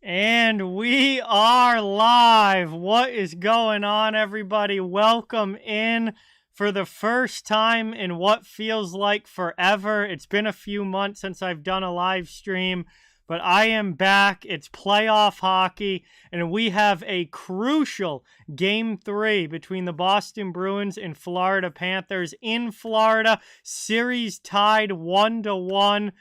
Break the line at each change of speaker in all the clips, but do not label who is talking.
And we are live. What is going on, everybody? Welcome in for the first time in what feels like forever. It's been a few months since I've done a live stream, but I am back. It's playoff hockey, and we have a crucial Game 3 between the Boston Bruins and Florida Panthers in Florida. Series tied 1-1.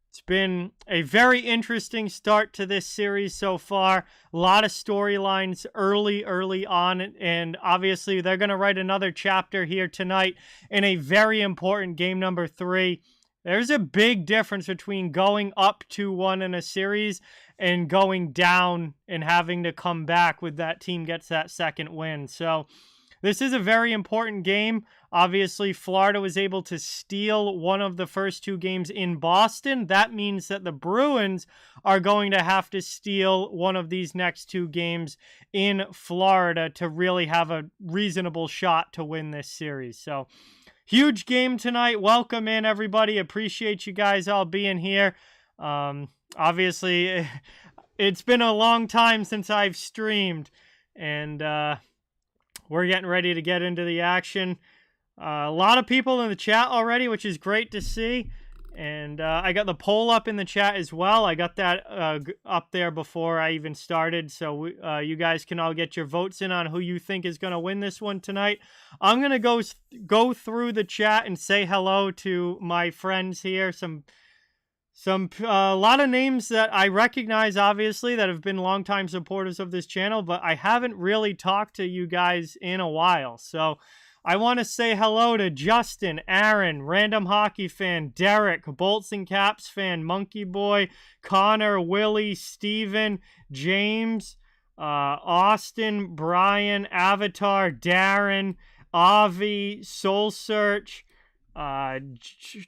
It's been a very interesting start to this series so far. A lot of storylines early on, and obviously they're going to write another chapter here tonight in a very important game number 3. There's a big difference between going up 2-1 in a series and going down and having to come back with that team gets that second win. So this is a very important game. Obviously, Florida was able to steal one of the first 2 games in Boston. That means that the Bruins are going to have to steal one of these next 2 games in Florida to really have a reasonable shot to win this series. So, huge game tonight. Welcome in, everybody. Appreciate you guys all being here. Obviously, it's been a long time since I've streamed, and we're getting ready to get into the action. A lot of people in the chat already, which is great to see. And I got the poll up in the chat as well. I got that up there before I even started. So you guys can all get your votes in on who you think is going to win this one tonight. I'm going to go through the chat and say hello to my friends here. A lot of names that I recognize, obviously, that have been longtime supporters of this channel, but I haven't really talked to you guys in a while. So I want to say hello to Justin, Aaron, Random Hockey Fan, Derek, Bolts and Caps Fan, Monkey Boy, Connor, Willie, Steven, James, Austin, Brian, Avatar, Darren, Avi, Soul Search,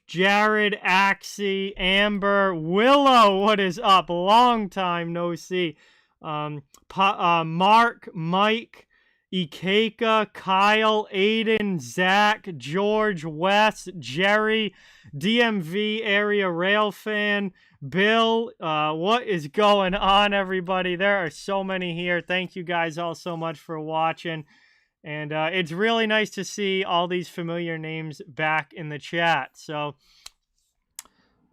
Jared, Axie, Amber, Willow, what is up? Long time no see. Mark, Mike, Ikeka, Kyle, Aiden, Zach, George, Wes, Jerry, DMV Area Rail Fan, Bill. What is going on, everybody? There are so many here. Thank you guys all so much for watching. And it's really nice to see all these familiar names back in the chat. So,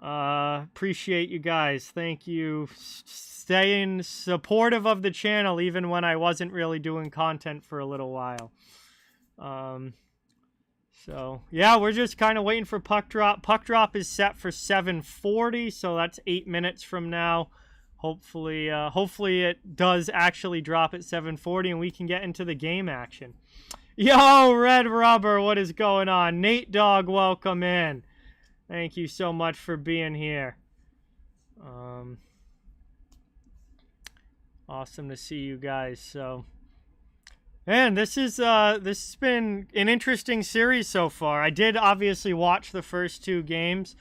appreciate you guys. Thank you. Staying supportive of the channel even when I wasn't really doing content for a little while. So, yeah, we're just kind of waiting for puck drop. Puck drop is set for 7:40, so that's 8 minutes from now. Hopefully it does actually drop at 7:40 and we can get into the game action. Yo, Red Rubber, what is going on? Nate Dog, welcome in. Thank you so much for being here. Awesome to see you guys. So, man, this has been an interesting series so far. I did obviously watch the first 2 games.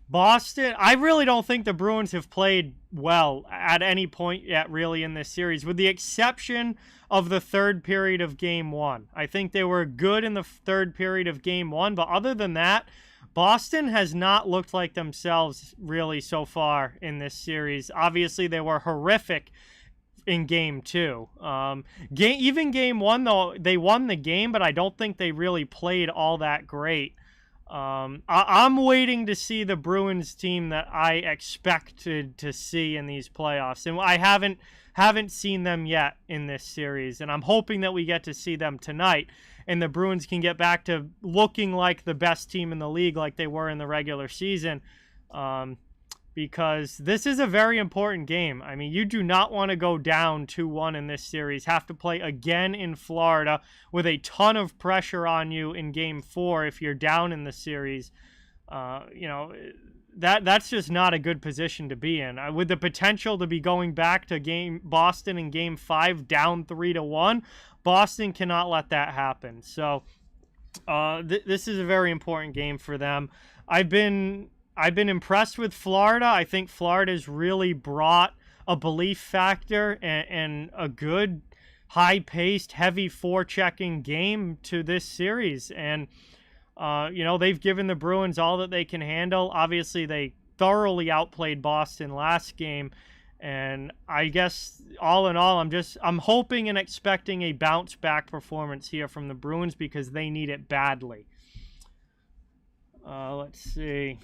Boston, I really don't think the Bruins have played well at any point yet really in this series, with the exception of the third period of Game 1. I think they were good in the third period of Game 1, but other than that, Boston has not looked like themselves really so far in this series. Obviously, they were horrific in Game 2. Even Game 1, though, they won the game, but I don't think they really played all that great. I'm waiting to see the Bruins team that I expected to see in these playoffs, and I haven't seen them yet in this series, and I'm hoping that we get to see them tonight, and the Bruins can get back to looking like the best team in the league like they were in the regular season, because this is a very important game. I mean, you do not want to go down 2-1 in this series, have to play again in Florida with a ton of pressure on you in Game 4 if you're down in the series. That's just not a good position to be in. With the potential to be going back to Boston in Game 5 down 3-1, Boston cannot let that happen. So this is a very important game for them. I've been impressed with Florida. I think Florida's really brought a belief factor and a good, high-paced, heavy forechecking game to this series. And, they've given the Bruins all that they can handle. Obviously, they thoroughly outplayed Boston last game. And I guess all in all, I'm hoping and expecting a bounce back performance here from the Bruins because they need it badly. Let's see.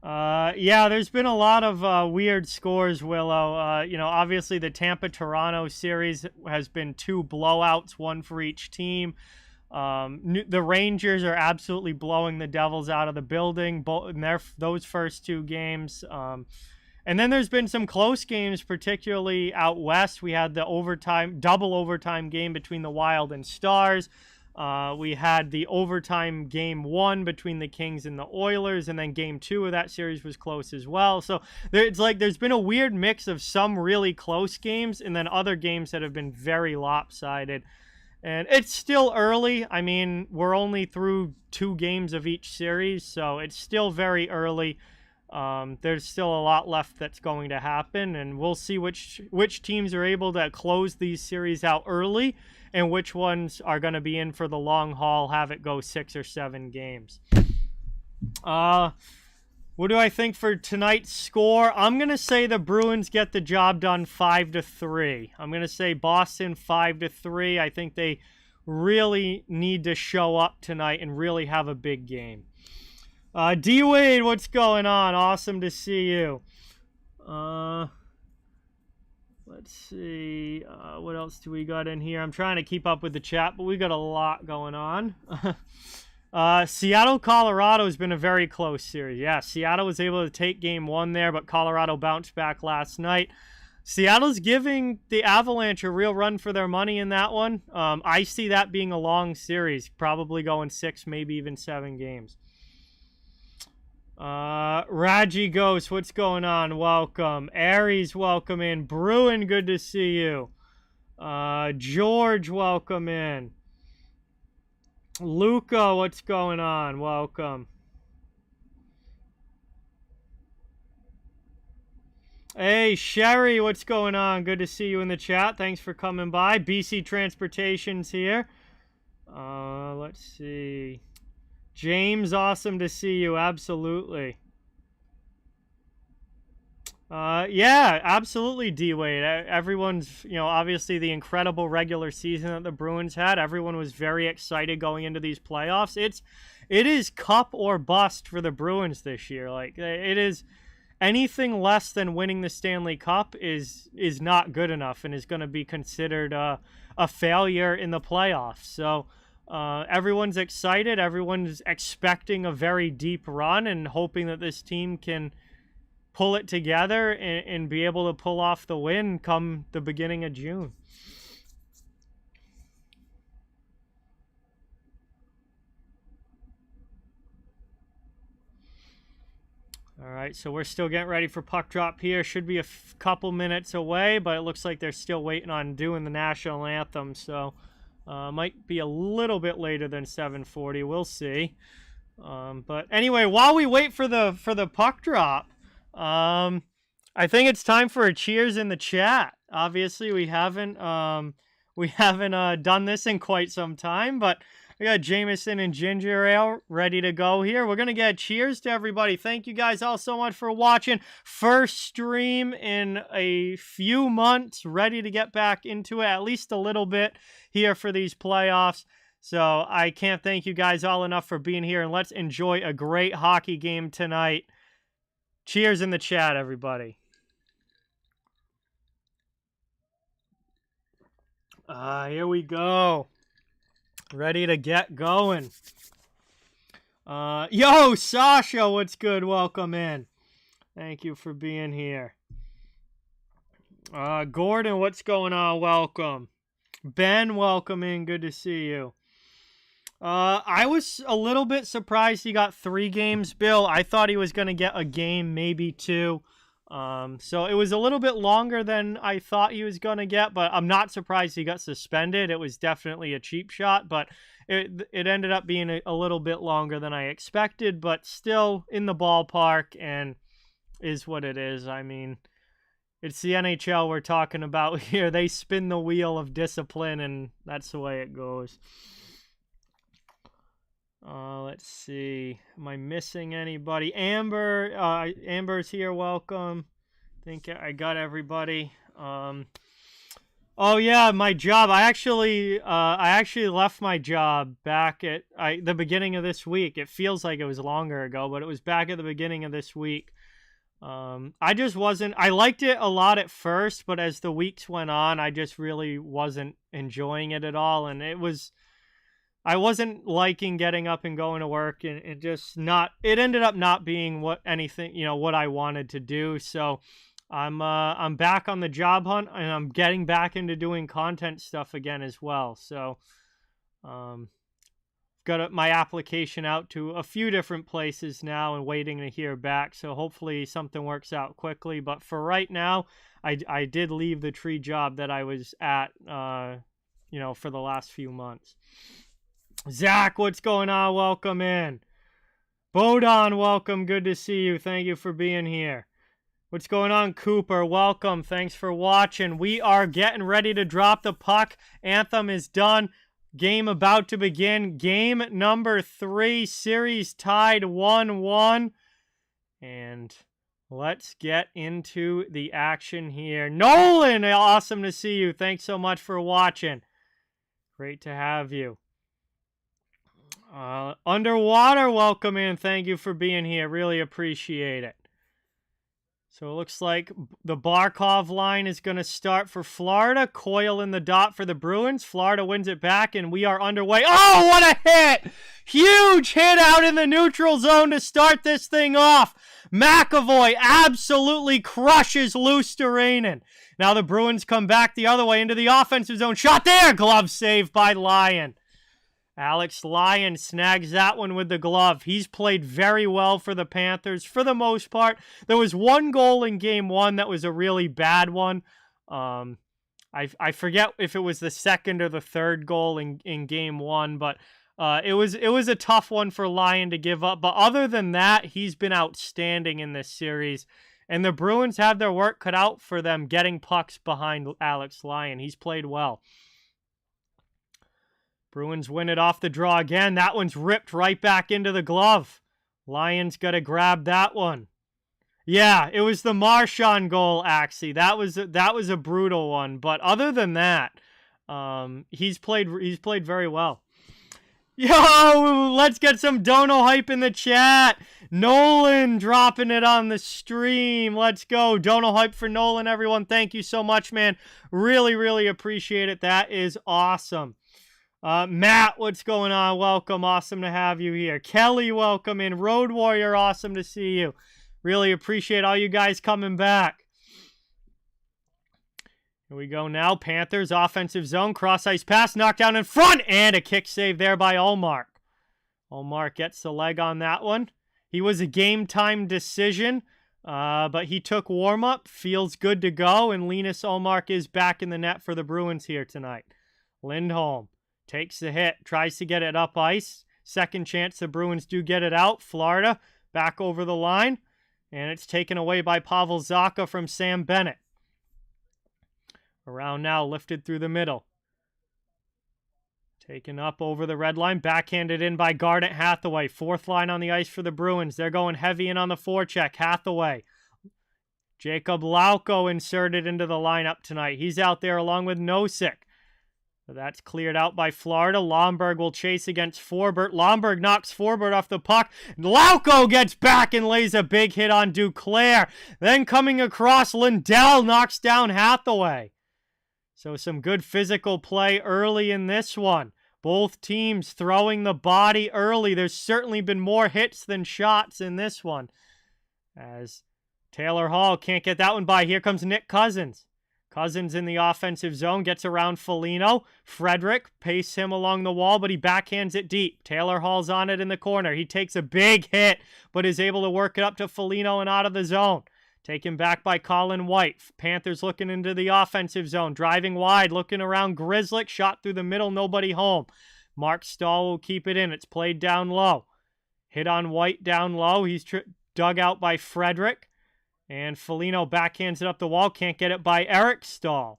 Yeah, there's been a lot of weird scores, Willow. Obviously the Tampa-Toronto series has been 2 blowouts, one for each team. The Rangers are absolutely blowing the Devils out of the building in those first 2 games. And then there's been some close games, particularly out west. We had the double overtime game between the Wild and Stars. We had the overtime game 1 between the Kings and the Oilers, and then game 2 of that series was close as well. So there's been a weird mix of some really close games and then other games that have been very lopsided. And it's still early. I mean, we're only through 2 games of each series, so it's still very early. There's still a lot left that's going to happen, and we'll see which teams are able to close these series out early and which ones are going to be in for the long haul, have it go 6 or 7 games. What do I think for tonight's score? I'm going to say the Bruins get the job done 5-3. I'm going to say Boston 5-3. I think they really need to show up tonight and really have a big game. D-Wade, what's going on? Awesome to see you. Let's see. What else do we got in here? I'm trying to keep up with the chat, but we got a lot going on. Seattle, Colorado has been a very close series. Yeah, Seattle was able to take game 1 there, but Colorado bounced back last night. Seattle's giving the Avalanche a real run for their money in that one. I see that being a long series, probably going 6, maybe even 7 games. Raji Ghost, what's going on? Welcome. Aries, welcome in. Bruin, good to see you. George, welcome in. Luca, what's going on? Welcome. Hey, Sherry, what's going on? Good to see you in the chat. Thanks for coming by. BC Transportation's here. Let's see. James, awesome to see you. Absolutely. Yeah, absolutely, D-Wade. Everyone's, obviously the incredible regular season that the Bruins had. Everyone was very excited going into these playoffs. It is cup or bust for the Bruins this year. Like, it is anything less than winning the Stanley Cup is not good enough and is going to be considered a failure in the playoffs. So, everyone's excited. Everyone's expecting a very deep run and hoping that this team can pull it together and be able to pull off the win come the beginning of June. All right, so we're still getting ready for puck drop here. Should be a couple minutes away, but it looks like they're still waiting on doing the national anthem, so might be a little bit later than 7:40. We'll see. But anyway, while we wait for the puck drop, I think it's time for a cheers in the chat. Obviously, we haven't done this in quite some time, but we got Jameson and ginger ale ready to go here. We're gonna get cheers to everybody. Thank you guys all so much for watching. First stream in a few months, ready to get back into it at least a little bit here for these playoffs. So I can't thank you guys all enough for being here, and let's enjoy a great hockey game tonight. Cheers in the chat, everybody. Here we go. Ready to get going. Yo, Sasha, what's good? Welcome in. Thank you for being here. Gordon, what's going on? Welcome. Ben, welcome in. Good to see you. I was a little bit surprised he got 3 games, Bill. I thought he was going to get a game, maybe 2. So it was a little bit longer than I thought he was going to get, but I'm not surprised he got suspended. It was definitely a cheap shot, but it ended up being a little bit longer than I expected, but still in the ballpark and is what it is. I mean, it's the NHL we're talking about here. They spin the wheel of discipline, and that's the way it goes. Let's see. Am I missing anybody? Amber's here. Welcome. I think I got everybody. Oh yeah, my job. I actually left my job back at the beginning of this week. It feels like it was longer ago, but it was back at the beginning of this week. I just wasn't. I liked it a lot at first, but as the weeks went on, I just really wasn't enjoying it at all, and I wasn't liking getting up and going to work, and just not. It ended up not being what I wanted to do. So I'm back on the job hunt, and I'm getting back into doing content stuff again as well. So got my application out to a few different places now and waiting to hear back. So hopefully something works out quickly. But for right now, I did leave the tree job that I was at, for the last few months. Zach, what's going on? Welcome in. Bodon, welcome. Good to see you. Thank you for being here. What's going on, Cooper? Welcome. Thanks for watching. We are getting ready to drop the puck. Anthem is done. Game about to begin. Game number 3. Series tied 1-1. And let's get into the action here. Nolan, awesome to see you. Thanks so much for watching. Great to have you. Underwater, welcome in. Thank you for being here. Really appreciate it. So it looks like the Barkov line is going to start for Florida. Coyle in the dot for the Bruins. Florida wins it back, and we are underway. Oh, what a hit! Huge hit out in the neutral zone to start this thing off. McAvoy absolutely crushes Luosterainen. Now the Bruins come back the other way into the offensive zone. Shot there! Glove saved by Lyon. Alex Lyon snags that one with the glove. He's played very well for the Panthers for the most part. There was one goal in Game 1 that was a really bad one. I forget if it was the second or the third goal in Game 1, but it was a tough one for Lyon to give up. But other than that, he's been outstanding in this series. And the Bruins have their work cut out for them getting pucks behind Alex Lyon. He's played well. Bruins win it off the draw again. That one's ripped right back into the glove. Lions got to grab that one. Yeah, it was the Marchand goal, actually. That was a brutal one. But other than that, he's played very well. Yo, let's get some Dono hype in the chat. Nolan dropping it on the stream. Let's go. Dono hype for Nolan, everyone. Thank you so much, man. Really, really appreciate it. That is awesome. Matt, what's going on? Welcome. Awesome to have you here. Kelly, welcome in. Road Warrior, awesome to see you. Really appreciate all you guys coming back. Here we go now. Panthers, offensive zone. Cross-ice pass, knocked down in front, and a kick save there by Ullmark. Ullmark gets the leg on that one. He was a game-time decision, but he took warm-up. Feels good to go, and Linus Ullmark is back in the net for the Bruins here tonight. Lindholm takes the hit, tries to get it up ice. Second chance the Bruins do get it out. Florida back over the line, and it's taken away by Pavel Zacha from Sam Bennett. Around now, lifted through the middle. Taken up over the red line, backhanded in by Garnet Hathaway. Fourth line on the ice for the Bruins. They're going heavy in on the forecheck. Hathaway. Jacob Lauko inserted into the lineup tonight. He's out there along with Nosek. So that's cleared out by Florida. Lomberg will chase against Forbert. Lomberg knocks Forbert off the puck. Lauko gets back and lays a big hit on Duclair. Then coming across, Lindell knocks down Hathaway. So some good physical play early in this one. Both teams throwing the body early. There's certainly been more hits than shots in this one. As Taylor Hall can't get that one by. Here comes Nick Cousins. Cousins in the offensive zone, gets around Foligno. Frederick pastes him along the wall, but he backhands it deep. Taylor Hall's on it in the corner. He takes a big hit, but is able to work it up to Foligno and out of the zone. Taken back by Colin White. Panthers looking into the offensive zone. Driving wide, looking around Grzelcyk. Shot through the middle, nobody home. Mark Stahl will keep it in. It's played down low. Hit on White down low. He's dug out by Frederick. And Foligno backhands it up the wall. Can't get it by Eric Stahl.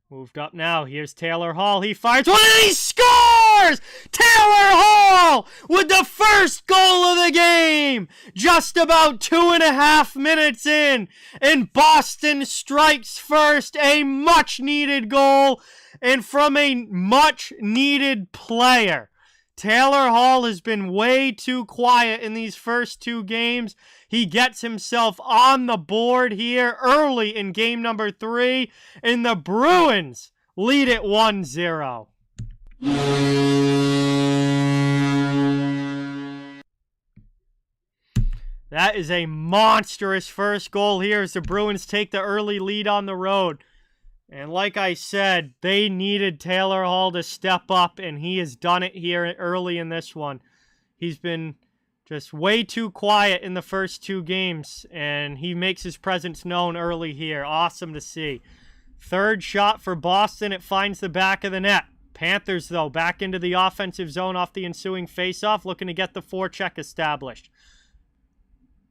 Moved up now. Here's Taylor Hall. He fires one and he scores! scores! Taylor Hall with the first goal of the game! Just about 2.5 minutes in, and Boston strikes first. A much-needed goal, and from a much-needed player. Taylor Hall has been way too quiet in these first 2 games. He gets himself on the board here early in game number 3, and the Bruins lead it 1-0. That is a monstrous first goal here as the Bruins take the early lead on the road. And like I said, they needed Taylor Hall to step up, and he has done it here early in this one. He's been just way too quiet in the first 2 games, and he makes his presence known early here. Awesome to see. Third shot for Boston. It finds the back of the net. Panthers, though, back into the offensive zone off the ensuing faceoff, looking to get the forecheck established.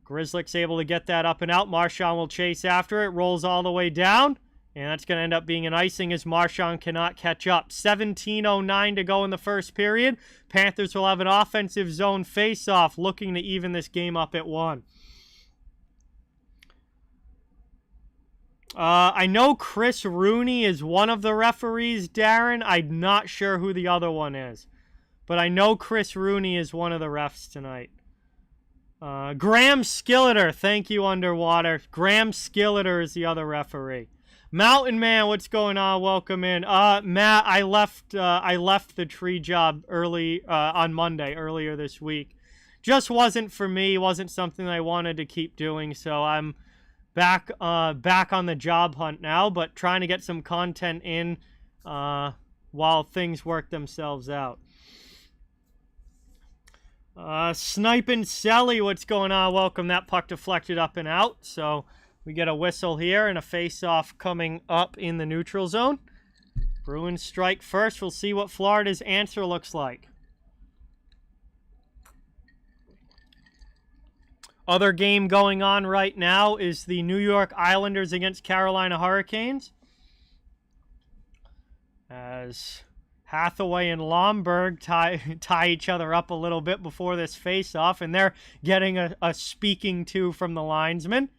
Grzelcyk's able to get that up and out. Marchand will chase after it. Rolls all the way down. And that's going to end up being an icing as Marchand cannot catch up. 17:09 to go in the first period. Panthers will have an offensive zone face-off, looking to even this game up at 1. I know Chris Rooney is one of the referees, Darren. I'm not sure who the other one is. But I know Chris Rooney is one of the refs tonight. Graham Skilleter, thank you, Underwater. Graham Skilleter is the other referee. Mountain Man, what's going on? Welcome in. Matt, I left the tree job early on Monday, earlier this week. Just wasn't for me, wasn't something I wanted to keep doing, so I'm back on the job hunt now, but trying to get some content in while things work themselves out. Sniping Selly, what's going on? Welcome. That puck deflected up and out, so we get a whistle here and a face-off coming up in the neutral zone. Bruins strike first. We'll see what Florida's answer looks like. Other game going on right now is the New York Islanders against Carolina Hurricanes. As Hathaway and Lomberg tie each other up a little bit before this face-off, and they're getting a speaking to from the linesman.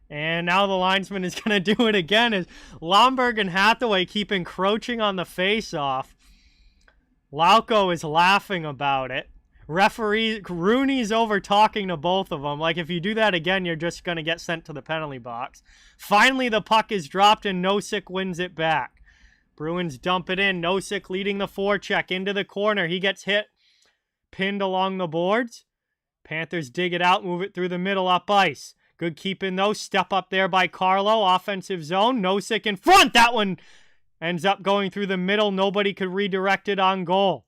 And now the linesman is going to do it again as Lomberg and Hathaway keep encroaching on the face-off. Lauko is laughing about it. Referee Rooney's over talking to both of them. Like, if you do that again, you're just going to get sent to the penalty box. Finally, the puck is dropped and Nosek wins it back. Bruins dump it in. Nosek leading the forecheck into the corner. He gets hit, pinned along the boards. Panthers dig it out, move it through the middle up ice. Good keeping, though. Step up there by Carlo. Offensive zone. Nosek in front. That one ends up going through the middle. Nobody could redirect it on goal.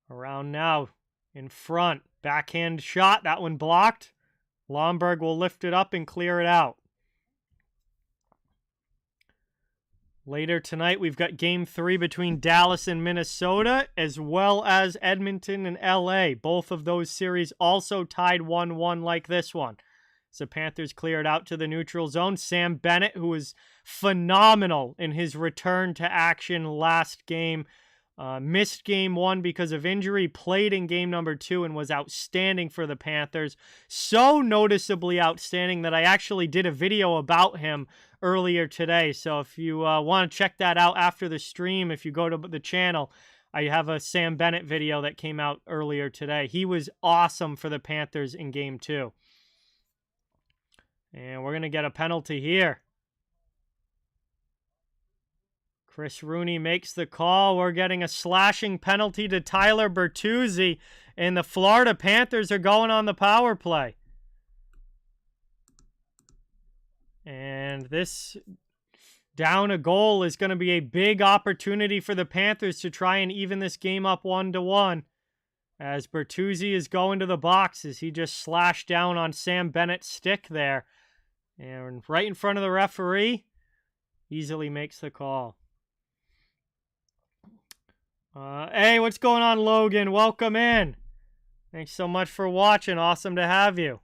Around now. In front. Backhand shot. That one blocked. Lomberg will lift it up and clear it out. Later tonight, we've got Game 3 between Dallas and Minnesota, as well as Edmonton and LA. Both of those series also tied 1-1 like this one. So Panthers cleared out to the neutral zone. Sam Bennett, who was phenomenal in his return to action last game, missed Game 1 because of injury, played in Game number 2, and was outstanding for the Panthers. So noticeably outstanding that I actually did a video about him earlier today. So if you want to check that out after the stream, if you go to the channel, I have a Sam Bennett video that came out earlier today. He was awesome for the Panthers in Game 2. And we're going to get a penalty here. Chris Rooney makes the call. We're getting a slashing penalty to Tyler Bertuzzi, and the Florida Panthers are going on the power play. And this down a goal is going to be a big opportunity for the Panthers to try and even this game up 1-1. As Bertuzzi is going to the boxes, he just slashed down on Sam Bennett's stick there. And right in front of the referee, easily makes the call. Hey, what's going on, Logan? Welcome in. Thanks so much for watching. Awesome to have you.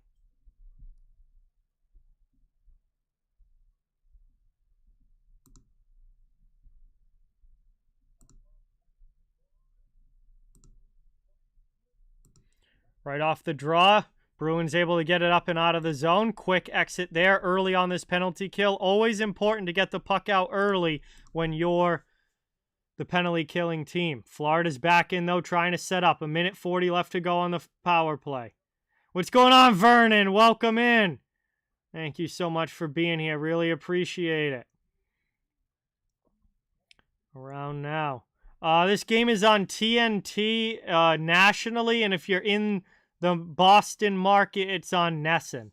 Right off the draw, Bruins able to get it up and out of the zone. Quick exit there early on this penalty kill. Always important to get the puck out early when you're the penalty killing team. Florida's back in, though, trying to set up. 1:40 left to go on the power play. What's going on, Vernon? Welcome in. Thank you so much for being here. Really appreciate it. Around now. This game is on TNT nationally, and if you're in the Boston market, it's on NESN.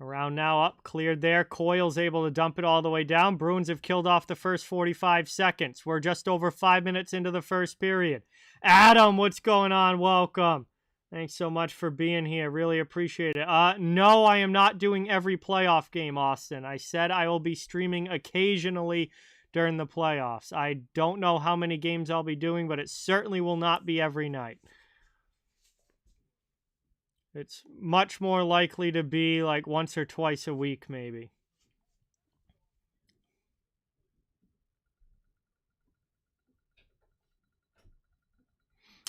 Around now, up, cleared there. Coyle's able to dump it all the way down. Bruins have killed off the first 45 seconds. We're just over 5 minutes into the first period. Adam, what's going on? Welcome. Thanks so much for being here. Really appreciate it. No, I am not doing every playoff game, Austin. I said I will be streaming occasionally during the playoffs. I don't know how many games I'll be doing, but it certainly will not be every night. It's much more likely to be like once or twice a week, maybe.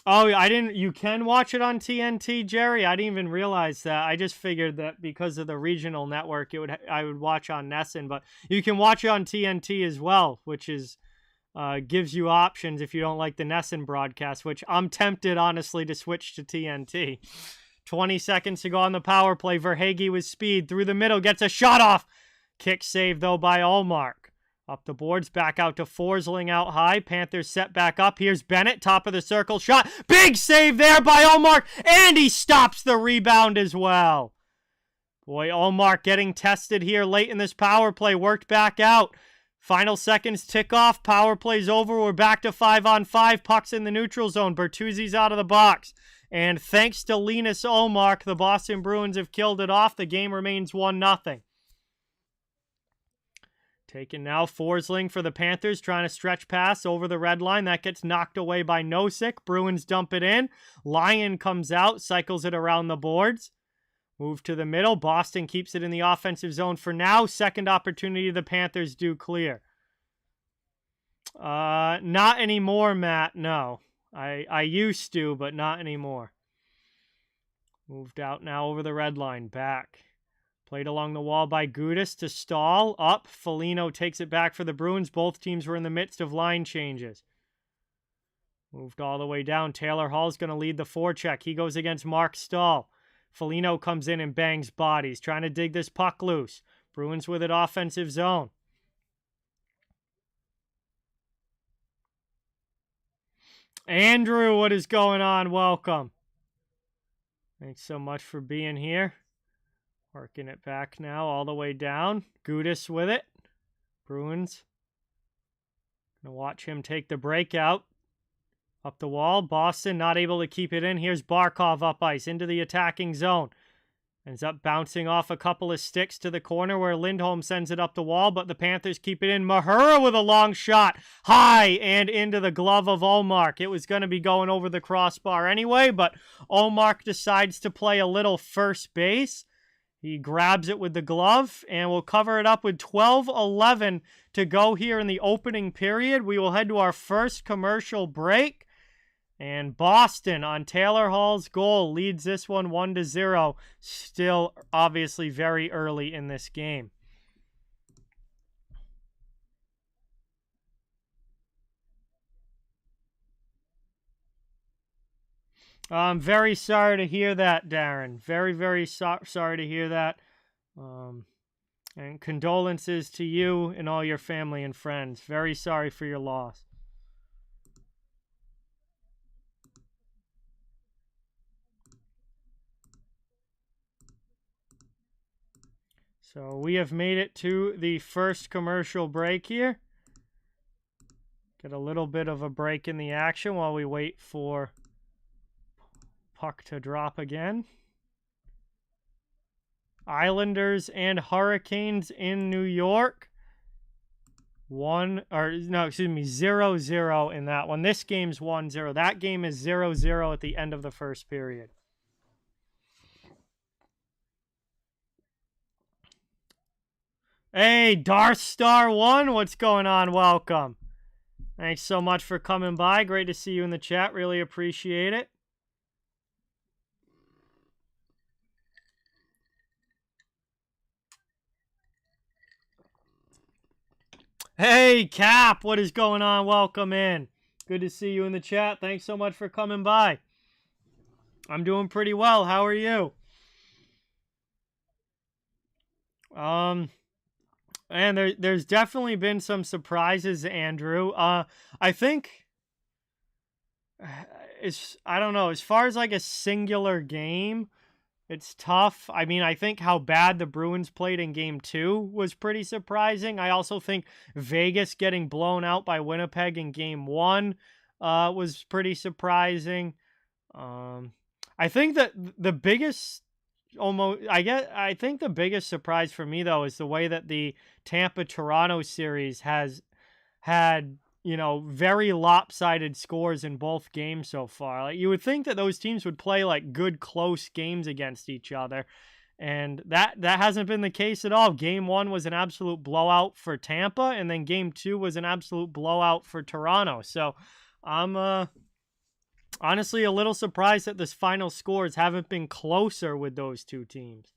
Oh, you can watch it on TNT, Jerry? I didn't even realize that. I just figured that because of the regional network, I would watch on NESN, but you can watch it on TNT as well, which is gives you options if you don't like the NESN broadcast, which I'm tempted, honestly, to switch to TNT. 20 seconds to go on the power play. Verhaeghe with speed through the middle, gets a shot off. Kick save, though, by Ullmark. Up the boards, back out to Forsling out high. Panthers set back up. Here's Bennett, top of the circle shot. Big save there by Ullmark, and he stops the rebound as well. Boy, Ullmark getting tested here late in this power play. Worked back out. Final seconds tick off. Power play's over. We're back to 5-on-5. Puck's in the neutral zone. Bertuzzi's out of the box. And thanks to Linus Ullmark, the Boston Bruins have killed it off. The game remains 1-0. Taken now, Forsling for the Panthers, trying to stretch pass over the red line. That gets knocked away by Nosek. Bruins dump it in. Lyon comes out, cycles it around the boards. Move to the middle. Boston keeps it in the offensive zone for now. Second opportunity, the Panthers do clear. Not anymore, Matt, no. I used to, but not anymore. Moved out now over the red line. Back. Played along the wall by Gudas to Stahl. Up. Foligno takes it back for the Bruins. Both teams were in the midst of line changes. Moved all the way down. Taylor Hall's going to lead the forecheck. He goes against Mark Stahl. Foligno comes in and bangs bodies. Trying to dig this puck loose. Bruins with it offensive zone. Andrew, what is going on? Welcome. Thanks so much for being here. Working it back now all the way down. Gudas with it. Bruins. Gonna watch him take the breakout. Up the wall. Boston not able to keep it in. Here's Barkov up ice into the attacking zone. Ends up bouncing off a couple of sticks to the corner where Lindholm sends it up the wall, but the Panthers keep it in. Mahura with a long shot. High and into the glove of Ullmark. It was going to be going over the crossbar anyway, but Ullmark decides to play a little first base. He grabs it with the glove, and we'll cover it up with 12:11 to go here in the opening period. We will head to our first commercial break. And Boston, on Taylor Hall's goal, leads this one 1-0. Still, obviously, very early in this game. I'm very sorry to hear that, Darren. Very, very sorry to hear that. And condolences to you and all your family and friends. Very sorry for your loss. So we have made it to the first commercial break here. Get a little bit of a break in the action while we wait for puck to drop again. Islanders and Hurricanes in New York. 0-0 in that one. This game's 1-0. That game is 0-0 at the end of the first period. Hey, Darth Star 1, what's going on? Welcome. Thanks so much for coming by. Great to see you in the chat. Really appreciate it. Hey, Cap, what is going on? Welcome in. Good to see you in the chat. Thanks so much for coming by. I'm doing pretty well. How are you? And there's definitely been some surprises, Andrew. I think I don't know, as far as like a singular game, it's tough. I mean, I think how bad the Bruins played in game 2 was pretty surprising. I also think Vegas getting blown out by Winnipeg in game 1 was pretty surprising. I think that the biggest I think the biggest surprise for me though is the way that the Tampa Toronto series has had, very lopsided scores in both games so far. Like, you would think that those teams would play like good close games against each other, and that hasn't been the case at all. Game 1 was an absolute blowout for Tampa, and then game 2 was an absolute blowout for Toronto. So I'm honestly a little surprised that this final scores haven't been closer with those two teams.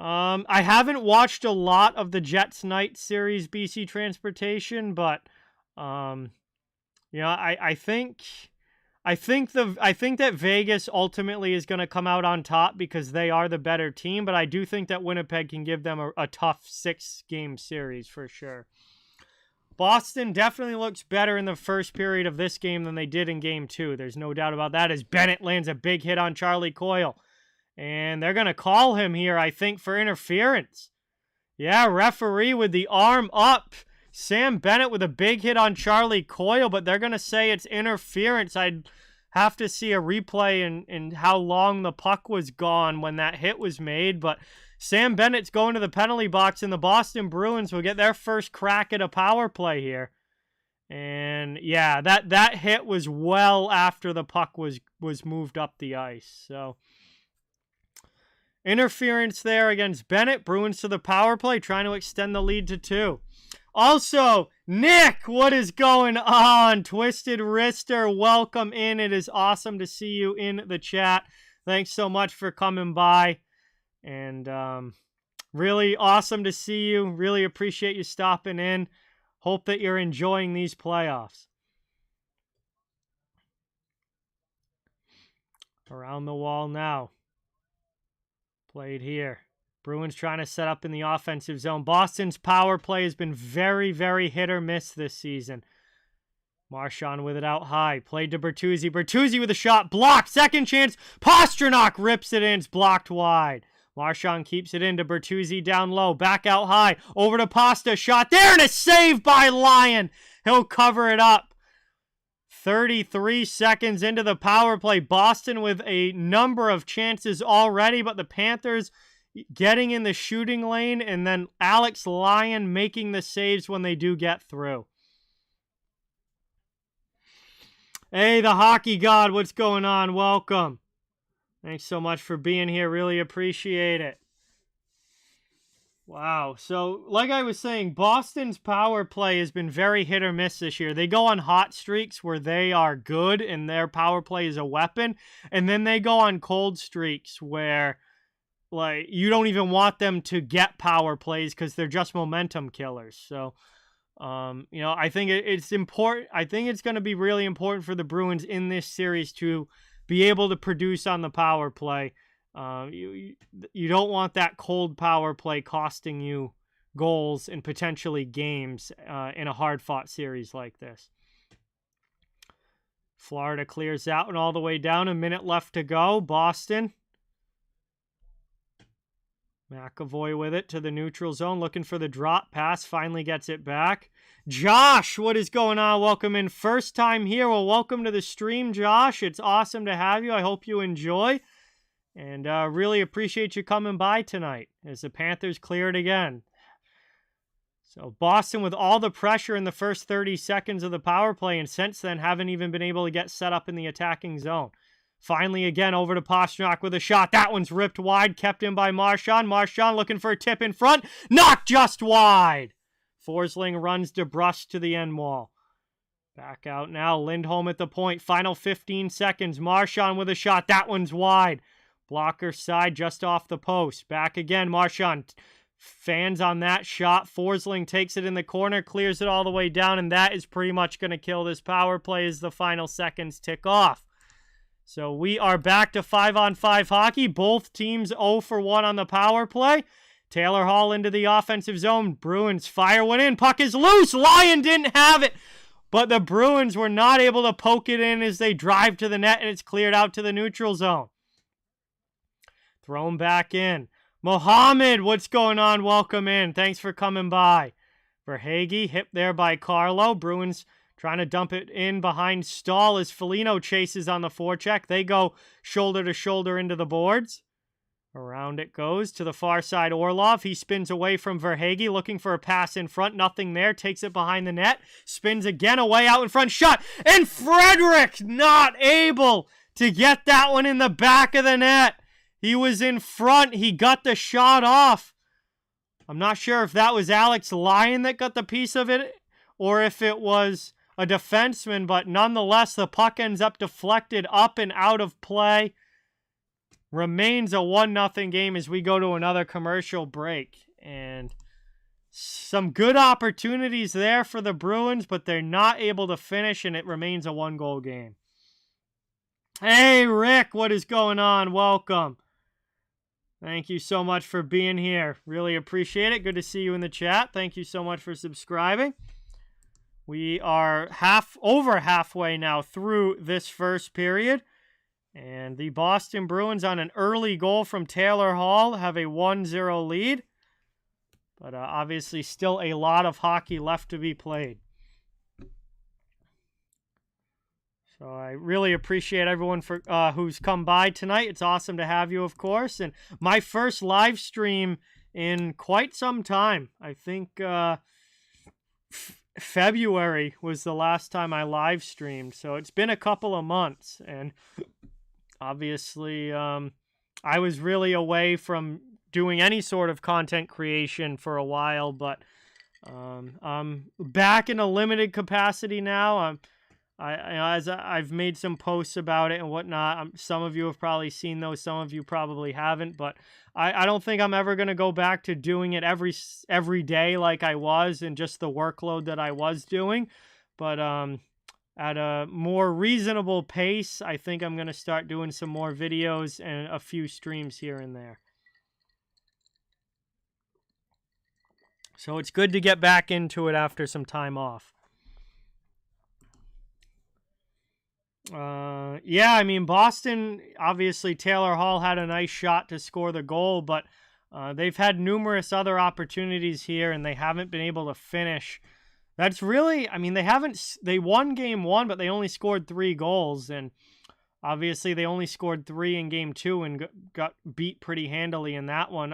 I haven't watched a lot of the Jets Knights series, BC Transportation, but I think that Vegas ultimately is going to come out on top because they are the better team, but I do think that Winnipeg can give them a tough 6-game series for sure. Boston definitely looks better in the first period of this game than they did in game 2. There's no doubt about that, as Bennett lands a big hit on Charlie Coyle. And they're going to call him here, I think, for interference. Yeah, referee with the arm up. Sam Bennett with a big hit on Charlie Coyle, but they're going to say it's interference. I'd have to see a replay and how long the puck was gone when that hit was made. But Sam Bennett's going to the penalty box, and the Boston Bruins will get their first crack at a power play here. And yeah, that hit was well after the puck was moved up the ice. So interference there against Bennett. Bruins to the power play, trying to extend the lead to 2. Also, Nick, what is going on? Twisted Wrister, welcome in. It is awesome to see you in the chat. Thanks so much for coming by. And really awesome to see you. Really appreciate you stopping in. Hope that you're enjoying these playoffs. Around the wall now. Played here. Bruins trying to set up in the offensive zone. Boston's power play has been very, very hit or miss this season. Marchand with it out high. Played to Bertuzzi. Bertuzzi with a shot. Blocked. Second chance. Pastrnak rips it in. It's blocked wide. Marchand keeps it into Bertuzzi down low. Back out high. Over to Pasta. Shot there and a save by Lyon. He'll cover it up. 33 seconds into the power play. Boston with a number of chances already, but the Panthers getting in the shooting lane, and then Alex Lyon making the saves when they do get through. Hey, the hockey god, what's going on? Welcome. Thanks so much for being here. Really appreciate it. Wow. So, like I was saying, Boston's power play has been very hit or miss this year. They go on hot streaks where they are good and their power play is a weapon. And then they go on cold streaks where, like, you don't even want them to get power plays because they're just momentum killers. So, I think it's important. I think it's going to be really important for the Bruins in this series to be able to produce on the power play. You don't want that cold power play costing you goals and potentially games in a hard-fought series like this. Florida clears out and all the way down. A minute left to go. Boston. McAvoy with it to the neutral zone, looking for the drop pass. Finally gets it back. Josh, what is going on? Welcome in. First time here. Well, welcome to the stream, Josh. It's awesome to have you. I hope you enjoy. And really appreciate you coming by tonight as the Panthers clear it again. So Boston with all the pressure in the first 30 seconds of the power play, and since then haven't even been able to get set up in the attacking zone. Finally again over to Pastrnak with a shot. That one's ripped wide, kept in by Marchand. Marchand looking for a tip in front. Knocked just wide. Forsling runs DeBrusk to the end wall. Back out now. Lindholm at the point. Final 15 seconds. Marchand with a shot. That one's wide. Blocker side just off the post. Back again. Marchand Fans on that shot. Forsling takes it in the corner, clears it all the way down, and that is pretty much going to kill this power play as the final seconds tick off. So we are back to 5-on-5 hockey. Both teams 0 for 1 on the power play. Taylor Hall into the offensive zone. Bruins fire one in. Puck is loose. Lyon didn't have it. But the Bruins were not able to poke it in as they drive to the net, and it's cleared out to the neutral zone. Thrown back in. Mohammed, what's going on? Welcome in. Thanks for coming by. Verhaeghe, hit there by Carlo. Bruins trying to dump it in behind Stahl as Foligno chases on the forecheck. They go shoulder to shoulder into the boards. Around it goes to the far side. Orlov, he spins away from Verhaeghe, looking for a pass in front. Nothing there. Takes it behind the net. Spins again away out in front. Shot. And Frederick not able to get that one in the back of the net. He was in front. He got the shot off. I'm not sure if that was Alex Lyon that got the piece of it or if it was a defenseman, but nonetheless, the puck ends up deflected up and out of play. Remains a 1-0 game as we go to another commercial break. And some good opportunities there for the Bruins, but they're not able to finish, and it remains a 1-goal game. Hey, Rick, what is going on? Welcome. Thank you so much for being here. Really appreciate it. Good to see you in the chat. Thank you so much for subscribing. We are over halfway now through this first period. And the Boston Bruins, on an early goal from Taylor Hall, have a 1-0 lead. But obviously still a lot of hockey left to be played. So I really appreciate everyone for who's come by tonight. It's awesome to have you, of course. And my first live stream in quite some time. I think February was the last time I live streamed. So it's been a couple of months. And obviously, I was really away from doing any sort of content creation for a while, but I'm back in a limited capacity now. As I've made some posts about it and whatnot. Some of you have probably seen those, some of you probably haven't, but I don't think I'm ever going to go back to doing it every day like I was and just the workload that I was doing. But at a more reasonable pace, I think I'm going to start doing some more videos and a few streams here and there. So it's good to get back into it after some time off. Yeah, I mean, Boston, obviously Taylor Hall had a nice shot to score the goal, but they've had numerous other opportunities here and they haven't been able to finish. That's really, I mean, they won game 1, but they only scored 3 goals, and obviously they only scored 3 in game 2 and got beat pretty handily in that one.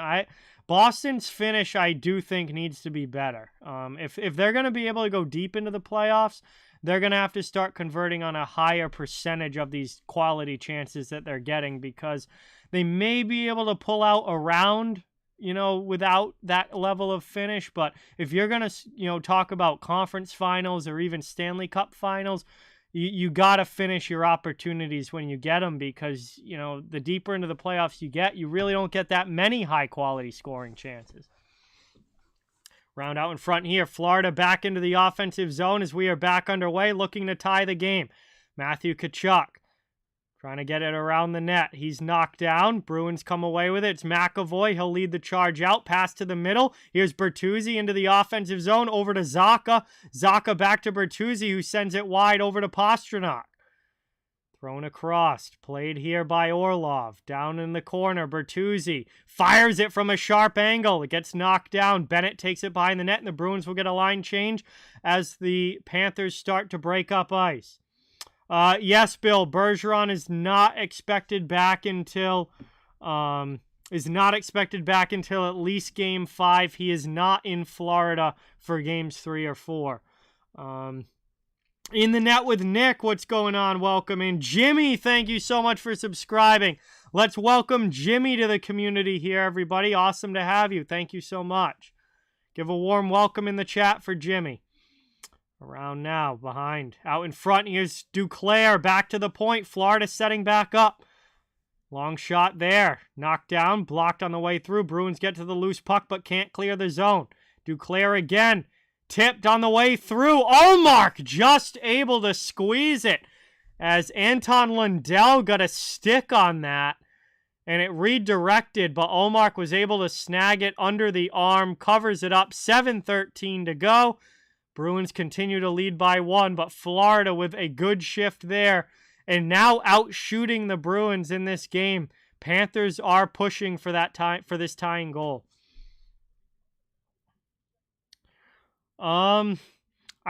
Boston's finish, I do think, needs to be better. If they're going to be able to go deep into the playoffs, they're going to have to start converting on a higher percentage of these quality chances that they're getting, because they may be able to pull out a round, without that level of finish. But if you're going to, talk about conference finals or even Stanley Cup finals, you got to finish your opportunities when you get them, because, the deeper into the playoffs you get, you really don't get that many high-quality scoring chances. Round out in front here. Florida back into the offensive zone as we are back underway, looking to tie the game. Matthew Tkachuk trying to get it around the net. He's knocked down. Bruins come away with it. It's McAvoy. He'll lead the charge out. Pass to the middle. Here's Bertuzzi into the offensive zone. Over to Zacha. Zacha back to Bertuzzi, who sends it wide over to Pastrnak. Thrown across. Played here by Orlov. Down in the corner. Bertuzzi fires it from a sharp angle. It gets knocked down. Bennett takes it behind the net, and the Bruins will get a line change as the Panthers start to break up ice. Yes, Bill. Bergeron is not expected back until at least Game 5. He is not in Florida for Games 3 or 4. In the net with Nick, what's going on? Welcome in. Jimmy, thank you so much for subscribing. Let's welcome Jimmy to the community here, everybody. Awesome to have you. Thank you so much. Give a warm welcome in the chat for Jimmy. Around now, behind. Out in front, here's Duclair back to the point. Florida setting back up. Long shot there. Knocked down, blocked on the way through. Bruins get to the loose puck, but can't clear the zone. Duclair again. Tipped on the way through. Ullmark just able to squeeze it as Anton Lundell got a stick on that. And it redirected, but Ullmark was able to snag it under the arm. Covers it up. 7:13 to go. Bruins continue to lead by 1, but Florida with a good shift there. And now out shooting the Bruins in this game. Panthers are pushing for this tying goal. I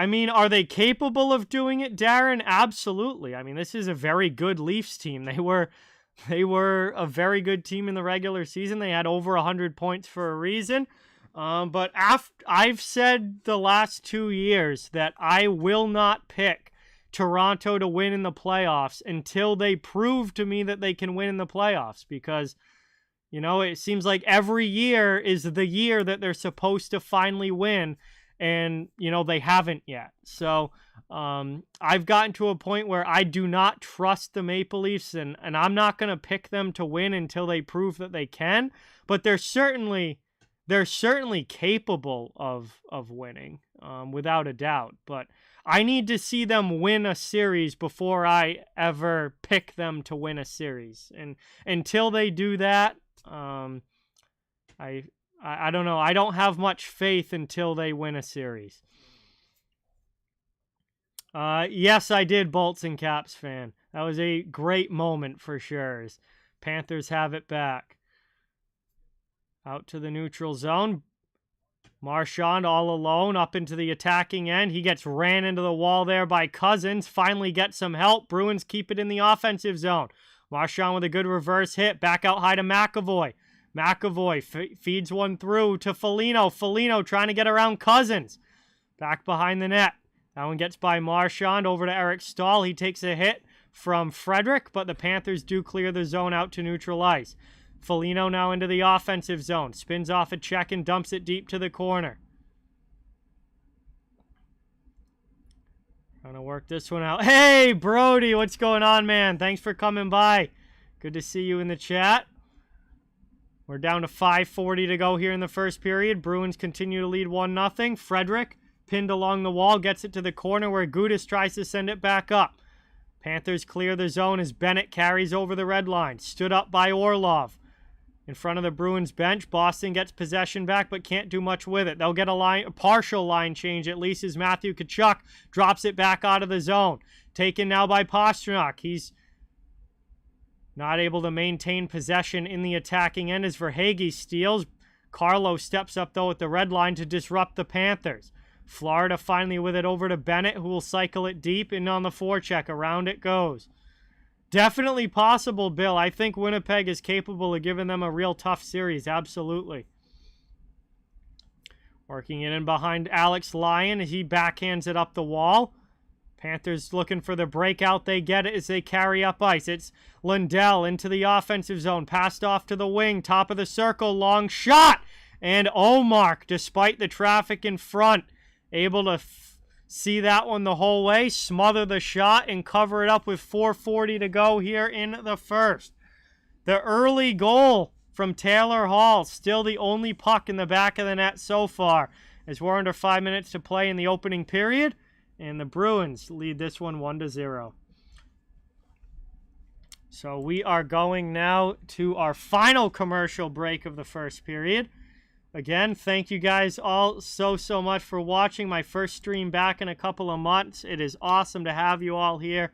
mean, are they capable of doing it, Darren? Absolutely. I mean, this is a very good Leafs team. They were a very good team in the regular season. They had over 100 points for a reason. But I've said the last 2 years that I will not pick Toronto to win in the playoffs until they prove to me that they can win in the playoffs, because, you know, it seems like every year is the year that they're supposed to finally win, and, you know, they haven't yet. So I've gotten to a point where I do not trust the Maple Leafs, and I'm not going to pick them to win until they prove that they can, but they're certainly capable of winning, without a doubt. But I need to see them win a series before I ever pick them to win a series. And until they do that, I don't know. I don't have much faith until they win a series. Yes, I did, Bolts and Caps fan. That was a great moment for sure, as Panthers have it back. Out to the neutral zone. Marchand all alone up into the attacking end. He gets ran into the wall there by Cousins. Finally gets some help. Bruins keep it in the offensive zone. Marchand with a good reverse hit. Back out high to McAvoy. McAvoy feeds one through to Foligno. Foligno trying to get around Cousins. Back behind the net. That one gets by Marchand over to Eric Stahl. He takes a hit from Frederick, but the Panthers do clear the zone out to neutral ice. Foligno now into the offensive zone. Spins off a check and dumps it deep to the corner. Trying to work this one out. Hey, Brody, what's going on, man? Thanks for coming by. Good to see you in the chat. We're down to 5:40 to go here in the first period. Bruins continue to lead 1-0. Frederick, pinned along the wall, gets it to the corner where Gudas tries to send it back up. Panthers clear the zone as Bennett carries over the red line. Stood up by Orlov. In front of the Bruins bench, Boston gets possession back but can't do much with it. They'll get a partial line change at least as Matthew Tkachuk drops it back out of the zone. Taken now by Pastrnak. He's not able to maintain possession in the attacking end as Verhaeghe steals. Carlo steps up though at the red line to disrupt the Panthers. Florida finally with it over to Bennett, who will cycle it deep, and on the forecheck, around it goes. Definitely possible, Bill. I think Winnipeg is capable of giving them a real tough series. Absolutely. Working it in behind Alex Lyon as he backhands it up the wall. Panthers looking for the breakout. They get it as they carry up ice. It's Lundell into the offensive zone. Passed off to the wing. Top of the circle. Long shot. And Ullmark, despite the traffic in front, able to see that one the whole way, smother the shot, and cover it up with 4:40 to go here in the first. The early goal from Taylor Hall, still the only puck in the back of the net so far, as we're under 5 minutes to play in the opening period, and the Bruins lead this one 1-0. So we are going now to our final commercial break of the first period. Again, thank you guys all so much for watching. My first stream back in a couple of months. It is awesome to have you all here.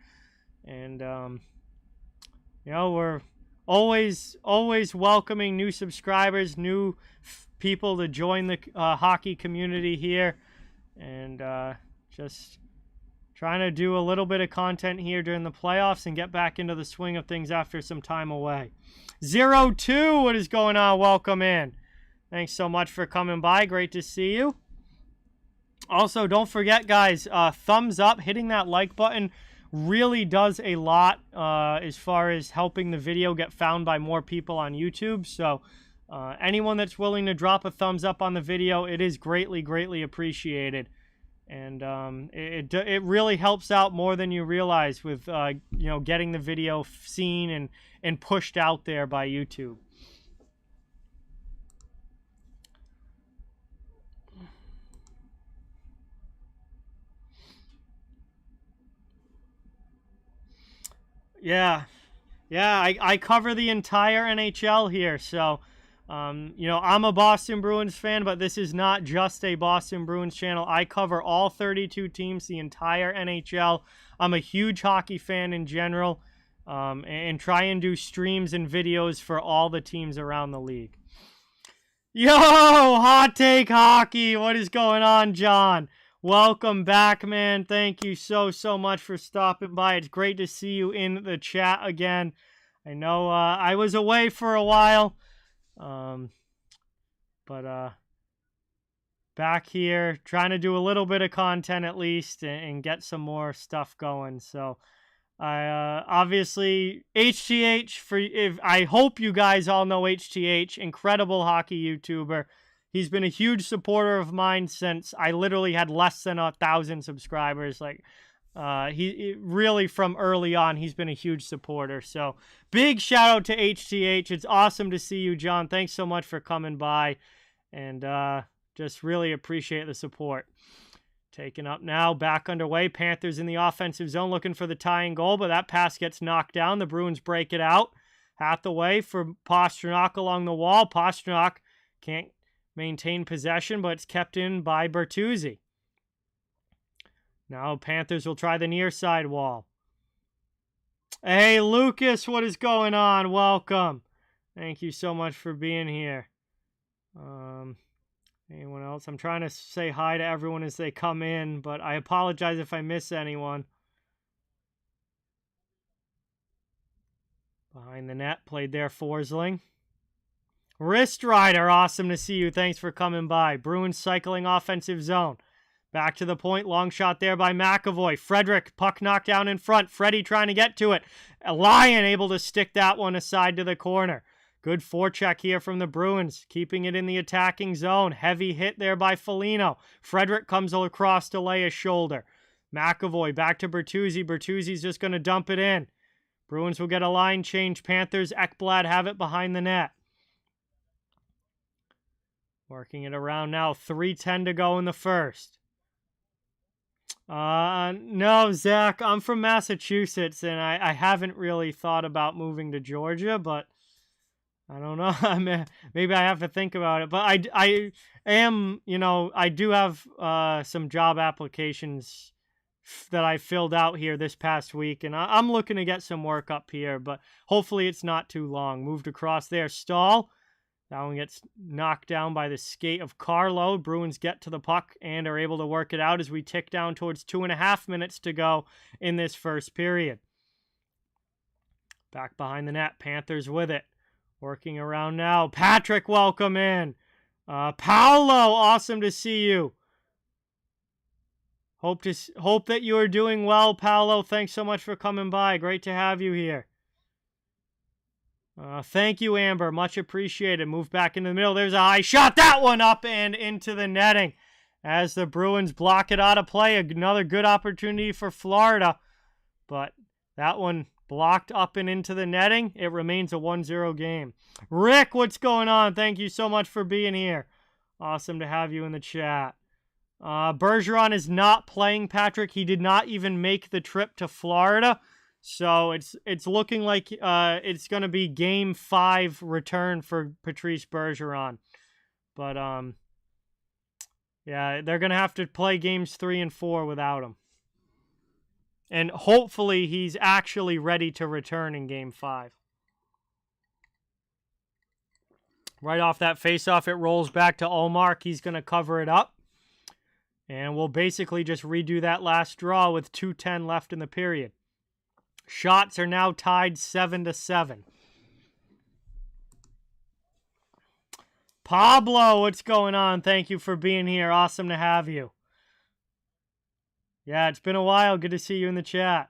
And, you know, we're always welcoming new subscribers, new people to join the hockey community here. And just trying to do a little bit of content here during the playoffs and get back into the swing of things after some time away. 02, what is going on? Welcome in. Thanks so much for coming by. Great to see you. Also, don't forget, guys, thumbs up. Hitting that like button really does a lot as far as helping the video get found by more people on YouTube. So anyone that's willing to drop a thumbs up on the video, it is greatly appreciated. And it really helps out more than you realize with getting the video seen and pushed out there by YouTube. Yeah, I cover the entire NHL here, so I'm a Boston Bruins fan, but this is not just a Boston Bruins channel. I cover all 32 teams, the entire NHL. I'm a huge hockey fan in general, and try and do streams and videos for all the teams around the league. Yo, Hot Take Hockey, what is going on, John? Welcome back, man. Thank you so much for stopping by. It's great to see you in the chat again. I know I was away for a while. But back here, trying to do a little bit of content at least and get some more stuff going. So, obviously, HTH, I hope you guys all know HTH, incredible hockey YouTuber. He's been a huge supporter of mine since I literally had less than 1,000 subscribers. He really from early on, he's been a huge supporter. So big shout out to HTH. It's awesome to see you, John. Thanks so much for coming by, and just really appreciate the support. Taken up now, back underway. Panthers in the offensive zone looking for the tying goal, but that pass gets knocked down. The Bruins break it out. Hathaway for Pastrnak along the wall. Pastrnak can't maintain possession, but it's kept in by Bertuzzi. Now Panthers will try the near side wall. Hey, Lucas, what is going on? Welcome. Thank you so much for being here. Anyone else? I'm trying to say hi to everyone as they come in, but I apologize if I miss anyone. Behind the net, played there, Forsling. Wrist Rider, awesome to see you. Thanks for coming by. Bruins cycling offensive zone. Back to the point, long shot there by McAvoy. Frederick, puck knocked down in front. Freddie trying to get to it. Lyon able to stick that one aside to the corner. Good forecheck here from the Bruins, keeping it in the attacking zone. Heavy hit there by Foligno. Frederick comes across to lay a shoulder. McAvoy back to Bertuzzi. Bertuzzi's just going to dump it in. Bruins will get a line change. Panthers, Ekblad have it behind the net. Working it around now. 3:10 to go in the first. No, Zach, I'm from Massachusetts, and I haven't really thought about moving to Georgia, but I don't know. Maybe I have to think about it. But I am, I do have some job applications that I filled out here this past week, and I'm looking to get some work up here, but hopefully it's not too long. Moved across there. Stahl. That one gets knocked down by the skate of Carlo. Bruins get to the puck and are able to work it out as we tick down towards 2.5 minutes to go in this first period. Back behind the net. Panthers with it. Working around now. Patrick, welcome in. Paolo, awesome to see you. Hope that you are doing well, Paolo. Thanks so much for coming by. Great to have you here. Thank you, Amber. Much appreciated. Move back into the middle. There's a high shot. That one up and into the netting as the Bruins block it out of play. Another good opportunity for Florida. But that one blocked up and into the netting. It remains a 1-0 game. Rick, what's going on? Thank you so much for being here. Awesome to have you in the chat. Bergeron is not playing, Patrick. He did not even make the trip to Florida. So it's looking like it's going to be Game 5 return for Patrice Bergeron. But, yeah, they're going to have to play Games 3 and 4 without him. And hopefully he's actually ready to return in Game 5. Right off that faceoff, it rolls back to Ullmark. He's going to cover it up. And we'll basically just redo that last draw with 2:10 left in the period. Shots are now tied 7-7. Pablo, what's going on? Thank you for being here. Awesome to have you. Yeah, it's been a while. Good to see you in the chat.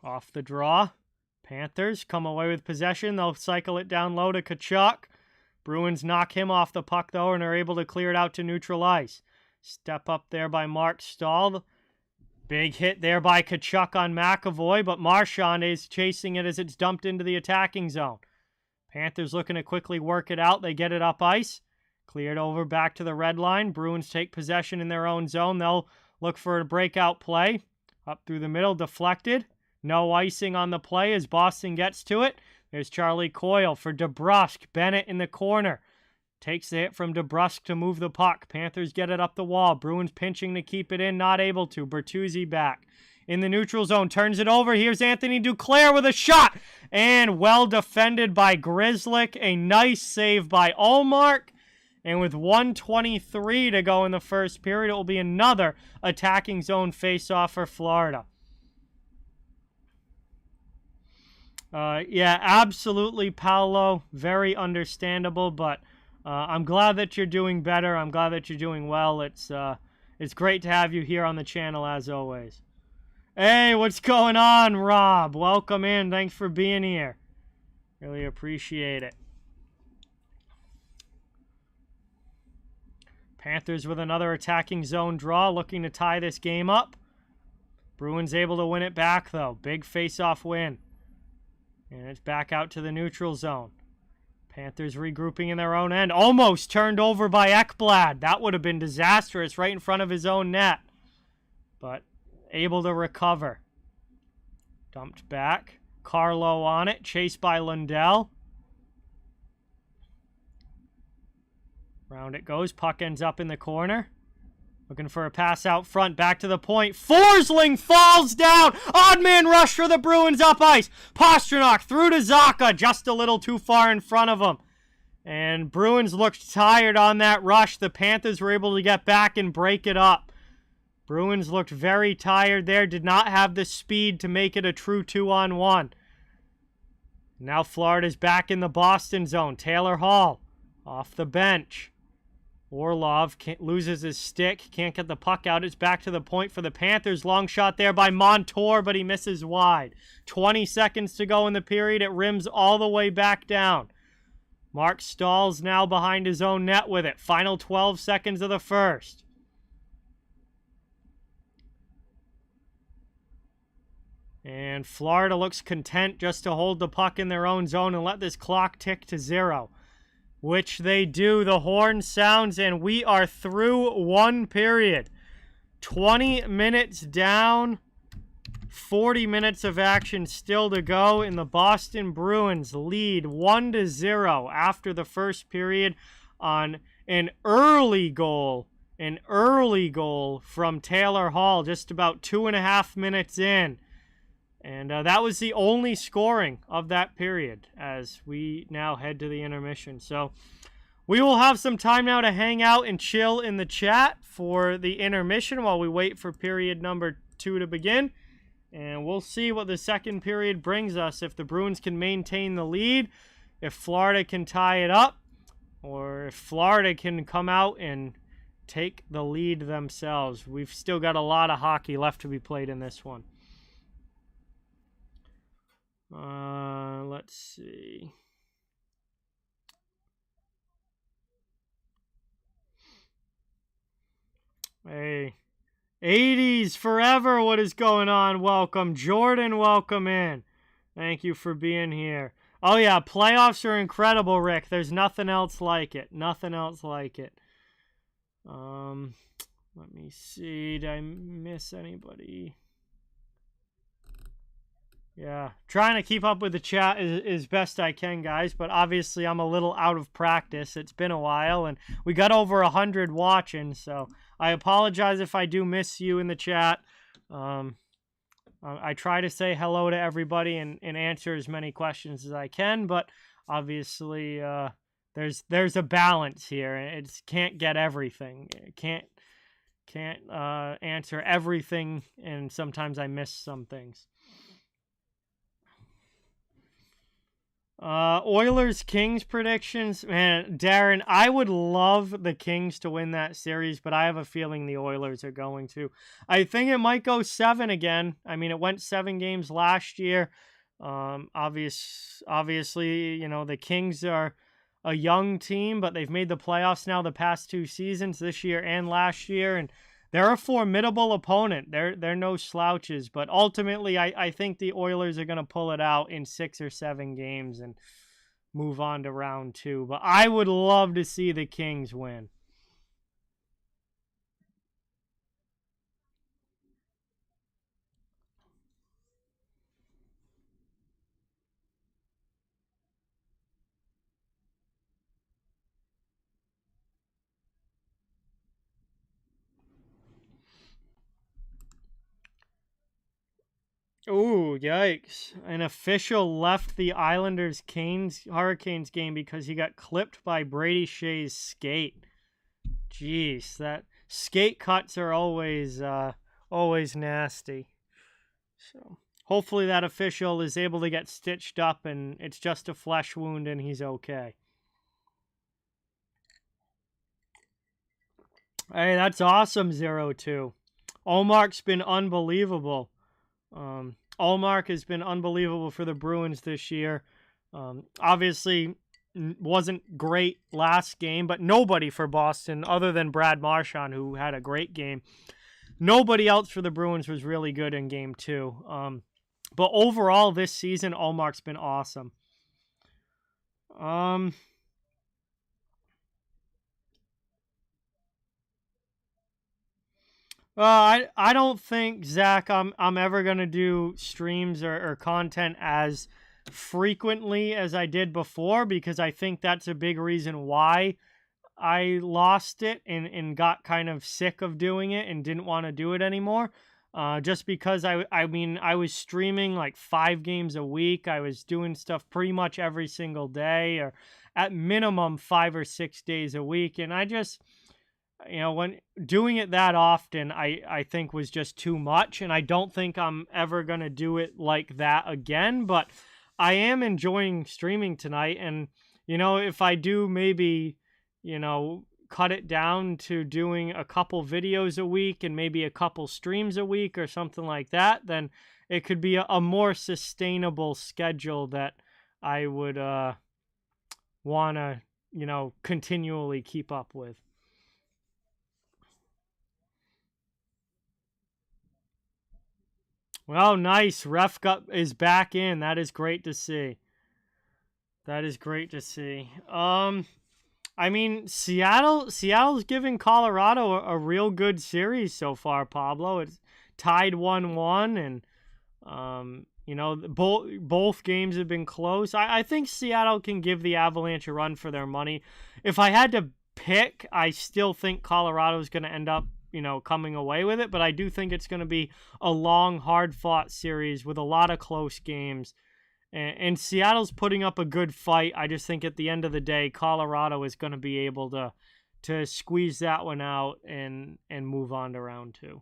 Off the draw. Panthers come away with possession. They'll cycle it down low to Kachuk. Bruins knock him off the puck, though, and are able to clear it out to neutral ice. Step up there by Mark Stahl. Big hit there by Tkachuk on McAvoy, but Marchand is chasing it as it's dumped into the attacking zone. Panthers looking to quickly work it out. They get it up ice. Cleared over back to the red line. Bruins take possession in their own zone. They'll look for a breakout play. Up through the middle, deflected. No icing on the play as Boston gets to it. There's Charlie Coyle for DeBrusk. Bennett in the corner. Takes the hit from DeBrusk to move the puck. Panthers get it up the wall. Bruins pinching to keep it in. Not able to. Bertuzzi back in the neutral zone. Turns it over. Here's Anthony Duclair with a shot. And well defended by Grzelcyk. A nice save by Ullmark. And with 1:23 to go in the first period, it will be another attacking zone face-off for Florida. Yeah, absolutely, Paolo. Very understandable, but I'm glad that you're doing better. I'm glad that you're doing well. It's great to have you here on the channel, as always. Hey, what's going on, Rob? Welcome in. Thanks for being here. Really appreciate it. Panthers with another attacking zone draw, looking to tie this game up. Bruins able to win it back, though. Big face-off win. And it's back out to the neutral zone. Panthers regrouping in their own end. Almost turned over by Ekblad. That would have been disastrous right in front of his own net. But able to recover. Dumped back. Carlo on it. Chased by Lundell. Round it goes. Puck ends up in the corner. Looking for a pass out front. Back to the point. Forsling falls down. Odd man rush for the Bruins up ice. Pastrnak through to Zacha. Just a little too far in front of him. And Bruins looked tired on that rush. The Panthers were able to get back and break it up. Bruins looked very tired there. Did not have the speed to make it a true 2-on-1. Now Florida's back in the Boston zone. Taylor Hall off the bench. Orlov loses his stick. Can't get the puck out. It's back to the point for the Panthers. Long shot there by Montour, but he misses wide. 20 seconds to go in the period. It rims all the way back down. Mark Stahl's now behind his own net with it. Final 12 seconds of the first. And Florida looks content just to hold the puck in their own zone and let this clock tick to 0. Which they do. The horn sounds, and we are through one period. 20 minutes down. 40 minutes of action still to go, and the Boston Bruins lead 1-0 after the first period on an early goal. An early goal from Taylor Hall just about 2.5 minutes in. And that was the only scoring of that period as we now head to the intermission. So we will have some time now to hang out and chill in the chat for the intermission while we wait for period number 2 to begin. And we'll see what the second period brings us. If the Bruins can maintain the lead, if Florida can tie it up, or if Florida can come out and take the lead themselves. We've still got a lot of hockey left to be played in this one. Let's see. Hey, 80s forever. What is going on? Welcome, Jordan. Welcome in. Thank you for being here. Oh yeah, playoffs are incredible, Rick. There's nothing else like it. Nothing else like it. Let me see. Did I miss anybody? Yeah, trying to keep up with the chat as best I can, guys, but obviously I'm a little out of practice. It's been a while, and we got over 100 watching, so I apologize if I do miss you in the chat. I try to say hello to everybody and answer as many questions as I can, but obviously there's a balance here. It can't get everything. It can't answer everything, and sometimes I miss some things. Oilers-Kings predictions. Man, Darren, I would love the Kings to win that series, but I have a feeling the Oilers are going to. I think it might go 7 again. I mean, it went 7 games last year. Obviously, you know, the Kings are a young team, but they've made the playoffs now the past 2 seasons, this year and last year, and they're a formidable opponent. They're no slouches, but ultimately I think the Oilers are going to pull it out in 6 or 7 games and move on to round 2. But I would love to see the Kings win. Ooh, yikes. An official left the Islanders Hurricanes game because he got clipped by Brady Shea's skate. Jeez, that skate cuts are always nasty. So hopefully that official is able to get stitched up and it's just a flesh wound and he's okay. Hey, that's awesome, 0-2. Olmark's been unbelievable. Olmark has been unbelievable for the Bruins this year. Obviously, wasn't great last game, but nobody for Boston other than Brad Marchand, who had a great game. Nobody else for the Bruins was really good in game 2. But overall this season, Olmark's been awesome. I don't think, Zach, I'm ever gonna do streams or content as frequently as I did before, because I think that's a big reason why I lost it and got kind of sick of doing it and didn't want to do it anymore. Just because I mean, I was streaming like 5 games a week. I was doing stuff pretty much every single day, or at minimum 5 or 6 days a week. And I just, when doing it that often, I think was just too much. And I don't think I'm ever going to do it like that again. But I am enjoying streaming tonight. And, if I do maybe, cut it down to doing a couple videos a week and maybe a couple streams a week or something like that, then it could be a more sustainable schedule that I would want to, continually keep up with. Well, nice. Is back in. That is great to see. That is great to see. I mean, Seattle's giving Colorado a real good series so far, Pablo. It's tied 1-1, and both games have been close. I think Seattle can give the Avalanche a run for their money. If I had to pick, I still think Colorado's going to end up, coming away with it, but I do think it's going to be a long, hard-fought series with a lot of close games. And Seattle's putting up a good fight. I just think at the end of the day, Colorado is going to be able to squeeze that one out and move on to round 2.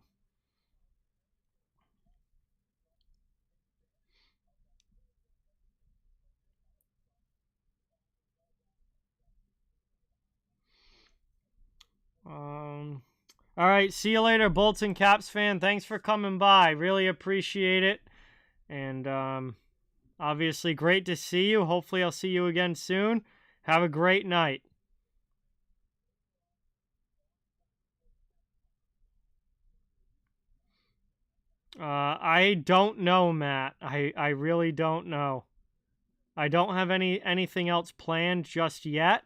All right, see you later, Bolton Caps fan. Thanks for coming by. Really appreciate it. And obviously, great to see you. Hopefully, I'll see you again soon. Have a great night. I don't know, Matt. I really don't know. I don't have anything else planned just yet.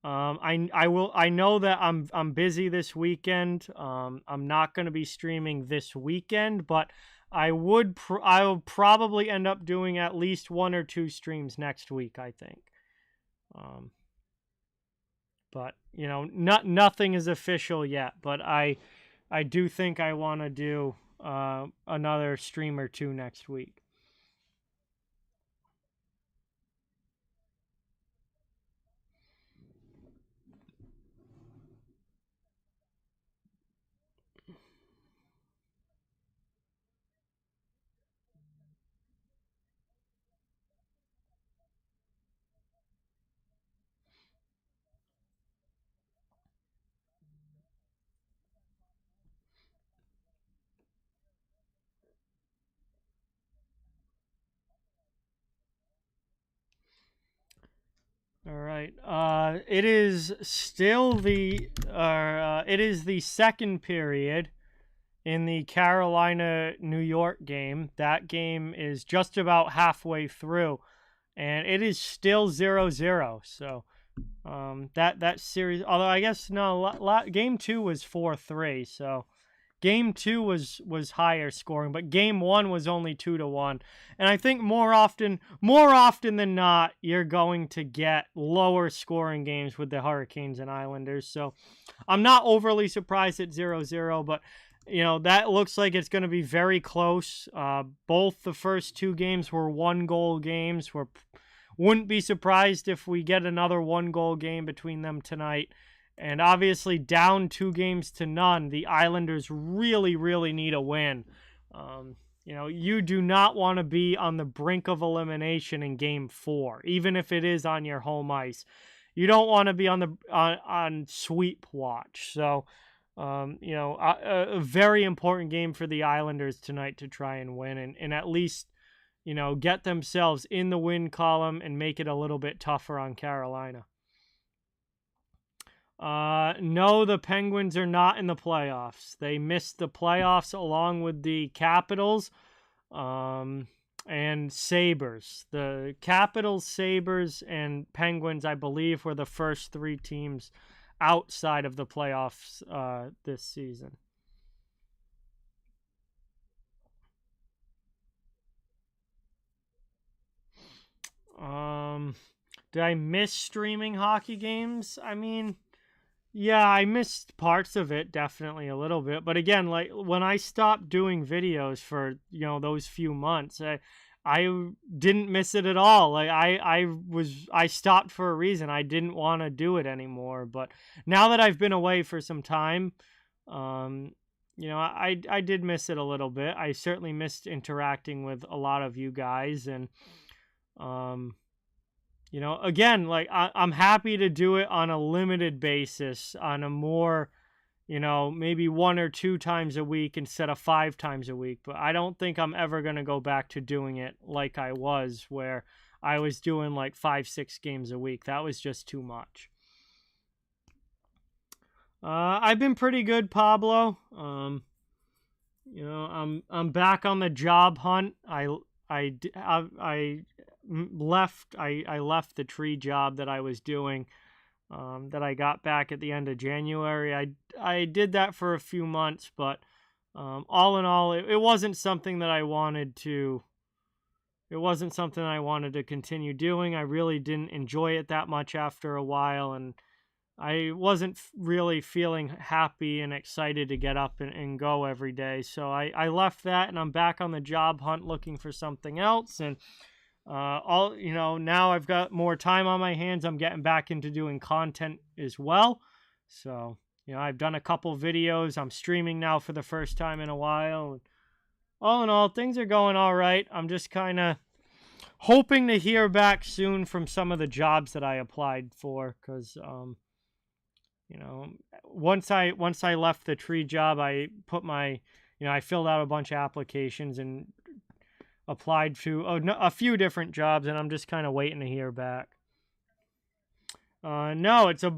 I know that I'm busy this weekend. I'm not going to be streaming this weekend, but I'll probably end up doing at least 1 or 2 streams next week, I think. But nothing is official yet. But I do think I want to do another stream or 2 next week. All right. It is still it is the second period in the Carolina-New York game. That game is just about halfway through, and it is still 0-0. So, that series, although I guess no, game 2 was 4-3. So, game 2 was higher scoring, but game 1 was only 2-1. And I think more often than not, you're going to get lower scoring games with the Hurricanes and Islanders. So I'm not overly surprised at 0-0, but that looks like it's going to be very close. Both the first two games were 1-goal games. Wouldn't be surprised if we get another 1-goal game between them tonight. And obviously, down 2-0, the Islanders really, really need a win. You do not want to be on the brink of elimination in Game 4, even if it is on your home ice. You don't want to be on sweep watch. So, a very important game for the Islanders tonight to try and win and at least, get themselves in the win column and make it a little bit tougher on Carolina. No, the Penguins are not in the playoffs. They missed the playoffs along with the Capitals and Sabres. The Capitals, Sabres, and Penguins, I believe, were the first three teams outside of the playoffs this season. Did I miss streaming hockey games? I mean, yeah, I missed parts of it, definitely a little bit. But again, like when I stopped doing videos for, those few months, I didn't miss it at all. Like I stopped for a reason. I didn't want to do it anymore. But now that I've been away for some time, I did miss it a little bit. I certainly missed interacting with a lot of you guys, and again, like I'm happy to do it on a limited basis, on a more, maybe 1 or 2 times a week instead of 5 times a week. But I don't think I'm ever going to go back to doing it like I was, where I was doing like 5-6 games a week. That was just too much. I've been pretty good, Pablo. I'm back on the job hunt. I left the tree job that I was doing, that I got back at the end of January. I did that for a few months, but all in all, it wasn't something that I wanted to. It wasn't something I wanted to continue doing. I really didn't enjoy it that much after a while, and I wasn't really feeling happy and excited to get up and go every day. So I left that, and I'm back on the job hunt looking for something else. And now I've got more time on my hands. I'm getting back into doing content as well. So, I've done a couple videos. I'm streaming now for the first time in a while. All in all, things are going all right. I'm just kind of hoping to hear back soon from some of the jobs that I applied for, because once I left the tree job, I put I filled out a bunch of applications and applied to a few different jobs, and I'm just kind of waiting to hear back. No, it's a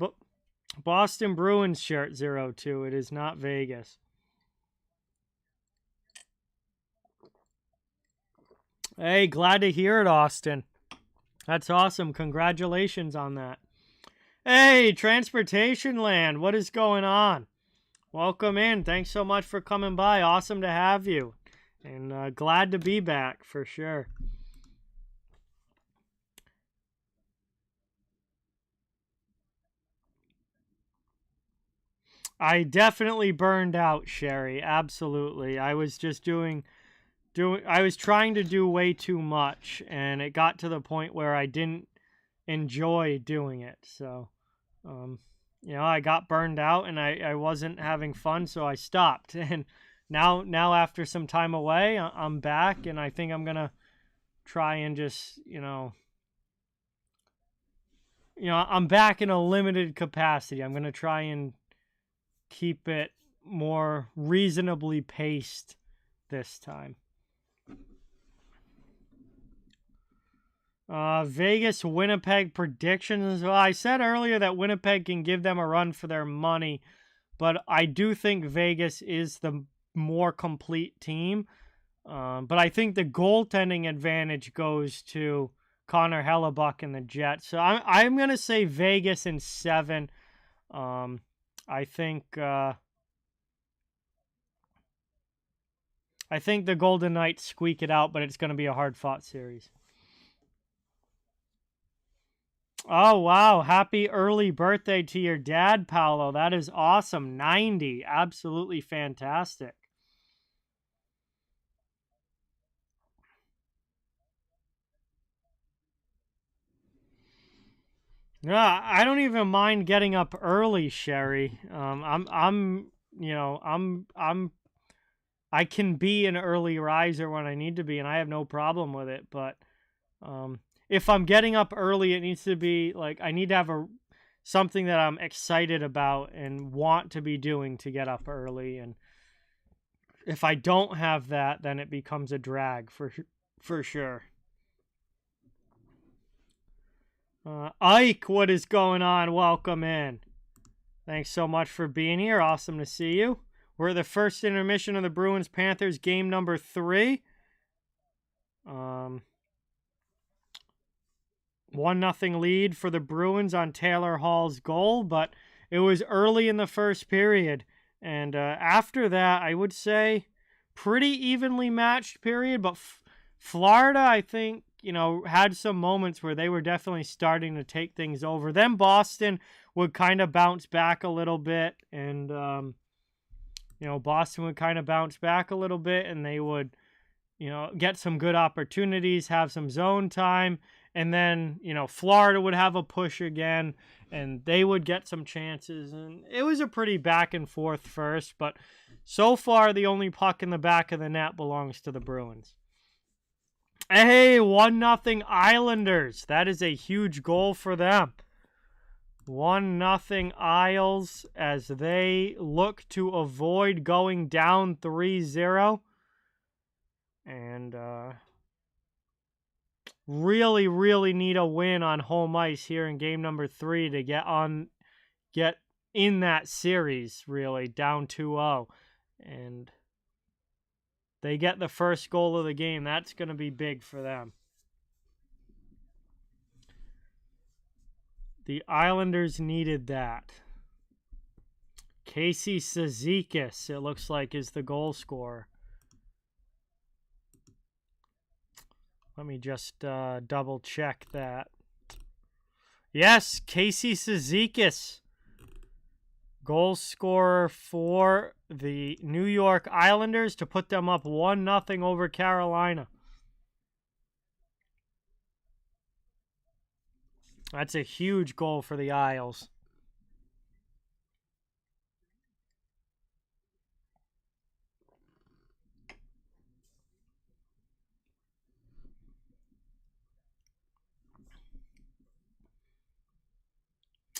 Boston Bruins shirt 02. It is not Vegas. Hey, glad to hear it, Austin. That's awesome. Congratulations on that. Hey, Transportation Land, what is going on? Welcome in. Thanks so much for coming by. Awesome to have you. And glad to be back, for sure. I definitely burned out, Sherry. Absolutely. I was just I was trying to do way too much, and it got to the point where I didn't enjoy doing it. So, I got burned out, and I wasn't having fun, so I stopped. And now after some time away, I'm back, and I think I'm gonna try and just, I'm back in a limited capacity. I'm gonna try and keep it more reasonably paced this time. Vegas, Winnipeg predictions. Well, I said earlier that Winnipeg can give them a run for their money, but I do think Vegas is the more complete team. But I think the goaltending advantage goes to Connor Hellebuck and the Jets. So I'm gonna say Vegas in 7. I think the Golden Knights squeak it out, but it's gonna be a hard-fought series. Oh, wow. Happy early birthday to your dad, Paolo. That is awesome. 90. Absolutely fantastic. Yeah, I don't even mind getting up early, Sherry. I can be an early riser when I need to be, and I have no problem with it. But if I'm getting up early, it needs to be like I need to have something that I'm excited about and want to be doing to get up early. And if I don't have that, then it becomes a drag for sure. Ike, what is going on? Welcome in. Thanks so much for being here. Awesome to see you. We're at the first intermission of the Bruins Panthers game number 3. 1-0 lead for the Bruins on Taylor Hall's goal, but it was early in the first period. And after that, I would say pretty evenly matched period, but Florida, I think, had some moments where they were definitely starting to take things over. Then Boston would kind of bounce back a little bit, and, Boston would kind of bounce back a little bit, and they would, get some good opportunities, have some zone time, and then, Florida would have a push again, and they would get some chances, and it was a pretty back and forth first, but so far the only puck in the back of the net belongs to the Bruins. Hey, 1-0 Islanders. That is a huge goal for them. 1-0 Isles as they look to avoid going down 3-0. And really, really need a win on home ice here in game number 3 to get in that series, really, down 2-0. And they get the first goal of the game. That's going to be big for them. The Islanders needed that. Casey Cizikas, it looks like, is the goal scorer. Let me just double check that. Yes, Casey Cizikas. Goal scorer for the New York Islanders to put them up 1-0 over Carolina. That's a huge goal for the Isles.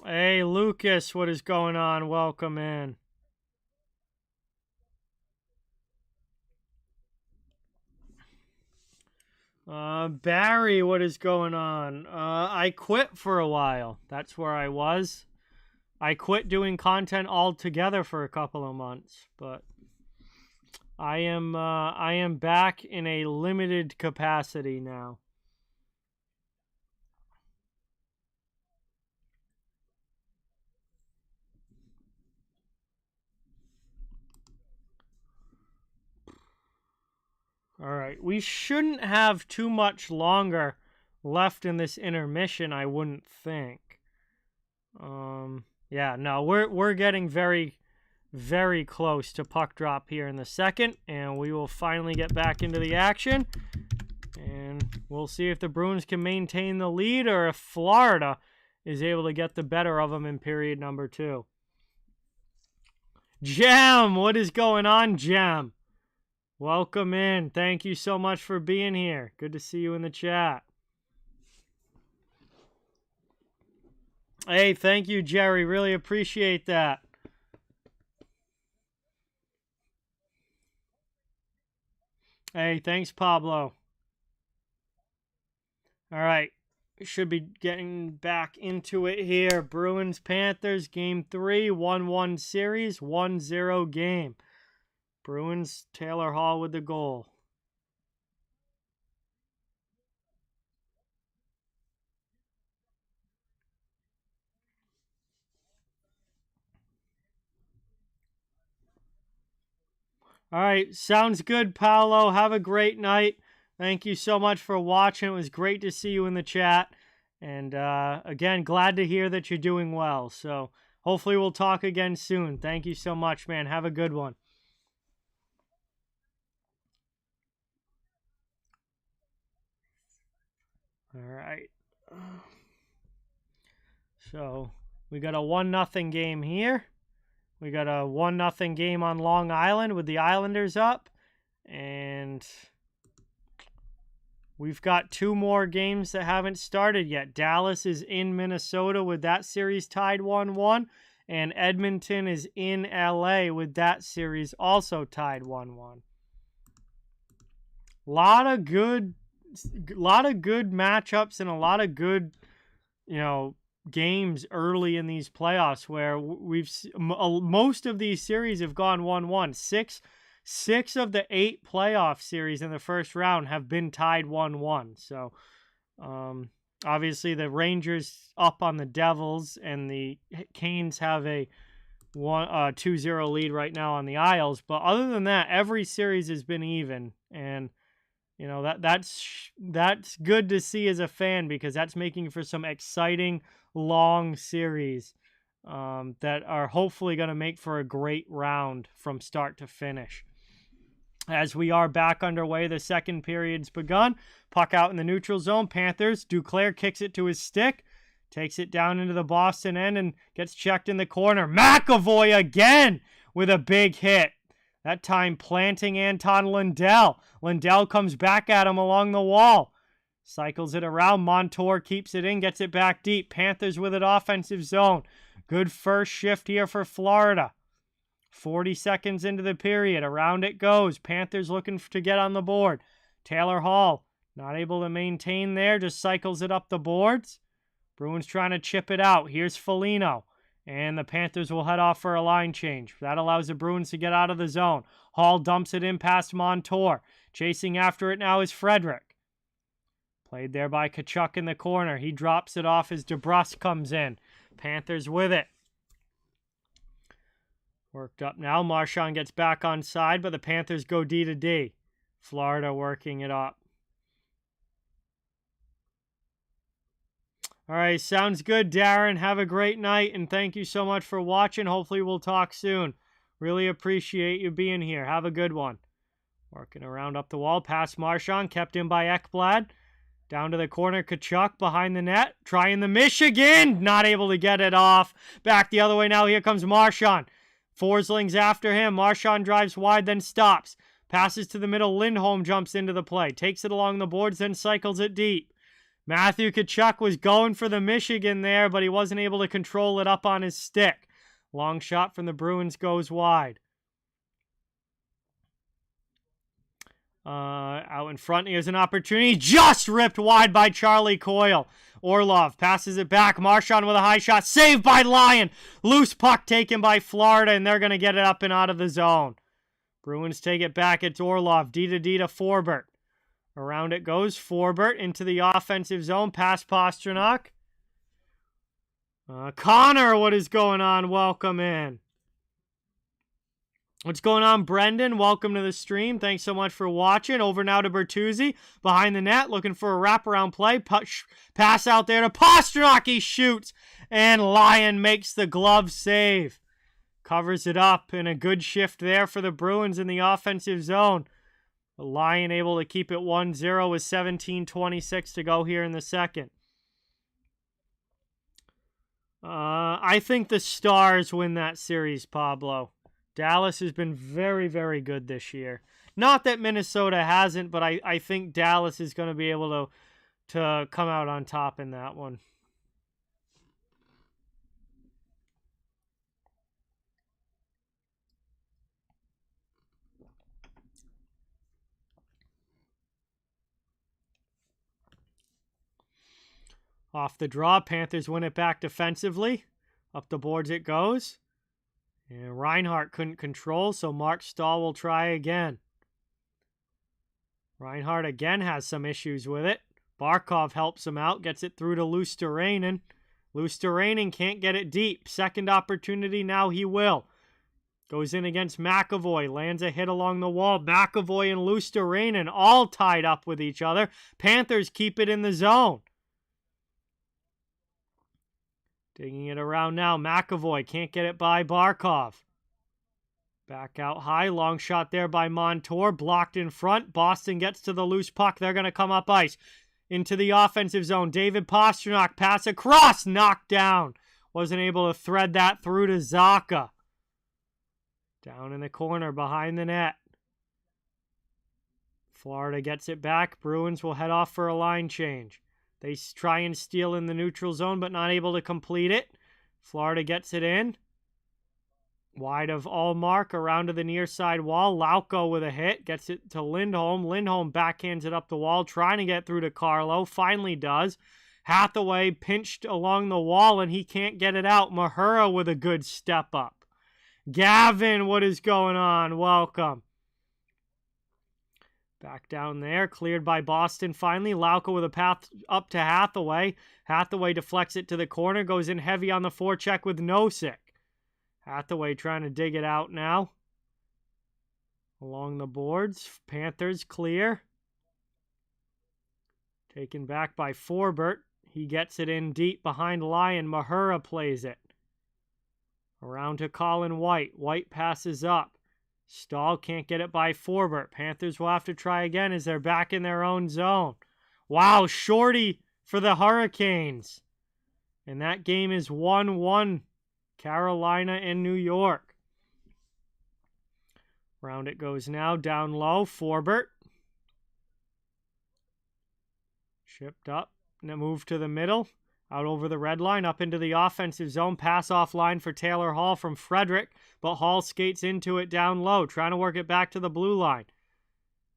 Hey, Lucas, what is going on? Welcome in. Barry, what is going on? I quit for a while. That's where I was. I quit doing content altogether for a couple of months, but I am back in a limited capacity now. All right, we shouldn't have too much longer left in this intermission, I wouldn't think. Yeah, no, we're getting very, very close to puck drop here in the second, and we will finally get back into the action. And we'll see if the Bruins can maintain the lead or if Florida is able to get the better of them in period number 2. Jam, what is going on, Jam? Welcome in. Thank you so much for being here. Good to see you in the chat. Hey, thank you, Jerry. Really appreciate that. Hey, thanks, Pablo. All right. should be getting back into it here. Bruins Panthers game 3, 1-1 series, 1-0 game. Bruins, Taylor Hall with the goal. All right, sounds good, Paolo. Have a great night. Thank you so much for watching. It was great to see you in the chat. And again, glad to hear that you're doing well. So hopefully we'll talk again soon. Thank you so much, man. Have a good one. All right. So we got a 1-0 game here. We got a 1-0 game on Long Island with the Islanders up. And we've got 2 more games that haven't started yet. Dallas is in Minnesota with that series tied 1-1. And Edmonton is in LA with that series also tied 1-1. Lot of good matchups and a lot of good, games early in these playoffs where most of these series have gone 1-1. Six of the 8 playoff series in the first round have been tied 1-1. So, obviously the Rangers up on the Devils and the Canes have a 2-0 lead right now on the Isles. But other than that, every series has been even, and that's good to see as a fan, because that's making for some exciting long series that are hopefully going to make for a great round from start to finish. As we are back underway, the second period's begun. Puck out in the neutral zone. Panthers. Duclair kicks it to his stick. Takes it down into the Boston end and gets checked in the corner. McAvoy again with a big hit. That time planting Anton Lundell. Lundell comes back at him along the wall. Cycles it around. Montour keeps it in, gets it back deep. Panthers with it offensive zone. Good first shift here for Florida. 40 seconds into the period. Around it goes. Panthers looking to get on the board. Taylor Hall not able to maintain there. Just cycles it up the boards. Bruins trying to chip it out. Here's Foligno. And the Panthers will head off for a line change. That allows the Bruins to get out of the zone. Hall dumps it in past Montour. Chasing after it now is Frederick. Played there by Tkachuk in the corner. He drops it off as DeBrusque comes in. Panthers with it. Worked up now. Marchand gets back on side, but the Panthers go D to D. Florida working it up. All right, sounds good, Darren. Have a great night, and thank you so much for watching. Hopefully we'll talk soon. Really appreciate you being here. Have a good one. Working around up the wall, past Marchand, kept in by Ekblad. Down to the corner, Tkachuk behind the net. Trying the Michigan, not able to get it off. Back the other way now, here comes Marchand. Forsling's after him. Marchand drives wide, then stops. Passes to the middle, Lindholm jumps into the play. Takes it along the boards, then cycles it deep. Matthew Tkachuk was going for the Michigan there, but he wasn't able to control it up on his stick. Long shot from the Bruins goes wide. Out in front, here's an opportunity. Just ripped wide by Charlie Coyle. Orlov passes it back. Marchand with a high shot. Saved by Lyon. Loose puck taken by Florida, and they're going to get it up and out of the zone. Bruins take it back. It's Orlov. D to Forbert. Around it goes. Forbert into the offensive zone. Past Pastrnak. Connor, what is going on? Welcome in. What's going on, Brendan? Welcome to the stream. Thanks so much for watching. Over now to Bertuzzi. Behind the net, looking for a wraparound play. Pass out there to Pastrnak. He shoots. And Lyon makes the glove save. Covers it up. And a good shift there for the Bruins in the offensive zone. Lyon able to keep it 1-0 with 17:26 to go here in the second. I think the Stars win that series, Pablo. Dallas has been very, very good this year. Not that Minnesota hasn't, but I think Dallas is going to be able to come out on top in that one. Off the draw, Panthers win it back defensively. Up the boards it goes. And Reinhart couldn't control, so Mark Stahl will try again. Reinhart again has some issues with it. Barkov helps him out, gets it through to Luosterainen. Luosterainen can't get it deep. Second opportunity, now he will. Goes in against McAvoy, lands a hit along the wall. McAvoy and Luosterainen all tied up with each other. Panthers keep it in the zone. Digging it around now. McAvoy can't get it by Barkov. Back out high. Long shot there by Montour. Blocked in front. Boston gets to the loose puck. They're going to come up ice. Into the offensive zone. David Pastrnak. Pass across. Knocked down. Wasn't able to thread that through to Zacha. Down in the corner behind the net. Florida gets it back. Bruins will head off for a line change. They try and steal in the neutral zone, but not able to complete it. Florida gets it in. Wide of Allmark, around to the near side wall. Lauko with a hit. Gets it to Lindholm. Lindholm backhands it up the wall, trying to get through to Carlo. Finally does. Hathaway pinched along the wall, and he can't get it out. Mahura with a good step up. Gavin, what is going on? Welcome. Back down there, cleared by Boston finally. Lauko with a path up to Hathaway. Hathaway deflects it to the corner, goes in heavy on the forecheck with Nosek. Hathaway trying to dig it out now. Along the boards, Panthers clear. Taken back by Forbert. He gets it in deep behind Lyon. Mahura plays it. Around to Colin White. White passes up. Stahl can't get it by Forbert. Panthers will have to try again as they're back in their own zone. Wow, shorty for the Hurricanes. And that game is 1-1. Carolina and New York. Round it goes now. Down low. Forbert. Shipped up. Now move to the middle. Out over the red line, up into the offensive zone. Pass off line for Taylor Hall from Frederick. But Hall skates into it down low, trying to work it back to the blue line.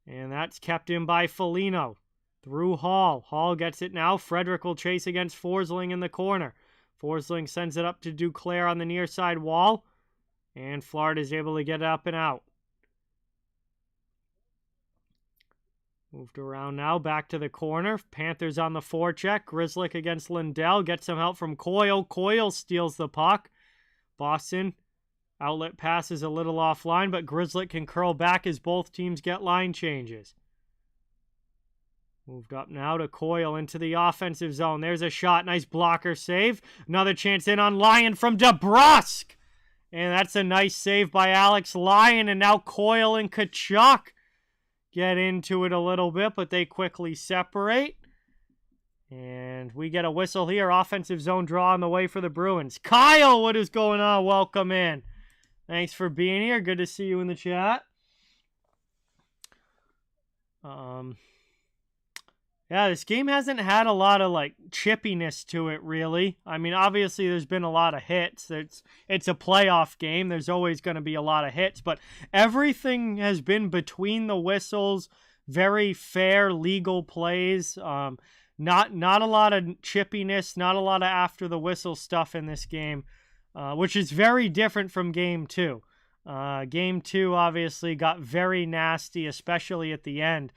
And that's kept in by Foligno. Through Hall. Hall gets it now. Frederick will chase against Forsling in the corner. Forsling sends it up to Duclair on the near side wall. And Florida is able to get it up and out. Moved around now, back to the corner. Panthers on the forecheck. Grzelcyk against Lindell. Gets some help from Coyle. Coyle steals the puck. Boston outlet passes a little offline, but Grzelcyk can curl back as both teams get line changes. Moved up now to Coyle into the offensive zone. There's a shot. Nice blocker save. Another chance in on Lyon from DeBrusk. And that's a nice save by Alex Lyon. And now Coyle and Tkachuk get into it a little bit, but they quickly separate. And we get a whistle here. Offensive zone draw on the way for the Bruins. Kyle, what is going on? Welcome in. Thanks for being here. Good to see you in the chat. Yeah, this game hasn't had a lot of chippiness to it, really. I mean, obviously there's been a lot of hits. It's a playoff game. There's always going to be a lot of hits, but everything has been between the whistles, very fair, legal plays. Not a lot of chippiness, not a lot of after the whistle stuff in this game, which is very different from Game 2. Game 2 obviously got very nasty, especially at the end.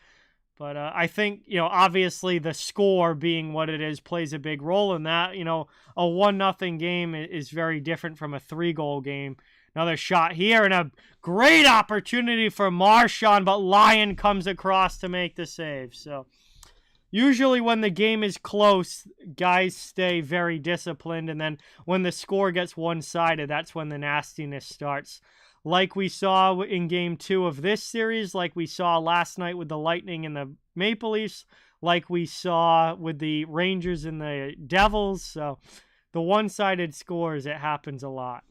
But I think, obviously the score being what it is plays a big role in that. A 1-0 game is very different from a 3-goal game. Another shot here and a great opportunity for Marchand, but Lyon comes across to make the save. So usually when the game is close, guys stay very disciplined. And then when the score gets one-sided, that's when the nastiness starts. Like we saw in Game 2 of this series, like we saw last night with the Lightning and the Maple Leafs, like we saw with the Rangers and the Devils. So the one-sided scores, it happens a lot.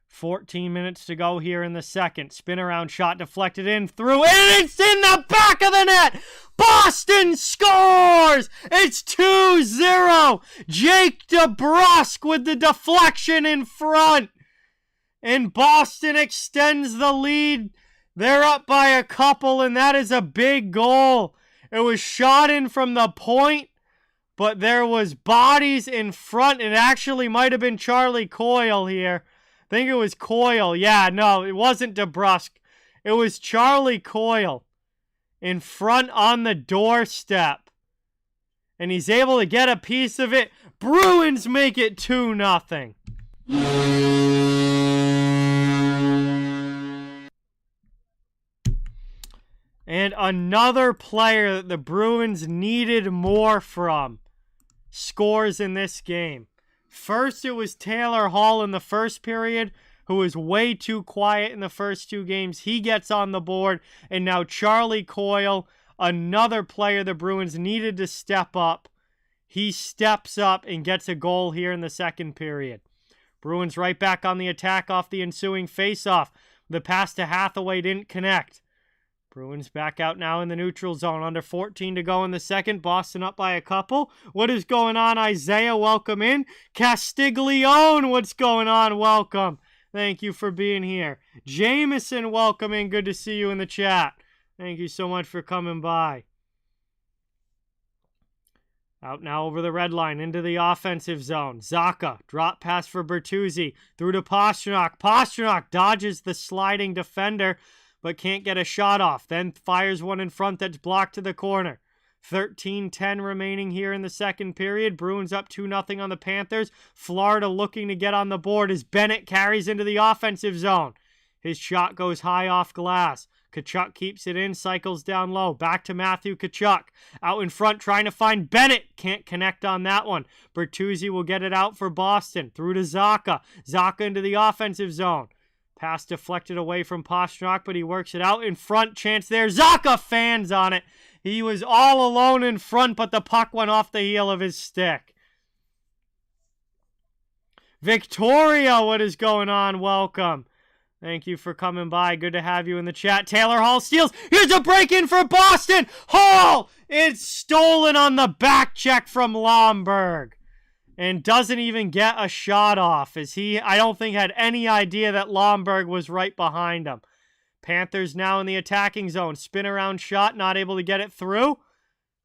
14 minutes to go here in the second. Spin around shot deflected in through, and it's in the back of the net. Boston scores! It's 2-0. Jake DeBrusk with the deflection in front. And Boston extends the lead. They're up by a couple, and that is a big goal. It was shot in from the point but there was bodies in front. It actually might have been Charlie Coyle here. I think it was Coyle. Yeah, no, it wasn't DeBrusque. It was Charlie Coyle in front on the doorstep. And he's able to get a piece of it. Bruins make it 2-0. And another player that the Bruins needed more from scores in this game. First, it was Taylor Hall in the first period, who was way too quiet in the first two games. He gets on the board. And now Charlie Coyle, another player the Bruins needed to step up. He steps up and gets a goal here in the second period. Bruins right back on the attack off the ensuing faceoff. The pass to Hathaway didn't connect. Bruins back out now in the neutral zone. Under 14 to go in the second. Boston up by a couple. What is going on, Isaiah? Welcome in. Castiglione, what's going on? Welcome. Thank you for being here. Jameson, welcome in. Good to see you in the chat. Thank you so much for coming by. Out now over the red line into the offensive zone. Zacha, drop pass for Bertuzzi. Through to Pastrnak. Pastrnak dodges the sliding defender, but can't get a shot off. Then fires one in front that's blocked to the corner. 13-10 remaining here in the second period. Bruins up 2-0 on the Panthers. Florida looking to get on the board as Bennett carries into the offensive zone. His shot goes high off glass. Tkachuk keeps it in, cycles down low. Back to Matthew Tkachuk. Out in front trying to find Bennett. Can't connect on that one. Bertuzzi will get it out for Boston. Through to Zacha. Zacha into the offensive zone. Pass deflected away from Pastrnak, but he works it out in front. Chance there. Zacha fans on it. He was all alone in front, but the puck went off the heel of his stick. Victoria, what is going on? Welcome. Thank you for coming by. Good to have you in the chat. Taylor Hall steals. Here's a break-in for Boston. Hall! It's stolen on the back check from Lomberg. And doesn't even get a shot off, as he, I don't think, had any idea that Lomberg was right behind him. Panthers now in the attacking zone. Spin around shot, not able to get it through.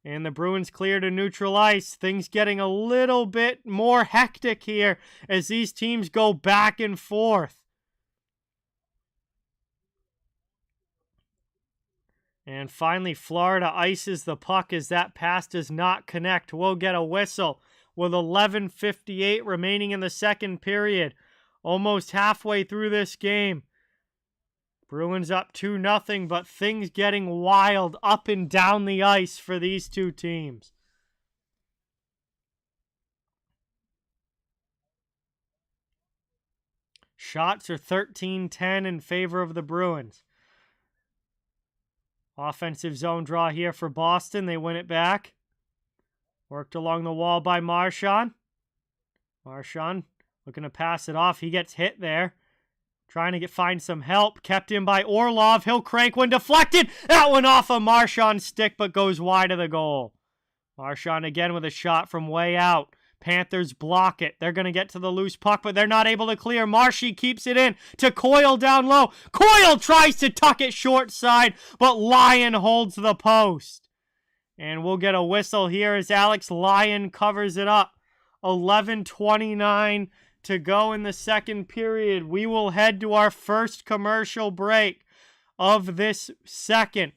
And the Bruins clear to neutral ice. Things getting a little bit more hectic here as these teams go back and forth. And finally, Florida ices the puck as that pass does not connect. We'll get a whistle with 11:58 remaining in the second period. Almost halfway through this game. Bruins up 2-0, but things getting wild up and down the ice for these two teams. Shots are 13-10 in favor of the Bruins. Offensive zone draw here for Boston. They win it back. Worked along the wall by Marchand. Marchand looking to pass it off. He gets hit there. Trying to find some help. Kept in by Orlov. He'll crank one deflected. That one off a Marchand stick, but goes wide of the goal. Marchand again with a shot from way out. Panthers block it. They're going to get to the loose puck, but they're not able to clear. Marshy keeps it in to Coyle down low. Coyle tries to tuck it short side, but Lyon holds the post. And we'll get a whistle here as Alex Lyon covers it up. 11:29 to go in the second period. We will head to our first commercial break of this second.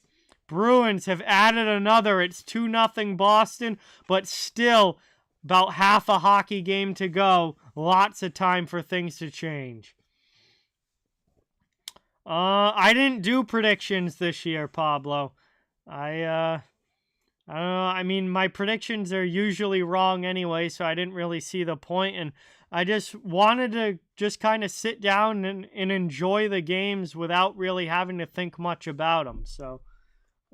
Bruins have added another. It's 2-0 Boston, but still about half a hockey game to go. Lots of time for things to change. I didn't do predictions this year, Pablo. I don't know. I mean, my predictions are usually wrong anyway, so I didn't really see the point. And I just wanted to just kind of sit down and enjoy the games without really having to think much about them. So,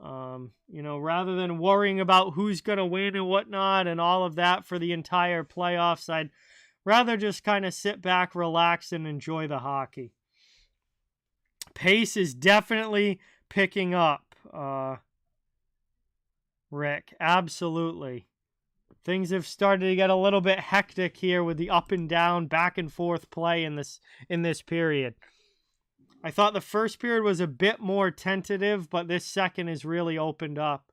rather than worrying about who's going to win and whatnot and all of that for the entire playoffs, I'd rather just kind of sit back, relax, and enjoy the hockey. Pace is definitely picking up. Rick, absolutely. Things have started to get a little bit hectic here with the up and down, back and forth play in this period. I thought the first period was a bit more tentative, but this second has really opened up.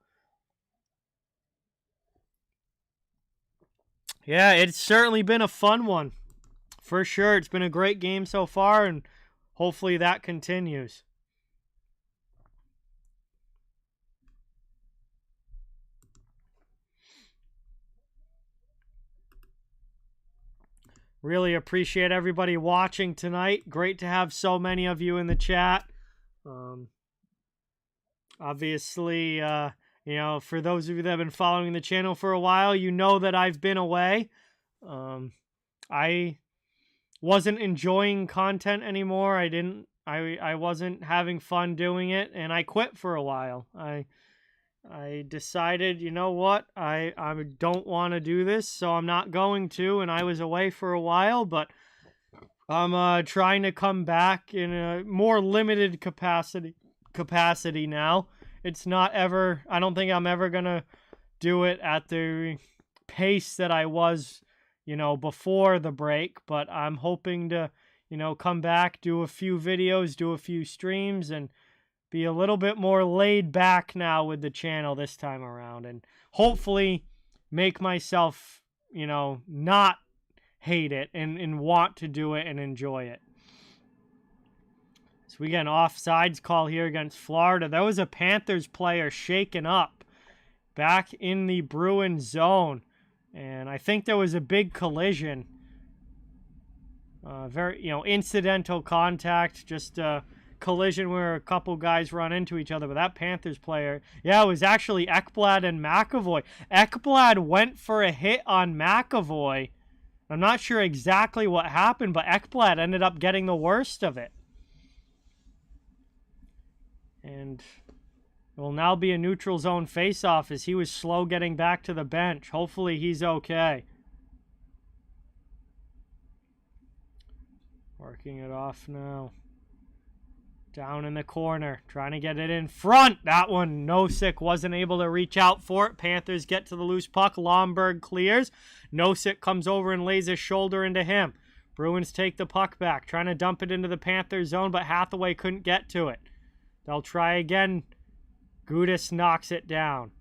Yeah, it's certainly been a fun one. For sure, it's been a great game so far, and hopefully that continues. Really appreciate everybody watching tonight. Great to have so many of you in the chat. Obviously, for those of you that have been following the channel for a while, you know that I've been away. I wasn't enjoying content anymore. I wasn't having fun doing it, and I quit for a while. I decided, you know what, I don't want to do this, so I'm not going to, and I was away for a while, but I'm trying to come back in a more limited capacity now. It's not ever, I don't think I'm ever going to do it at the pace that I was, before the break, but I'm hoping to, come back, do a few videos, do a few streams, and be a little bit more laid back now with the channel this time around, and hopefully make myself, not hate it and want to do it and enjoy it. So we get an offsides call here against Florida. There was a Panthers player shaken up back in the Bruins zone, and I think there was a big collision. Very, incidental contact, just collision where a couple guys run into each other. But that Panthers player, yeah, it was actually Ekblad and McAvoy. Ekblad went for a hit on McAvoy. I'm not sure exactly what happened, but Ekblad ended up getting the worst of it. And it will now be a neutral zone faceoff as he was slow getting back to the bench. Hopefully he's okay. Working it off now. Down in the corner, trying to get it in front. That one, Nosek wasn't able to reach out for it. Panthers get to the loose puck. Lomberg clears. Nosek comes over and lays his shoulder into him. Bruins take the puck back, trying to dump it into the Panthers zone, but Hathaway couldn't get to it. They'll try again. Gudis knocks it down.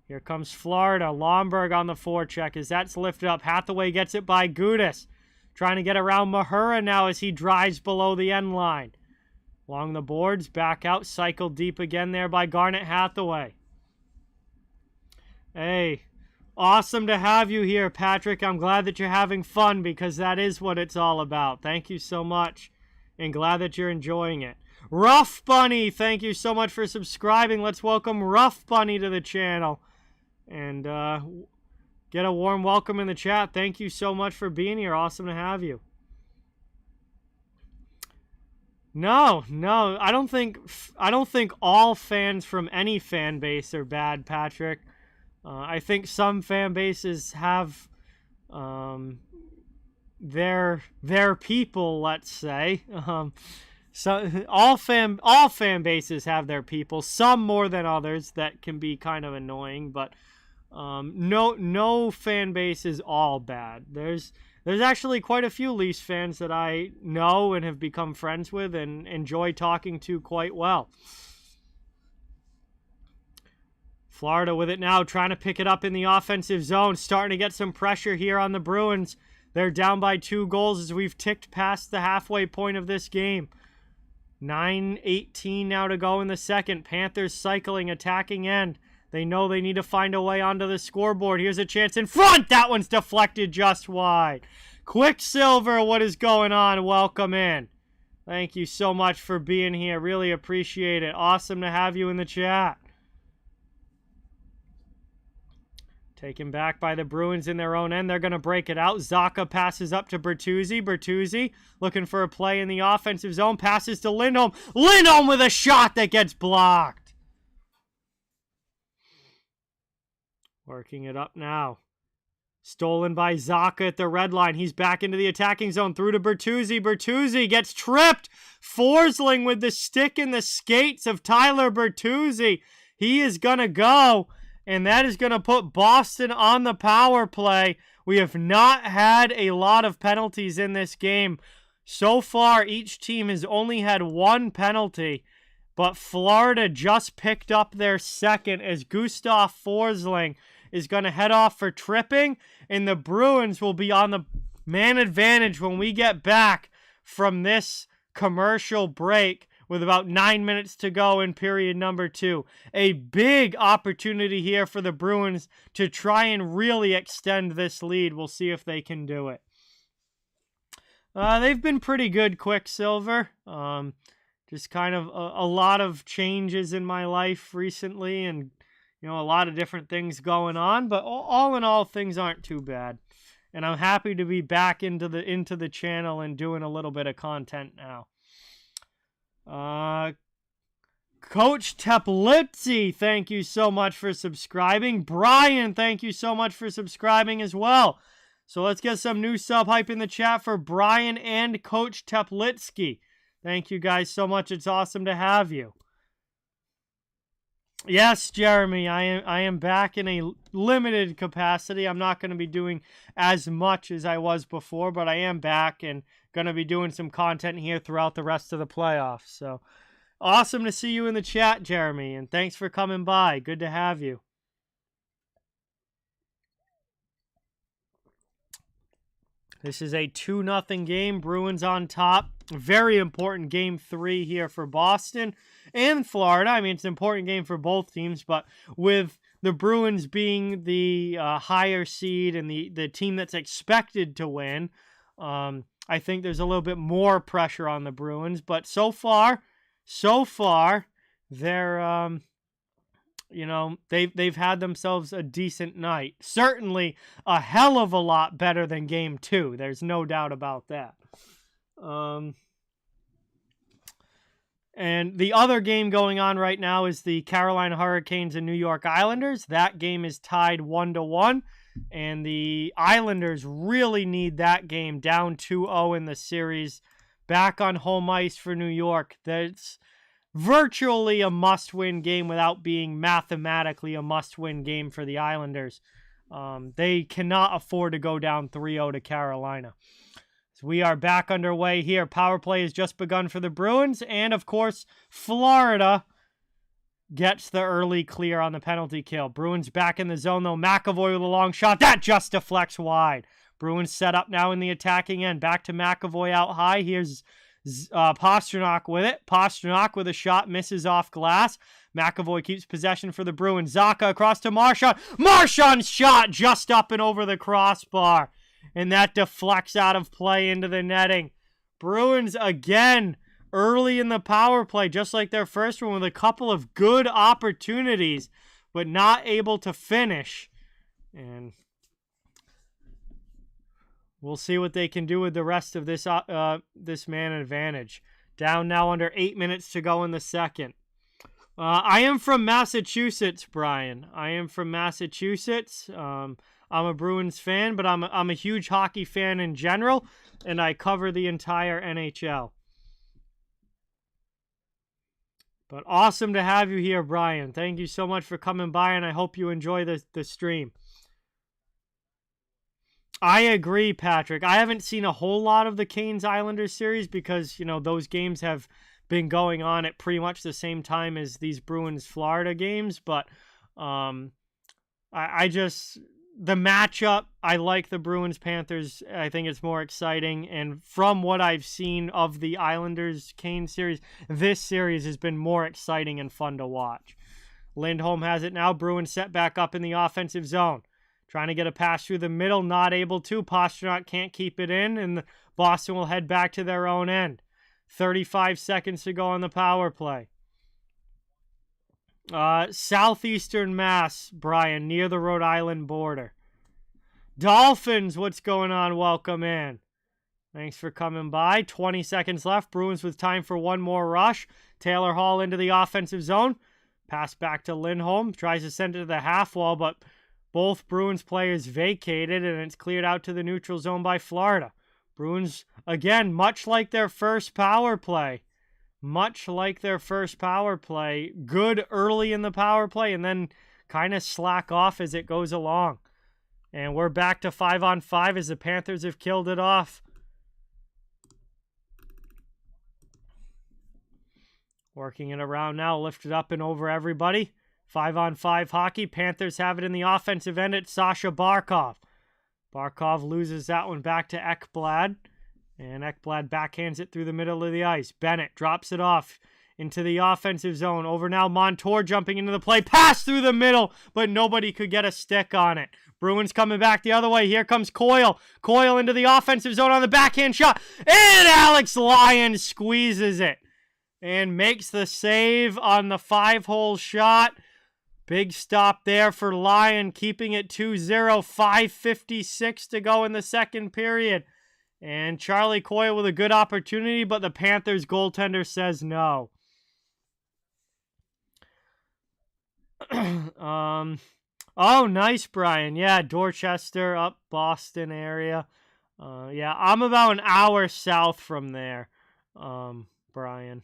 Here comes Florida. Lomberg on the forecheck as that's lifted up. Hathaway gets it by Gudis. Trying to get around Mahura now as he drives below the end line. Along the boards, back out, cycled deep again there by Garnet Hathaway. Hey, awesome to have you here, Patrick. I'm glad that you're having fun because that is what it's all about. Thank you so much, and glad that you're enjoying it. Rough Bunny, thank you so much for subscribing. Let's welcome Rough Bunny to the channel. And get a warm welcome in the chat. Thank you so much for being here. Awesome to have you. No, I don't think all fans from any fan base are bad, Patrick. I think some fan bases have their people, let's say. So all fan bases have their people, some more than others that can be kind of annoying, but no fan base is all bad. There's actually quite a few Leafs fans that I know and have become friends with and enjoy talking to quite well. Florida with it now, trying to pick it up in the offensive zone, starting to get some pressure here on the Bruins. They're down by 2 goals as we've ticked past the halfway point of this game. 9:18 now to go in the second. Panthers cycling, attacking end. They know they need to find a way onto the scoreboard. Here's a chance in front. That one's deflected just wide. Quicksilver, what is going on? Welcome in. Thank you so much for being here. Really appreciate it. Awesome to have you in the chat. Taken back by the Bruins in their own end. They're going to break it out. Zacha passes up to Bertuzzi. Bertuzzi looking for a play in the offensive zone. Passes to Lindholm. Lindholm with a shot that gets blocked. Working it up now. Stolen by Zacha at the red line. He's back into the attacking zone. Through to Bertuzzi. Bertuzzi gets tripped. Forsling with the stick in the skates of Tyler Bertuzzi. He is going to go. And that is going to put Boston on the power play. We have not had a lot of penalties in this game. So far, each team has only had 1 penalty. But Florida just picked up their second as Gustav Forsling is going to head off for tripping. and the Bruins will be on the man advantage when we get back from this commercial break with about 9 minutes to go in period number 2. A big opportunity here for the Bruins to try and really extend this lead. We'll see if they can do it. They've been pretty good, Quicksilver. Just kind of a lot of changes in my life recently, and a lot of different things going on. But all in all, things aren't too bad, and I'm happy to be back into the channel and doing a little bit of content now. Coach Teplitzy, thank you so much for subscribing. Brian, thank you so much for subscribing as well. So let's get some new sub hype in the chat for Brian and Coach Teplitsky. Thank you guys so much. It's awesome to have you. Yes, Jeremy, I am back in a limited capacity. I'm not going to be doing as much as I was before, but I am back and going to be doing some content here throughout the rest of the playoffs. So awesome to see you in the chat, Jeremy, and thanks for coming by. Good to have you. This is a 2-0 game. Bruins on top. Very important game 3 here for Boston and Florida. I mean, it's an important game for both teams, but with the Bruins being the higher seed and the team that's expected to win, I think there's a little bit more pressure on the Bruins. But so far, they're they've had themselves a decent night. Certainly a hell of a lot better than game 2. There's no doubt about that. And the other game going on right now is the Carolina Hurricanes and New York Islanders. That game is tied 1-1, and the Islanders really need that game, down 2-0 in the series, back on home ice for New York. That's virtually a must-win game without being mathematically a must-win game for the Islanders. They cannot afford to go down 3-0 to Carolina. So we are back underway here. Power play has just begun for the Bruins, and of course, Florida gets the early clear on the penalty kill. Bruins back in the zone, though. McAvoy with a long shot. That just deflects wide. Bruins set up now in the attacking end. Back to McAvoy out high. Here's Pastrnak with it. Pastrnak with a shot, misses off glass. McAvoy keeps possession for the Bruins. Zacha across to Marchand. Marchand's shot just up and over the crossbar, and that deflects out of play into the netting. Bruins again early in the power play, just like their first one, with a couple of good opportunities, but not able to finish. And we'll see what they can do with the rest of this this man advantage. Down now under 8 minutes to go in the second. I am from Massachusetts, Brian. I am from Massachusetts. I'm a Bruins fan, but I'm a huge hockey fan in general, and I cover the entire NHL. But awesome to have you here, Brian. Thank you so much for coming by, and I hope you enjoy the stream. I agree, Patrick. I haven't seen a whole lot of the Canes-Islanders series because, those games have been going on at pretty much the same time as these Bruins-Florida games. But I just, the matchup, I like the Bruins-Panthers. I think it's more exciting. And from what I've seen of the Islanders-Canes series, this series has been more exciting and fun to watch. Lindholm has it now. Bruins set back up in the offensive zone. Trying to get a pass through the middle, not able to. Pastrnak can't keep it in, and Boston will head back to their own end. 35 seconds to go on the power play. Southeastern Mass, Brian, near the Rhode Island border. Dolphins, what's going on? Welcome in. Thanks for coming by. 20 seconds left. Bruins with time for one more rush. Taylor Hall into the offensive zone. Pass back to Lindholm. Tries to send it to the half wall, but both Bruins players vacated, and it's cleared out to the neutral zone by Florida. Bruins, again, much like their first power play. Good early in the power play, and then kind of slack off as it goes along. And we're back to 5-on-5 as the Panthers have killed it off. Working it around now, lifted up and over everybody. 5-on-5 hockey. Panthers have it in the offensive end. It's Sasha Barkov. Barkov loses that one back to Ekblad. And Ekblad backhands it through the middle of the ice. Bennett drops it off into the offensive zone. Over now, Montour jumping into the play. Pass through the middle, but nobody could get a stick on it. Bruins coming back the other way. Here comes Coyle. Coyle into the offensive zone on the backhand shot. And Alex Lyon squeezes it and makes the save on the 5-hole shot. Big stop there for Lyon, keeping it 2-0. 5:56 to go in the second period. And Charlie Coyle with a good opportunity, but the Panthers goaltender says no. Oh, nice, Brian. Yeah, Dorchester, up Boston area. Yeah, I'm about an hour south from there, Brian.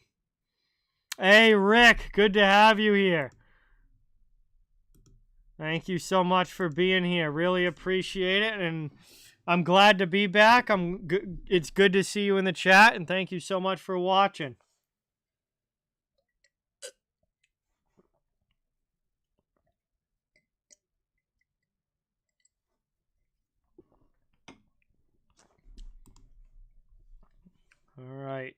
Hey, Rick, good to have you here. Thank you so much for being here. Really appreciate it, and I'm glad to be back. It's good to see you in the chat, and thank you so much for watching. All right.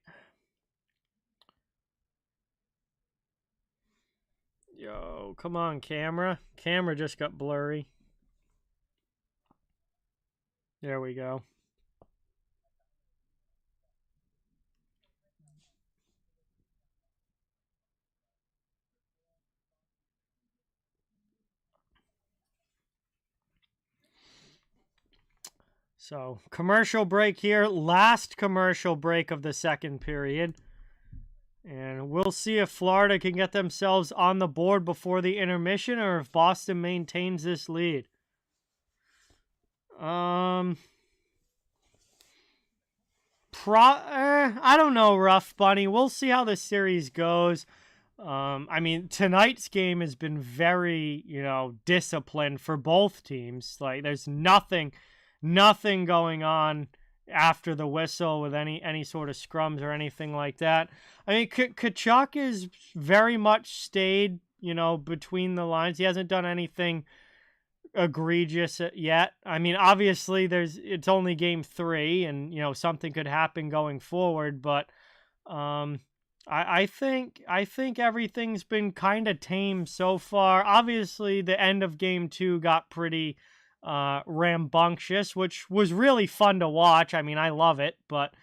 Yo, come on, camera. Camera just got blurry. There we go. So, commercial break here. Last commercial break of the second period. And we'll see if Florida can get themselves on the board before the intermission or if Boston maintains this lead. I don't know, Rough Bunny. We'll see how the series goes. I mean, tonight's game has been very, disciplined for both teams. Like, there's nothing going on after the whistle with any sort of scrums or anything like that. I mean, Tkachuk is very much stayed, between the lines. He hasn't done anything egregious yet. I mean, obviously it's only game 3 and, something could happen going forward, but I think everything's been kind of tame so far. Obviously, the end of game 2 got pretty rambunctious, which was really fun to watch. I mean, I love it, but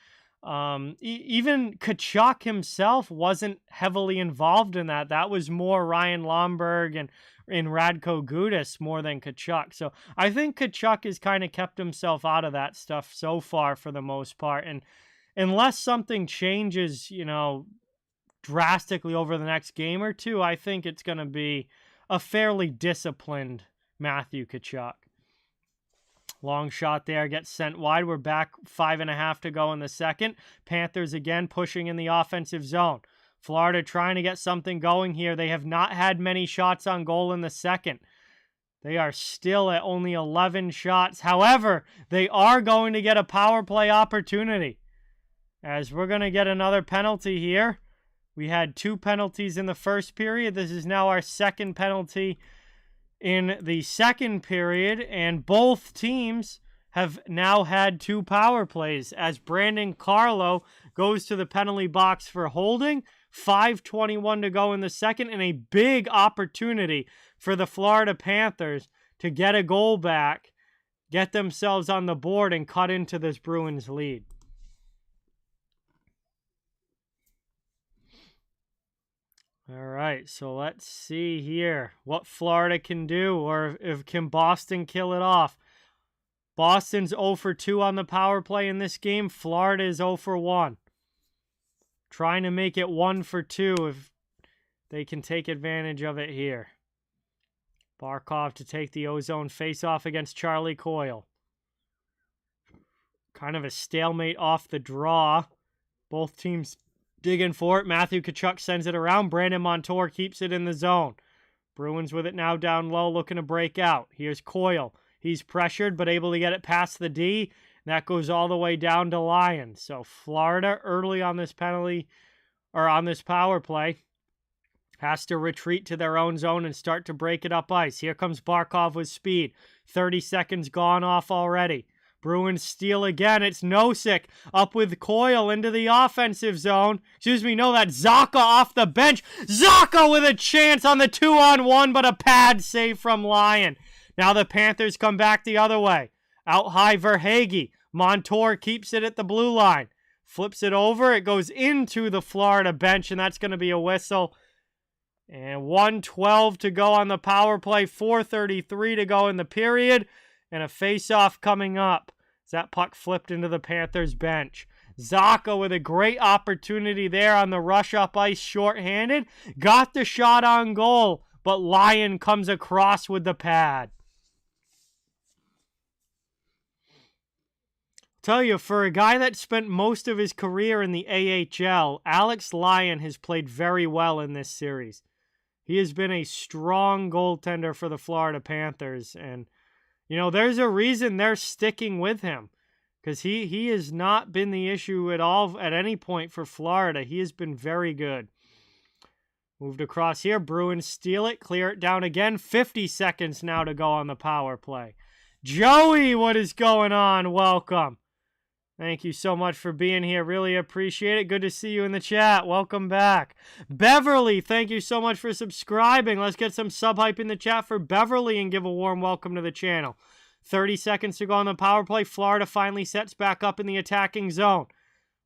even Tkachuk himself wasn't heavily involved in that. That was more Ryan Lomberg and Radko Gudas more than Tkachuk. So I think Tkachuk has kind of kept himself out of that stuff so far for the most part. And unless something changes, drastically over the next game or two, I think it's going to be a fairly disciplined Matthew Tkachuk. Long shot there, gets sent wide. We're back 5.5 to go in the second. Panthers again pushing in the offensive zone. Florida trying to get something going here. They have not had many shots on goal in the second. They are still at only 11 shots. However, they are going to get a power play opportunity, as we're going to get another penalty here. We had 2 penalties in the first period. This is now our second penalty in the second period, and both teams have now had 2 power plays as Brandon Carlo goes to the penalty box for holding. 5:21 to go in the second, and a big opportunity for the Florida Panthers to get a goal back, get themselves on the board, and cut into this Bruins lead. All right, so let's see here what Florida can do, or if can Boston kill it off. Boston's 0 for 2 on the power play in this game. Florida is 0 for 1. Trying to make it 1 for 2 if they can take advantage of it here. Barkov to take the ozone face-off against Charlie Coyle. Kind of a stalemate off the draw. Both teams digging for it. Matthew Tkachuk sends it around. Brandon Montour keeps it in the zone. Bruins with it now down low, looking to break out. Here's Coyle. He's pressured, but able to get it past the D. That goes all the way down to Lyon. So Florida early on this penalty, or on this power play, Has to retreat to their own zone and start to break it up ice. Here comes Barkov with speed. 30 seconds gone off already. Bruins steal again. It's Nosek up with Coyle into the offensive zone. Excuse me, no, that's Zacha off the bench. Zacha with a chance on the 2-on-1, but a pad save from Lyon. Now the Panthers come back the other way. Out high, Verhaeghe. Montour keeps it at the blue line. Flips it over. It goes into the Florida bench, and that's going to be a whistle. And 1:12 to go on the power play. 4:33 to go in the period. And a face-off coming up. As that puck flipped into the Panthers bench. Zacha with a great opportunity there on the rush up ice, shorthanded. Got the shot on goal, but Lyon comes across with the pad. Tell you, for a guy that spent most of his career in the AHL, Alex Lyon has played very well in this series. He has been a strong goaltender for the Florida Panthers, and you know, there's a reason they're sticking with him, because he has not been the issue at all at any point for Florida. He has been very good. Moved across here. Bruins steal it, clear it down again. 50 seconds now to go on the power play. Joey, what is going on? Welcome. Thank you so much for being here. Really appreciate it. Good to see you in the chat. Welcome back. Beverly, thank you so much for subscribing. Let's get some sub hype in the chat for Beverly and give a warm welcome to the channel. 30 seconds to go on the power play. Florida finally sets back up in the attacking zone.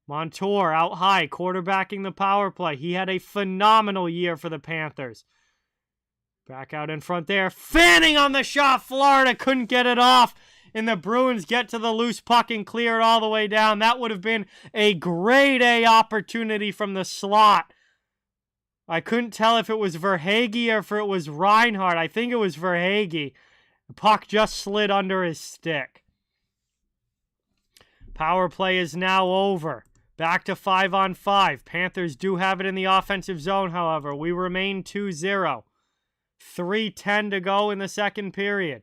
Montour out high, quarterbacking the power play. He had a phenomenal year for the Panthers. Back out in front there. Fanning on the shot. Florida couldn't get it off. And the Bruins get to the loose puck and clear it all the way down. That would have been a grade A opportunity from the slot. I couldn't tell if it was Verhaeghe or if it was Reinhardt. I think it was Verhaeghe. The puck just slid under his stick. Power play is now over. Back to 5-on-5. Panthers do have it in the offensive zone, however. We remain 2-0. 3:10 to go in the second period.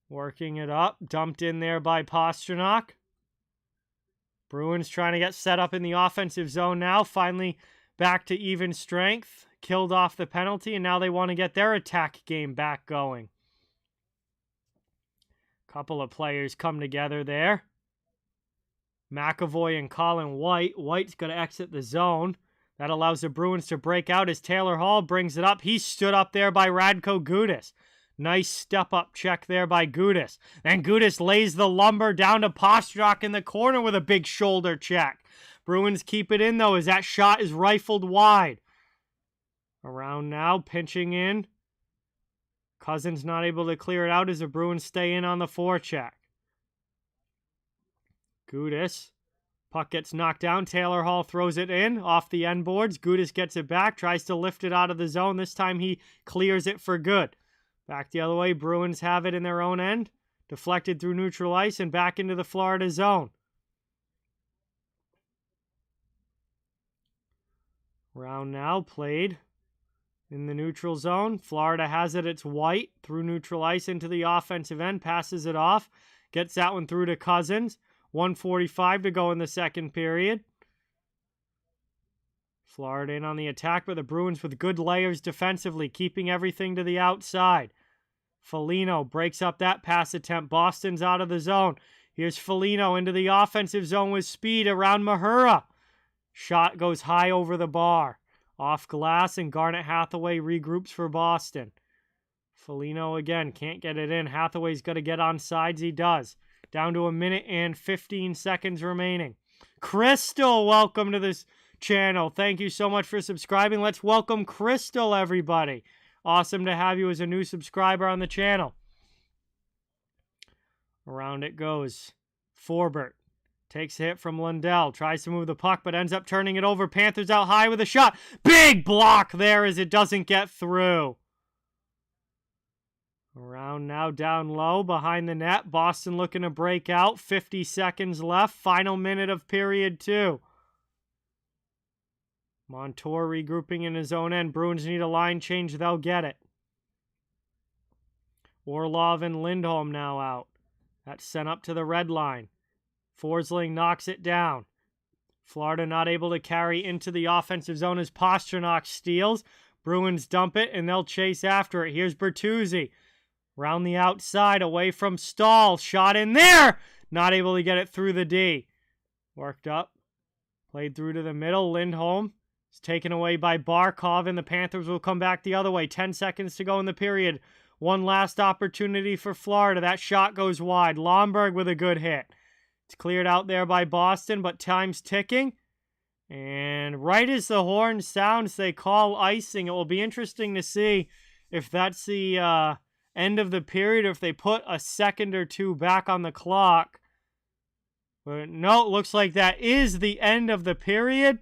Working it up. Dumped in there by Pastrnak. Bruins trying to get set up in the offensive zone now. Finally back to even strength. Killed off the penalty, and now they want to get their attack game back going. Couple of players come together there. McAvoy and Colin White. White's going to exit the zone. That allows the Bruins to break out as Taylor Hall brings it up. He's stood up there by Radko Gudas. Nice step-up check there by Gudas. And Gudas lays the lumber down to Pastrnak in the corner with a big shoulder check. Bruins keep it in, though, as that shot is rifled wide. Around now, pinching in. Cousins not able to clear it out as the Bruins stay in on the forecheck. Gudas. Puck gets knocked down. Taylor Hall throws it in off the end boards. Gudas gets it back. Tries to lift it out of the zone. This time he clears it for good. Back the other way. Bruins have it in their own end. Deflected through neutral ice and back into the Florida zone. Round now played in the neutral zone. Florida has it. It's White through neutral ice into the offensive end. Passes it off. Gets that one through to Cousins. 1:45 to go in the second period. Florida in on the attack, but the Bruins with good layers defensively, keeping everything to the outside. Foligno breaks up that pass attempt. Boston's out of the zone. Here's Foligno into the offensive zone with speed around Mahura. Shot goes high over the bar. Off glass, and Garnet Hathaway regroups for Boston. Foligno again, can't get it in. Hathaway's got to get on sides. He does. Down to 1 minute and 15 seconds remaining. Crystal, welcome to this channel. Thank you so much for subscribing. Let's welcome Crystal, everybody. Awesome to have you as a new subscriber on the channel. Around it goes. Forbert takes a hit from Lundell. Tries to move the puck, but ends up turning it over. Panthers out high with a shot. Big block there as it doesn't get through. Around now, down low, behind the net. Boston looking to break out. 50 seconds left. Final minute of period 2. Montour regrouping in his own end. Bruins need a line change. They'll get it. Orlov and Lindholm now out. That's sent up to the red line. Forsling knocks it down. Florida not able to carry into the offensive zone as Pastrnak steals. Bruins dump it, and they'll chase after it. Here's Bertuzzi. Round the outside, away from Stahl. Shot in there! Not able to get it through the D. Worked up. Played through to the middle. Lindholm is taken away by Barkov, and the Panthers will come back the other way. 10 seconds to go in the period. One last opportunity for Florida. That shot goes wide. Lomberg with a good hit. It's cleared out there by Boston, but time's ticking. And right as the horn sounds, they call icing. It will be interesting to see if that's the end of the period, or if they put a second or two back on the clock. But no, it looks like that is the end of the period.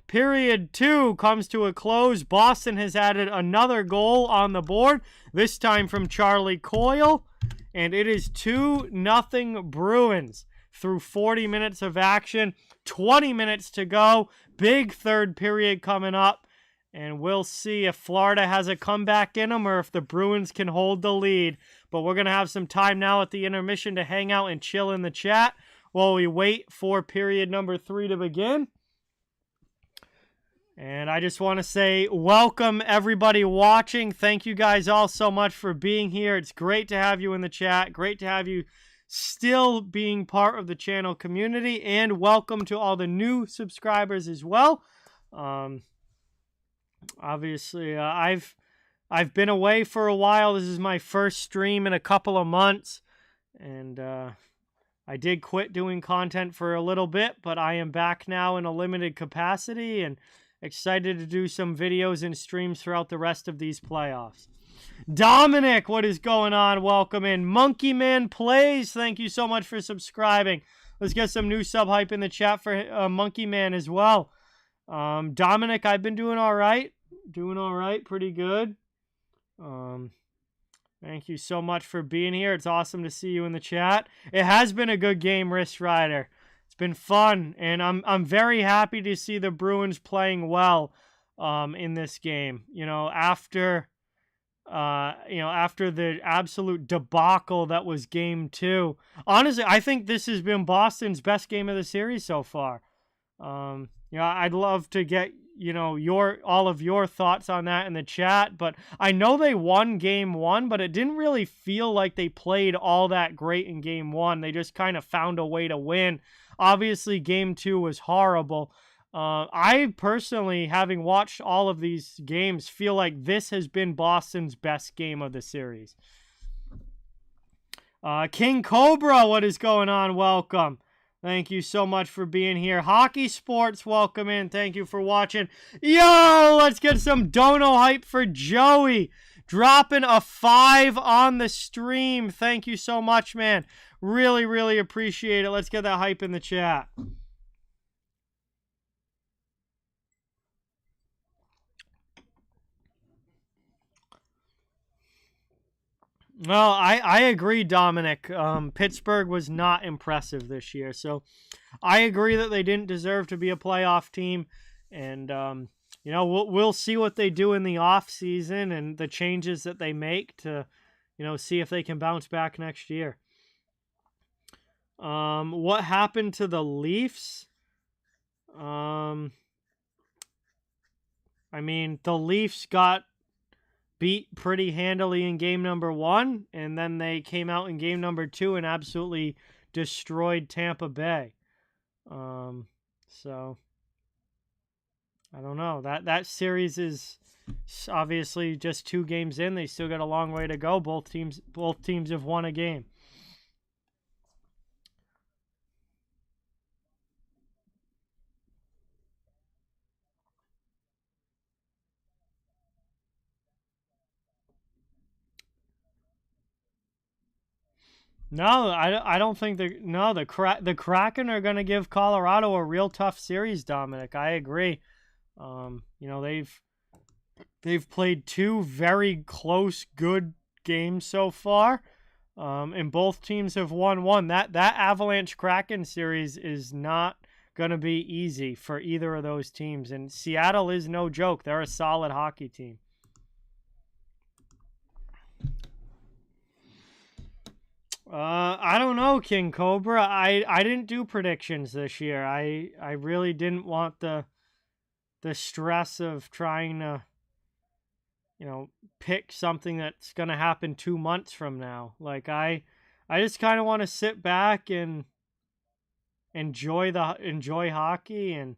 Period 2 comes to a close. Boston has added another goal on the board, this time from Charlie Coyle. And it is 2-0 Bruins through 40 minutes of action. 20 minutes to go. Big third period coming up. And we'll see if Florida has a comeback in them or if the Bruins can hold the lead. But we're going to have some time now at the intermission to hang out and chill in the chat while we wait for period number 3 to begin. And I just want to say welcome everybody watching. Thank you guys all so much for being here. It's great to have you in the chat. Great to have you still being part of the channel community. And welcome to all the new subscribers as well. Obviously, I've been away for a while. This is my first stream in a couple of months. And I did quit doing content for a little bit, but I am back now in a limited capacity and excited to do some videos and streams throughout the rest of these playoffs. Dominic, what is going on? Welcome in. Monkey Man Plays, thank you so much for subscribing. Let's get some new sub hype in the chat for Monkey Man as well. Dominic, I've been doing all right. Pretty good. Thank you so much for being here. It's awesome to see you in the chat. It has been a good game, Wrist Rider. It's been fun, and I'm very happy to see the Bruins playing well in this game. After the absolute debacle that was game 2. Honestly, I think this has been Boston's best game of the series so far. I'd love to get all of your thoughts on that in the chat, but I know they won game 1, but it didn't really feel like they played all that great in game 1. They just kind of found a way to win. Obviously, game 2 was horrible. I personally, having watched all of these games, feel like this has been Boston's best game of the series. King Cobra, what is going on? Welcome. Thank you so much for being here. Hockey Sports, welcome in. Thank you for watching. Yo, let's get some dono hype for Joey. Dropping a 5 on the stream. Thank you so much, man. Really, really appreciate it. Let's get that hype in the chat. Well, I agree, Dominic. Pittsburgh was not impressive this year. So I agree that they didn't deserve to be a playoff team. And, we'll see what they do in the offseason and the changes that they make to, see if they can bounce back next year. What happened to the Leafs? The Leafs got beat pretty handily in game number 1, and then they came out in game number 2 and absolutely destroyed Tampa Bay. So I don't know. That series is obviously just 2 games in. They still got a long way to go. Both teams have won a game. No, I don't think the Kraken are going to give Colorado a real tough series, Dominic. I agree. They've played 2 very close, good games so far, and both teams have won 1. That Avalanche Kraken series is not going to be easy for either of those teams, and Seattle is no joke. They're a solid hockey team. I don't know, King Cobra. I didn't do predictions this year. I really didn't want the stress of trying to, pick something that's going to happen 2 months from now. Like I just kind of want to sit back and enjoy hockey, and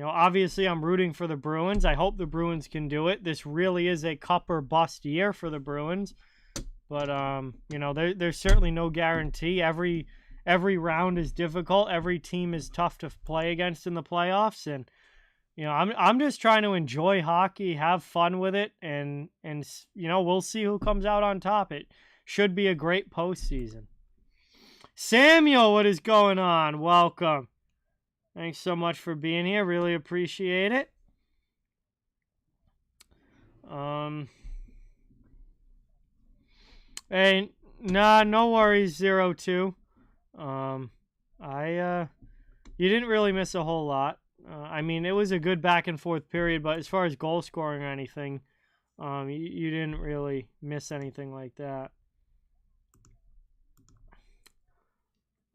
obviously I'm rooting for the Bruins. I hope the Bruins can do it. This really is a cup or bust year for the Bruins. But there's certainly no guarantee. Every round is difficult. Every team is tough to play against in the playoffs, and I'm just trying to enjoy hockey, have fun with it, and we'll see who comes out on top. It should be a great postseason. Samuel, what is going on? Welcome. Thanks so much for being here. Really appreciate it. Hey, nah, no worries, 0-2. You didn't really miss a whole lot. I mean, it was a good back and forth period, but as far as goal scoring or anything, you didn't really miss anything like that.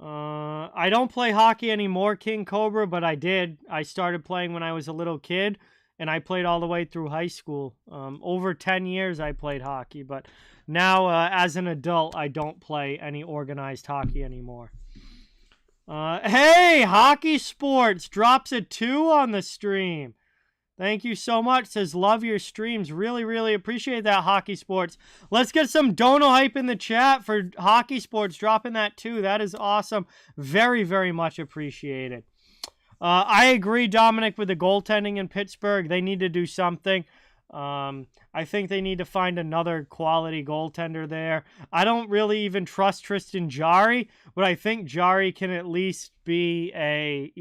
I don't play hockey anymore, King Cobra, but I did. I started playing when I was a little kid, and I played all the way through high school. Over 10 years I played hockey, but now as an adult, I don't play any organized hockey anymore. Hey, Hockey Sports drops a 2 on the stream. Thank you so much. Says, love your streams. Really, really appreciate that, Hockey Sports. Let's get some dono hype in the chat for Hockey Sports dropping that 2. That is awesome. Very, very much appreciated. I agree, Dominic, with the goaltending in Pittsburgh. They need to do something. I think they need to find another quality goaltender there. I don't really even trust Tristan Jarry, but I think Jarry can at least be a,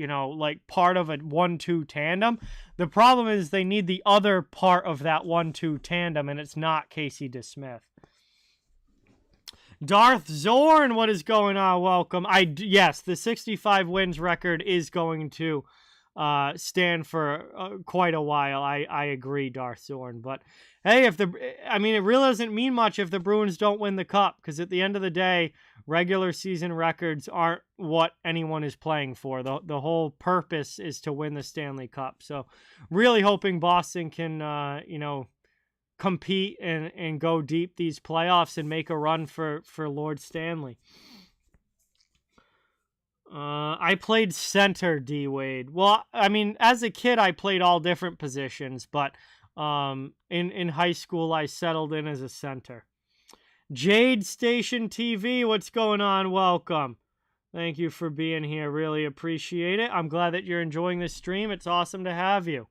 part of a 1-2 tandem. The problem is they need the other part of that 1-2 tandem, and it's not Casey DeSmith. Darth Zorn, what is going on? Welcome. Yes, the 65 wins record is going to stand for quite a while. I agree, Darth Zorn. But hey, it really doesn't mean much if the Bruins don't win the cup, because at the end of the day, regular season records aren't what anyone is playing for. The whole purpose is to win the Stanley Cup. So really hoping Boston can, compete and go deep these playoffs and make a run for Lord Stanley. I played center, D. Wade. Well, I mean, as a kid, I played all different positions, but in high school, I settled in as a center. Jade Station TV, what's going on? Welcome. Thank you for being here. Really appreciate it. I'm glad that you're enjoying this stream. It's awesome to have you.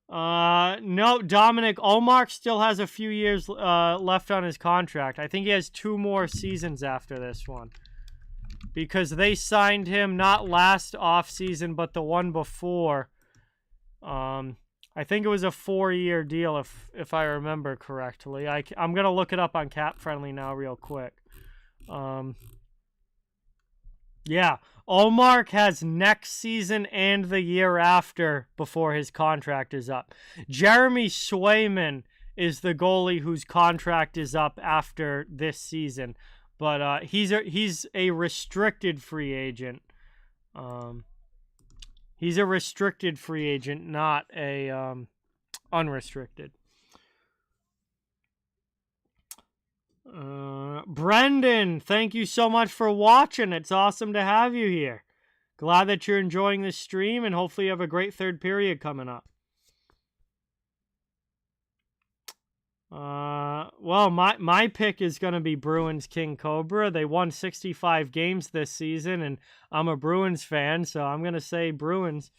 No, Dominic Olmark still has a few years left on his contract. I think he has 2 more seasons after this one, because they signed him not last offseason, but the one before. I think it was a 4-year deal, if I remember correctly. I'm going to look it up on Cap Friendly now real quick. Yeah, Olmark has next season and the year after before his contract is up. Jeremy Swayman is the goalie whose contract is up after this season. But he's a restricted free agent. He's a restricted free agent, not a unrestricted. Brendan, thank you so much for watching. It's awesome to have you here. Glad that you're enjoying this stream, and hopefully you have a great third period coming up. Well, my pick is going to be Bruins King Cobra. They won 65 games this season, and I'm a Bruins fan, so I'm going to say Bruins.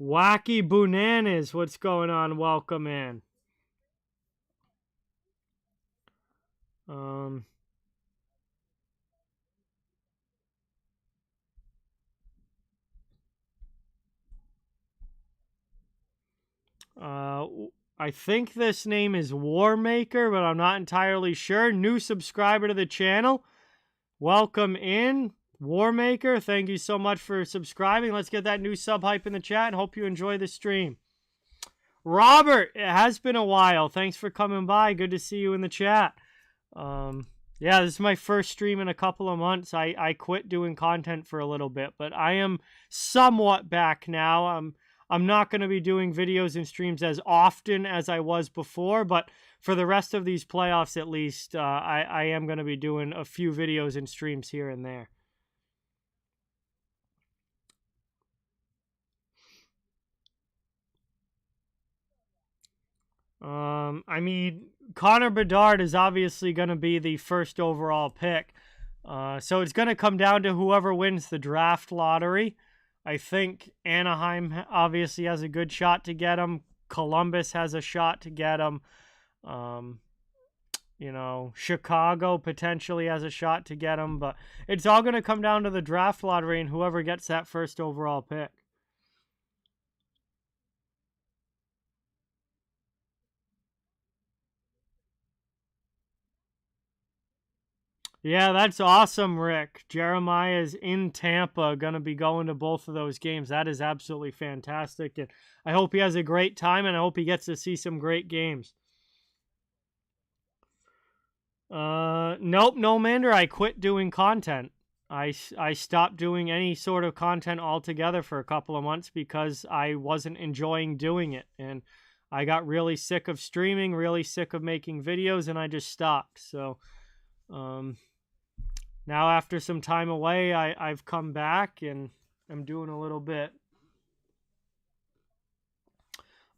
Wacky Bananas, what's going on? Welcome in. I think this name is Warmaker, but I'm not entirely sure. New subscriber to the channel. Welcome in, Warmaker. Thank you so much for subscribing. Let's get that new sub hype in the chat and hope you enjoy the stream. Robert, it has been a while. Thanks for coming by. Good to see you in the chat. Yeah, this is my first stream in a couple of months. I quit doing content for a little bit, but I am somewhat back now. I'm not going to be doing videos and streams as often as I was before, but for the rest of these playoffs at least, I am going to be doing a few videos and streams here and there. I mean, Connor Bedard is obviously going to be the first overall pick. So it's going to come down to whoever wins the draft lottery. I think Anaheim obviously has a good shot to get him. Columbus has a shot to get him. You know, Chicago potentially has a shot to get him. But it's all going to come down to the draft lottery and whoever gets that first overall pick. Yeah, that's awesome, Rick. Jeremiah's in Tampa, going to be going to both of those games. That is absolutely fantastic. And I hope he has a great time, and I hope he gets to see some great games. Nope, no Mander. I quit doing content. I stopped doing any sort of content altogether for a couple of months because I wasn't enjoying doing it. And I got really sick of streaming, really sick of making videos, and I just stopped. So, now, after some time away, I've come back and I'm doing a little bit.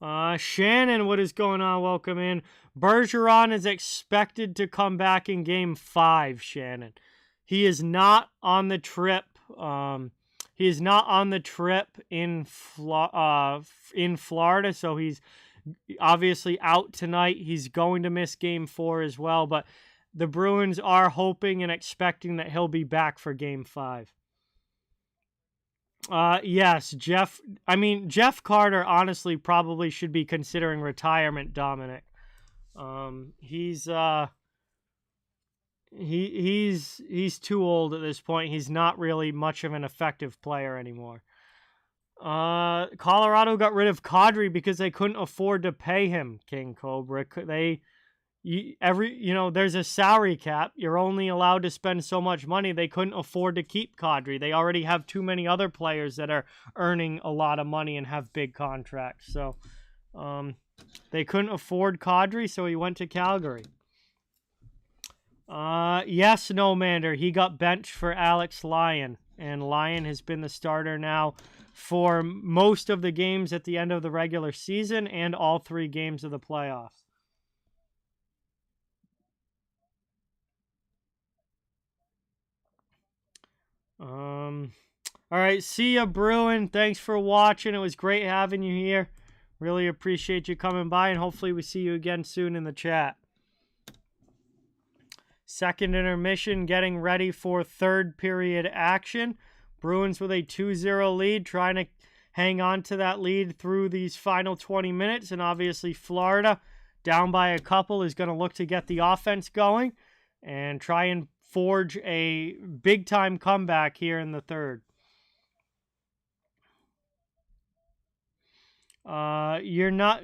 Shannon, what is going on? Welcome in. Bergeron is expected to come back in Game 5, Shannon. He is not on the trip. He is not on the trip in Florida, so he's obviously out tonight. He's going to miss Game 4 as well, but the Bruins are hoping and expecting that he'll be back for Game 5. Yes, Jeff Carter honestly probably should be considering retirement, Dominic. He's too old at this point. He's not really much of an effective player anymore. Colorado got rid of Kadri because they couldn't afford to pay him, King Cobra. There's a salary cap. You're only allowed to spend so much money. They couldn't afford to keep Kadri. They already have too many other players that are earning a lot of money and have big contracts. So they couldn't afford Kadri, so he went to Calgary. Yes, no, Mander. He got benched for Alex Lyon, and Lyon has been the starter now for most of the games at the end of the regular season and all 3 games of the playoffs. All right, see ya, Bruin. Thanks for watching. It was great having you here. Really appreciate you coming by, and hopefully we see you again soon in the chat. Second intermission, getting ready for third period action. Bruins with a 2-0 lead, trying to hang on to that lead through these final 20 minutes, and obviously Florida, down by a couple, is going to look to get the offense going and try and forge a big-time comeback here in the third.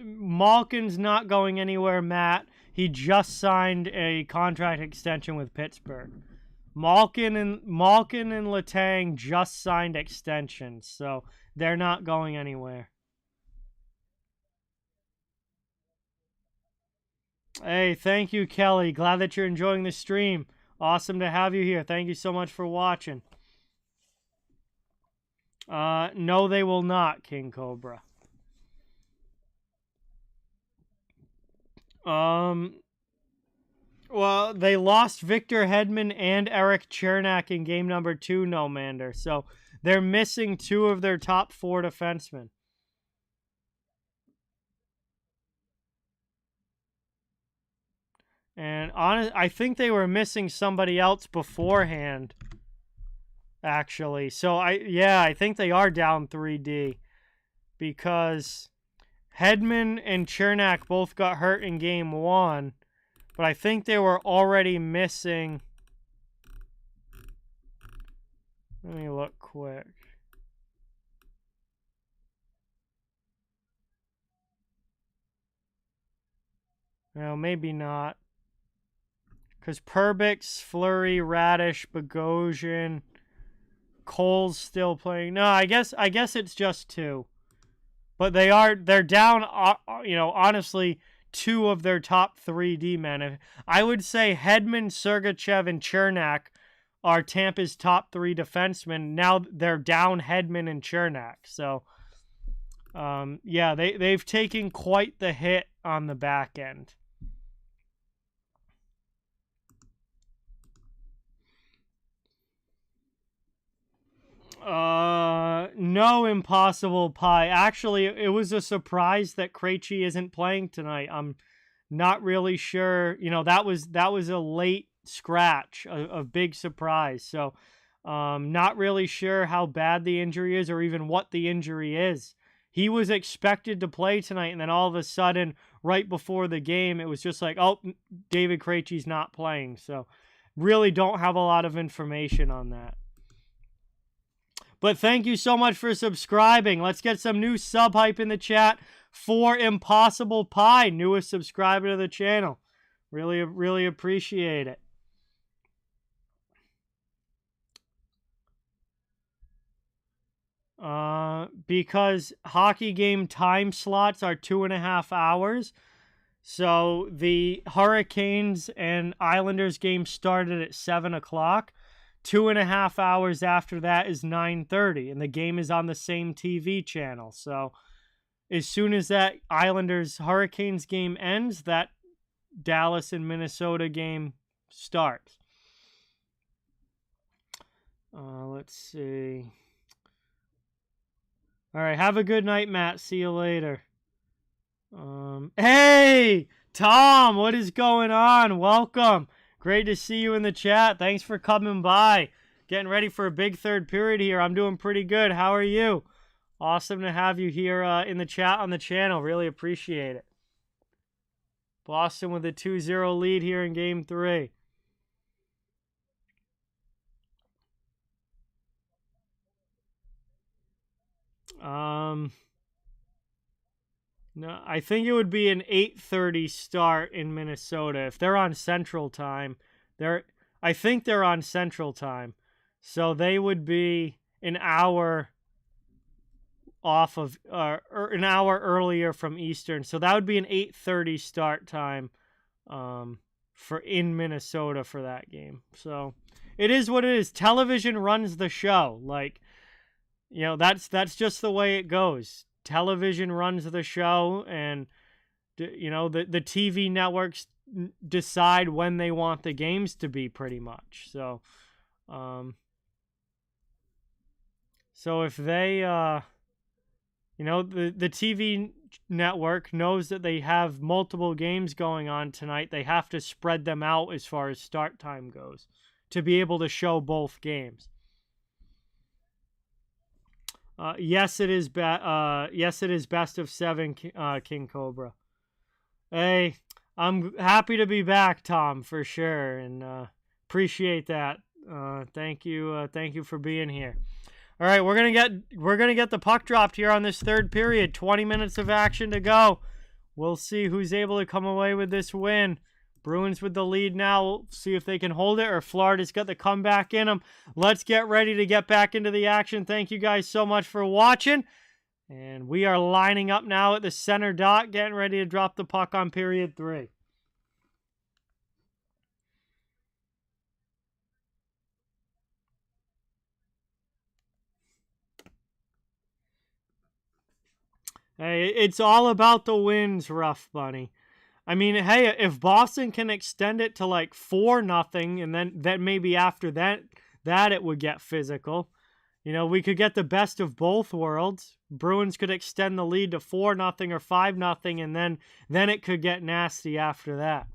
Malkin's not going anywhere, Matt. He just signed a contract extension with Pittsburgh. Malkin and Letang just signed extensions, so they're not going anywhere. Hey, thank you, Kelly. Glad that you're enjoying the stream. Awesome to have you here. Thank you so much for watching. No, they will not, King Cobra. Well, they lost Victor Hedman and Eric Chernak in game number 2, no Mander. So they're missing 2 of their top 4 defensemen. And I think they were missing somebody else beforehand, actually. So I think they are down 3D because Hedman and Chernak both got hurt in game 1, but I think they were already missing. Let me look quick. Well, maybe not. Because Perbix, Fleury, Radish, Bogosian, Cole's still playing. No, I guess it's just 2. But they're down, honestly, 2 of their top 3 D-men. I would say Hedman, Sergachev, and Chernak are Tampa's top 3 defensemen. Now they're down Hedman and Chernak. So, yeah, they've taken quite the hit on the back end. No Impossible Pie. Actually, it was a surprise that Krejci isn't playing tonight. I'm not really sure. That was a late scratch, a big surprise. So, not really sure how bad the injury is or even what the injury is. He was expected to play tonight, and then all of a sudden, right before the game, it was just like, oh, David Krejci's not playing. So, really don't have a lot of information on that. But thank you so much for subscribing. Let's get some new sub hype in the chat for Impossible Pie, newest subscriber to the channel. Really, really appreciate it. Because hockey game time slots are 2.5 hours. So the Hurricanes and Islanders game started at 7 o'clock. 2.5 hours after that is 9:30, and the game is on the same TV channel. So as soon as that Islanders-Hurricanes game ends, that Dallas and Minnesota game starts. Let's see. All right, have a good night, Matt. See you later. Hey, Tom, what is going on? Welcome. Great to see you in the chat. Thanks for coming by. Getting ready for a big third period here. I'm doing pretty good. How are you? Awesome to have you here in the chat on the channel. Really appreciate it. Boston with a 2-0 lead here in Game 3. No, I think it would be an 8:30 start in Minnesota. If they're on Central Time, I think they're on Central Time. So they would be an hour off of or an hour earlier from Eastern. So that would be an 8:30 start time for in Minnesota for that game. So it is what it is. Television runs the show. Like, that's just the way it goes. Television runs the show, and the TV networks decide when they want the games to be, pretty much. So if they the TV network knows that they have multiple games going on tonight, they have to spread them out as far as start time goes to be able to show both games. Yes, it is. Yes, it is best of 7, King Cobra. Hey, I'm happy to be back, Tom, for sure, and appreciate that. Thank you. Thank you for being here. All right, we're gonna get the puck dropped here on this third period. 20 minutes of action to go. We'll see who's able to come away with this win. Bruins with the lead now. We'll see if they can hold it, or Florida's got the comeback in them. Let's get ready to get back into the action. Thank you guys so much for watching. And we are lining up now at the center dot, getting ready to drop the puck on period 3. Hey, it's all about the wins, Rough Bunny. I mean, hey, if Boston can extend it to like 4-0, and then maybe after that it would get physical. We could get the best of both worlds. Bruins could extend the lead to 4-0 or 5-0, and then it could get nasty after that.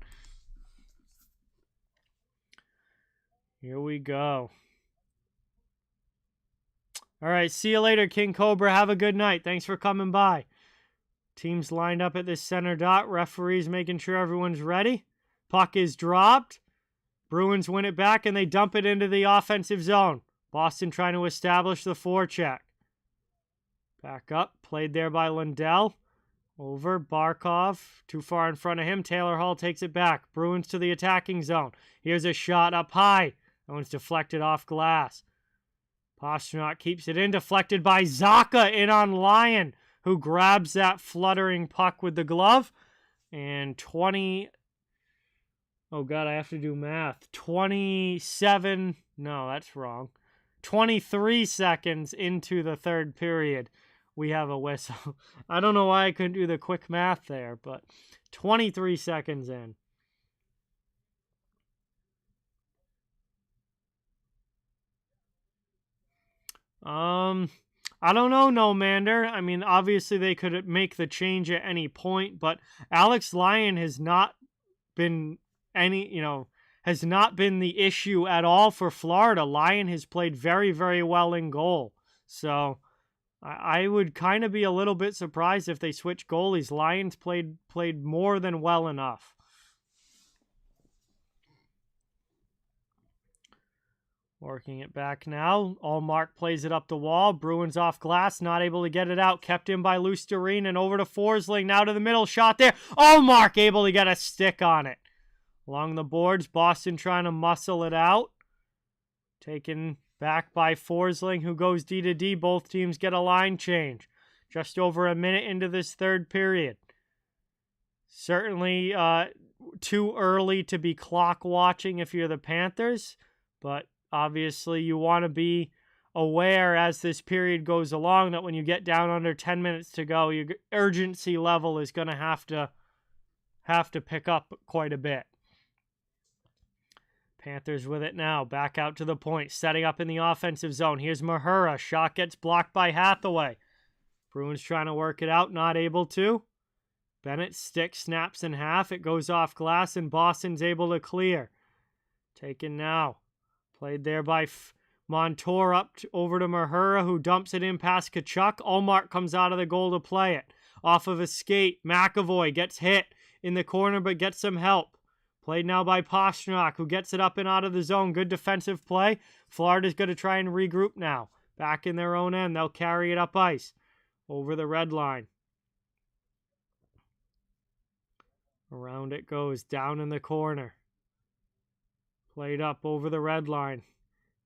Here we go. All right, see you later, King Cobra. Have a good night. Thanks for coming by. Teams lined up at this center dot. Referees making sure everyone's ready. Puck is dropped. Bruins win it back, and they dump it into the offensive zone. Boston trying to establish the forecheck. Back up. Played there by Lundell. Over Barkov, too far in front of him. Taylor Hall takes it back. Bruins to the attacking zone. Here's a shot up high. That one's deflected off glass. Pastrnak keeps it in, deflected by Zacha in on Lyon, who grabs that fluttering puck with the glove. And 20... Oh, God, I have to do math. 27... No, that's wrong. 23 seconds into the third period, we have a whistle. I don't know why I couldn't do the quick math there, but 23 seconds in. I don't know, No Mander. I mean, obviously they could make the change at any point, but Alex Lyon has not been has not been the issue at all for Florida. Lyon has played very, very well in goal. So I would kind of be a little bit surprised if they switch goalies. Lyon's played more than well enough. Working it back now. Allmark plays it up the wall. Bruins off glass. Not able to get it out. Kept in by Lusterine and over to Forsling. Now to the middle. Shot there. Allmark able to get a stick on it. Along the boards. Boston trying to muscle it out. Taken back by Forsling, who goes D to D. Both teams get a line change. Just over a minute into this third period. Certainly too early to be clock watching if you're the Panthers. But obviously, you want to be aware as this period goes along that when you get down under 10 minutes to go, your urgency level is going to have to pick up quite a bit. Panthers with it now. Back out to the point. Setting up in the offensive zone. Here's Mahura. Shot gets blocked by Hathaway. Bruins trying to work it out. Not able to. Bennett's stick snaps in half. It goes off glass and Boston's able to clear. Taken now. Played there by Montour over to Mahura, who dumps it in past Kachuk. Allmark comes out of the goal to play it. Off of a skate, McAvoy gets hit in the corner but gets some help. Played now by Pastrnak, who gets it up and out of the zone. Good defensive play. Florida's going to try and regroup now. Back in their own end. They'll carry it up ice. Over the red line. Around it goes. Down in the corner. Played up over the red line.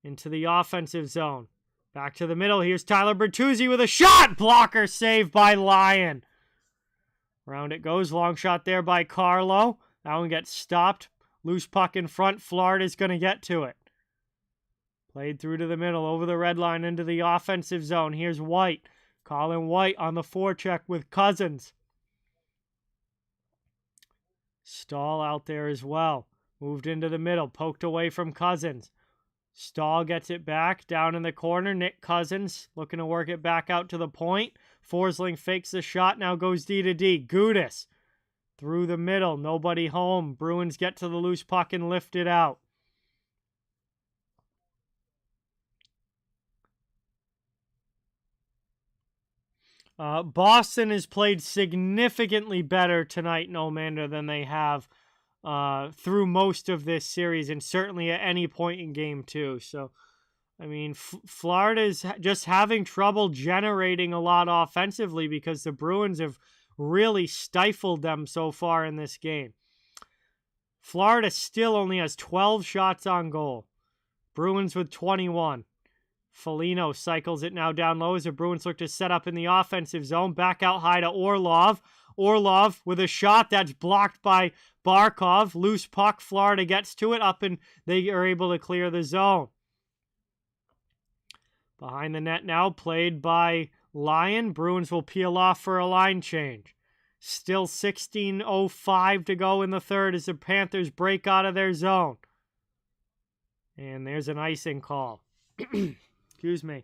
Into the offensive zone. Back to the middle. Here's Tyler Bertuzzi with a shot. Blocker save by Lyon. Around it goes. Long shot there by Carlo. That one gets stopped. Loose puck in front. Florida's going to get to it. Played through to the middle. Over the red line into the offensive zone. Here's White. Colin White on the forecheck with Cousins. Stahl out there as well. Moved into the middle. Poked away from Cousins. Stahl gets it back. Down in the corner. Nick Cousins looking to work it back out to the point. Forsling fakes the shot. Now goes D to D. Gudis. Through the middle. Nobody home. Bruins get to the loose puck and lift it out. Boston has played significantly better tonight, No Mander, than they have through most of this series and certainly at any point in game two. So, I mean, Florida's just having trouble generating a lot offensively because the Bruins have really stifled them so far in this game. Florida still only has 12 shots on goal. Bruins with 21. Foligno cycles it now down low as the Bruins look to set up in the offensive zone. Back out high to Orlov. Orlov with a shot that's blocked by Barkov. Loose puck. Florida gets to it up and they are able to clear the zone. Behind the net now, played by Lyon. Bruins will peel off for a line change. Still 16:05 to go in the third as the Panthers break out of their zone. And there's an icing call. Excuse me.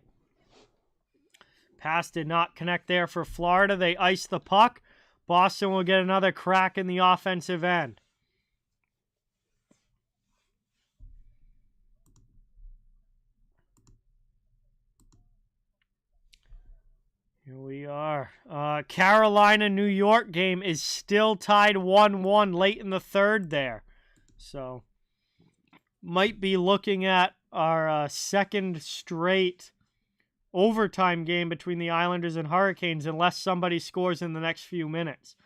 Pass did not connect there for Florida. They ice the puck. Boston will get another crack in the offensive end. Here we are. Carolina-New York game is still tied 1-1 late in the third there. So, might be looking at our second straight overtime game between the Islanders and Hurricanes unless somebody scores in the next few minutes.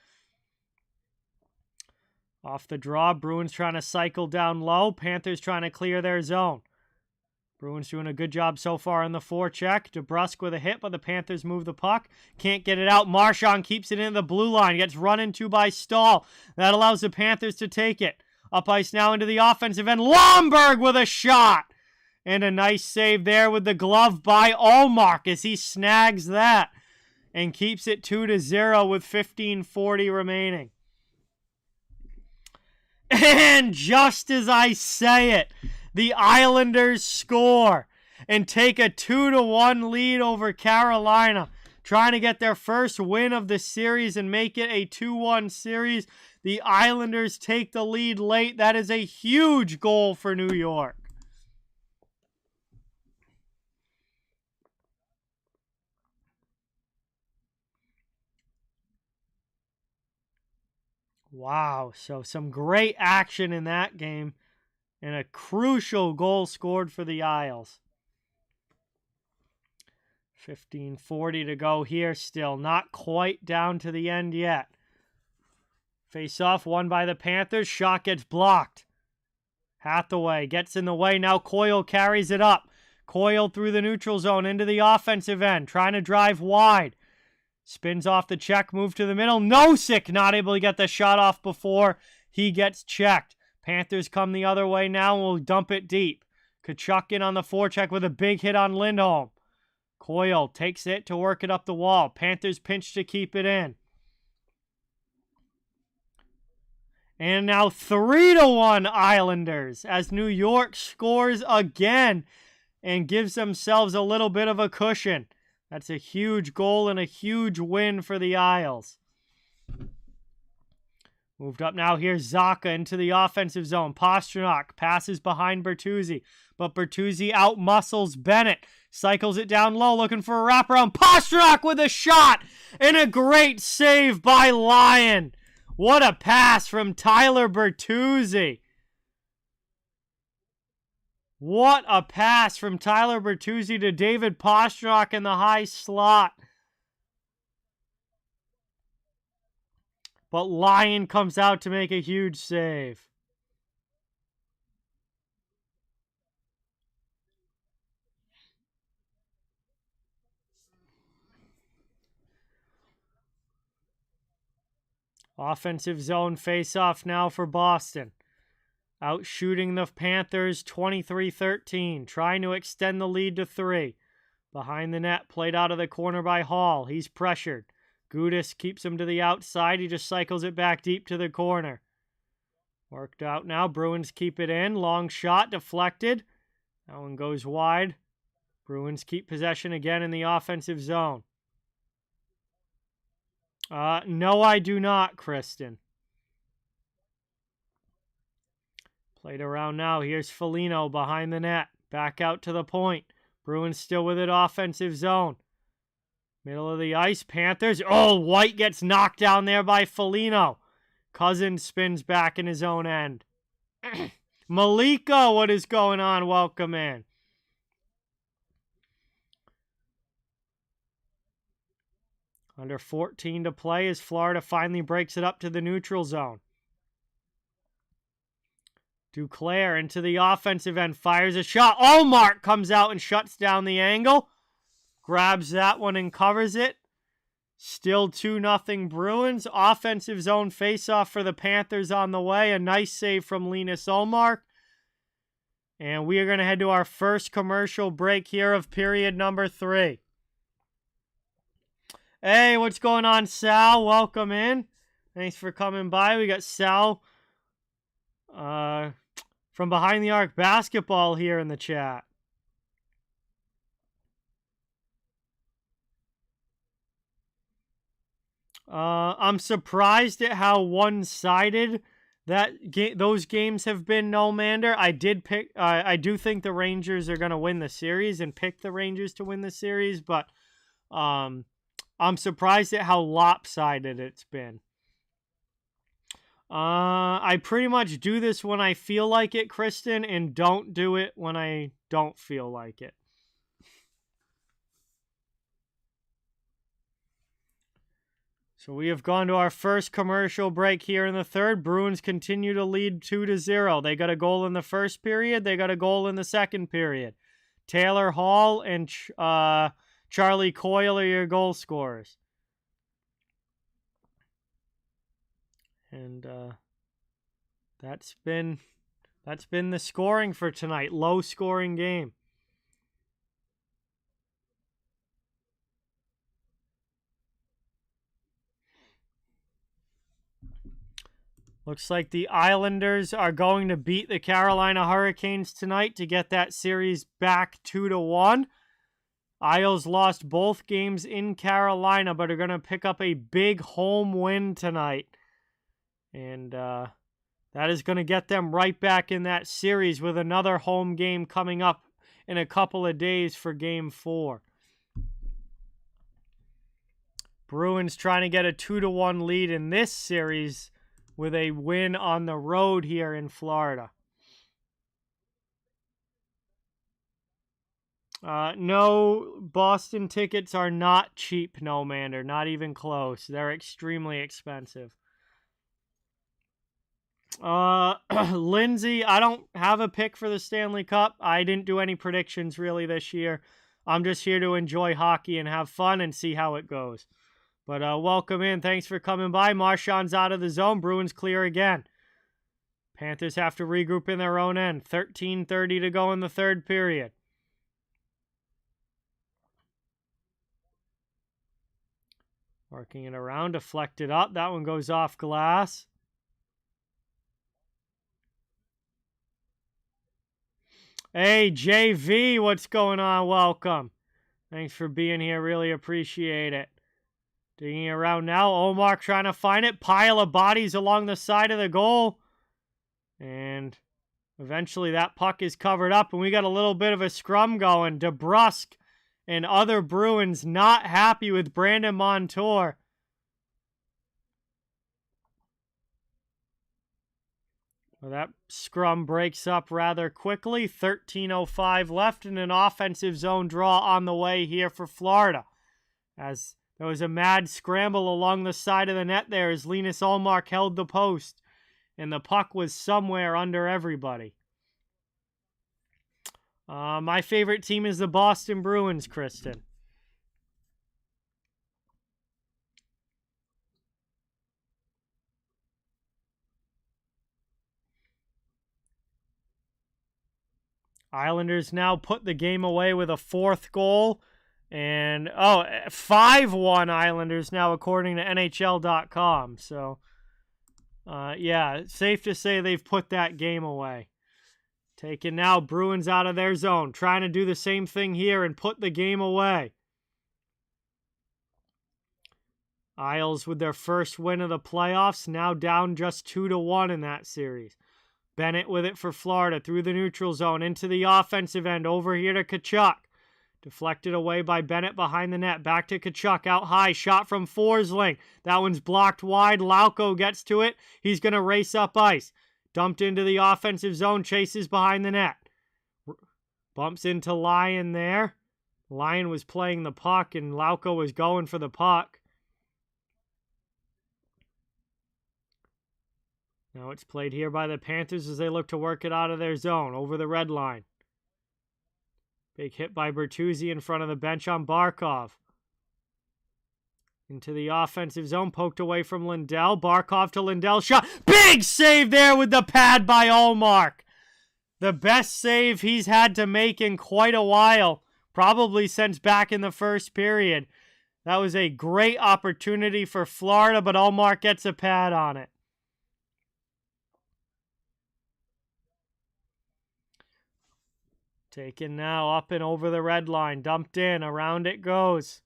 Off the draw, Bruins trying to cycle down low. Panthers trying to clear their zone. Bruins doing a good job so far on the forecheck. DeBrusk with a hit, but the Panthers move the puck. Can't get it out. Marchand keeps it into the blue line. Gets run into by Stahl. That allows the Panthers to take it. Up ice now into the offensive end. Lomberg with a shot. And a nice save there with the glove by Ullmark as he snags that and keeps it 2-0 with 15:40 remaining. And just as I say it, the Islanders score and take a 2-1 lead over Carolina, trying to get their first win of the series and make it a 2-1 series. The Islanders take the lead late. That is a huge goal for New York. Wow, so some great action in that game and a crucial goal scored for the Isles. 15:40 to go here still. Not quite down to the end yet. Face-off won by the Panthers. Shot gets blocked. Hathaway gets in the way. Now Coyle carries it up. Coyle through the neutral zone into the offensive end. Trying to drive wide. Spins off the check, move to the middle. Nosek not able to get the shot off before he gets checked. Panthers come the other way now and will dump it deep. Tkachuk in on the forecheck with a big hit on Lindholm. Coyle takes it to work it up the wall. Panthers pinch to keep it in. And now 3-1 Islanders as New York scores again and gives themselves a little bit of a cushion. That's a huge goal and a huge win for the Isles. Moved up now. Here's Zacha into the offensive zone. Pastrnak passes behind Bertuzzi, but Bertuzzi outmuscles Bennett. Cycles it down low, looking for a wraparound. Pastrnak with a shot and a great save by Lyon. What a pass from Tyler Bertuzzi. What a pass from Tyler Bertuzzi to David Pastrnak in the high slot. But Lyon comes out to make a huge save. Offensive zone face-off now for Boston. Out shooting the Panthers 23-13. Trying to extend the lead to 3. Behind the net, played out of the corner by Hall. He's pressured. Gudas keeps him to the outside. He just cycles it back deep to the corner. Worked out now. Bruins keep it in. Long shot deflected. That one goes wide. Bruins keep possession again in the offensive zone. No, I do not, Kristen. Played around now. Here's Foligno behind the net. Back out to the point. Bruins still with it, offensive zone. Middle of the ice, Panthers. Oh, White gets knocked down there by Foligno. Cousins spins back in his own end. Malika, what is going on? Welcome in. Under 14 to play as Florida finally breaks it up to the neutral zone. Duclair into the offensive end, fires a shot. Ullmark comes out and shuts down the angle. Grabs that one and covers it. Still 2-0 Bruins. Offensive zone faceoff for the Panthers on the way. A nice save from Linus Ullmark. And we are going to head to our first commercial break here of period number 3. Hey, what's going on, Sal? Welcome in. Thanks for coming by. We got Sal from Behind the Arc Basketball here in the chat. I'm surprised at how one-sided those games have been, No Mander. I do think the Rangers are going to win the series and pick the Rangers to win the series, but I'm surprised at how lopsided it's been. I pretty much do this when I feel like it, Kristen, and don't do it when I don't feel like it. So we have gone to our first commercial break here in the third. Bruins continue to lead 2-0. They got a goal in the first period. They got a goal in the second period. Taylor Hall and Charlie Coyle are your goal scorers. And that's been the scoring for tonight. Low scoring game. Looks like the Islanders are going to beat the Carolina Hurricanes tonight to get that series back 2-1. Isles lost both games in Carolina, but are going to pick up a big home win tonight. And that is going to get them right back in that series with another home game coming up in a couple of days for Game 4. Bruins trying to get a 2-1 lead in this series with a win on the road here in Florida. No, Boston tickets are not cheap, no, Mander. Not even close. They're extremely expensive. Lindsay, I don't have a pick for the Stanley Cup. I didn't do any predictions really this year. I'm just here to enjoy hockey and have fun and see how it goes. But welcome in. Thanks for coming by. Marchand's out of the zone. Bruins clear again. Panthers have to regroup in their own end. 13:30 to go in the third period. Working it around, deflected up. That one goes off glass. Hey, JV, what's going on? Welcome. Thanks for being here. Really appreciate it. Digging around now. Omar trying to find it. Pile of bodies along the side of the goal. And eventually that puck is covered up. And we got a little bit of a scrum going. DeBrusque and other Bruins not happy with Brandon Montour. Well, that scrum breaks up rather quickly. 13:05 left and an offensive zone draw on the way here for Florida. As there was a mad scramble along the side of the net there as Linus Ullmark held the post. And the puck was somewhere under everybody. My favorite team is the Boston Bruins, Kristen. Islanders now put the game away with a fourth goal. And, 5-1 Islanders now, according to NHL.com. So, yeah, safe to say they've put that game away. Taking now Bruins out of their zone. Trying to do the same thing here and put the game away. Isles with their first win of the playoffs. Now down just 2-1 in that series. Bennett with it for Florida. Through the neutral zone. Into the offensive end. Over here to Tkachuk. Deflected away by Bennett behind the net. Back to Tkachuk. Out high. Shot from Forsling. That one's blocked wide. Lauko gets to it. He's going to race up ice. Dumped into the offensive zone. Chases behind the net. Bumps into Lyon there. Lyon was playing the puck and Lauko was going for the puck. Now it's played here by the Panthers as they look to work it out of their zone. Over the red line. Big hit by Bertuzzi in front of the bench on Barkov. Into the offensive zone, poked away from Lindell. Barkov to Lindell, shot. Big save there with the pad by Ullmark. The best save he's had to make in quite a while, probably since back in the first period. That was a great opportunity for Florida, but Ullmark gets a pad on it. Taken now up and over the red line. Dumped in. Around it goes.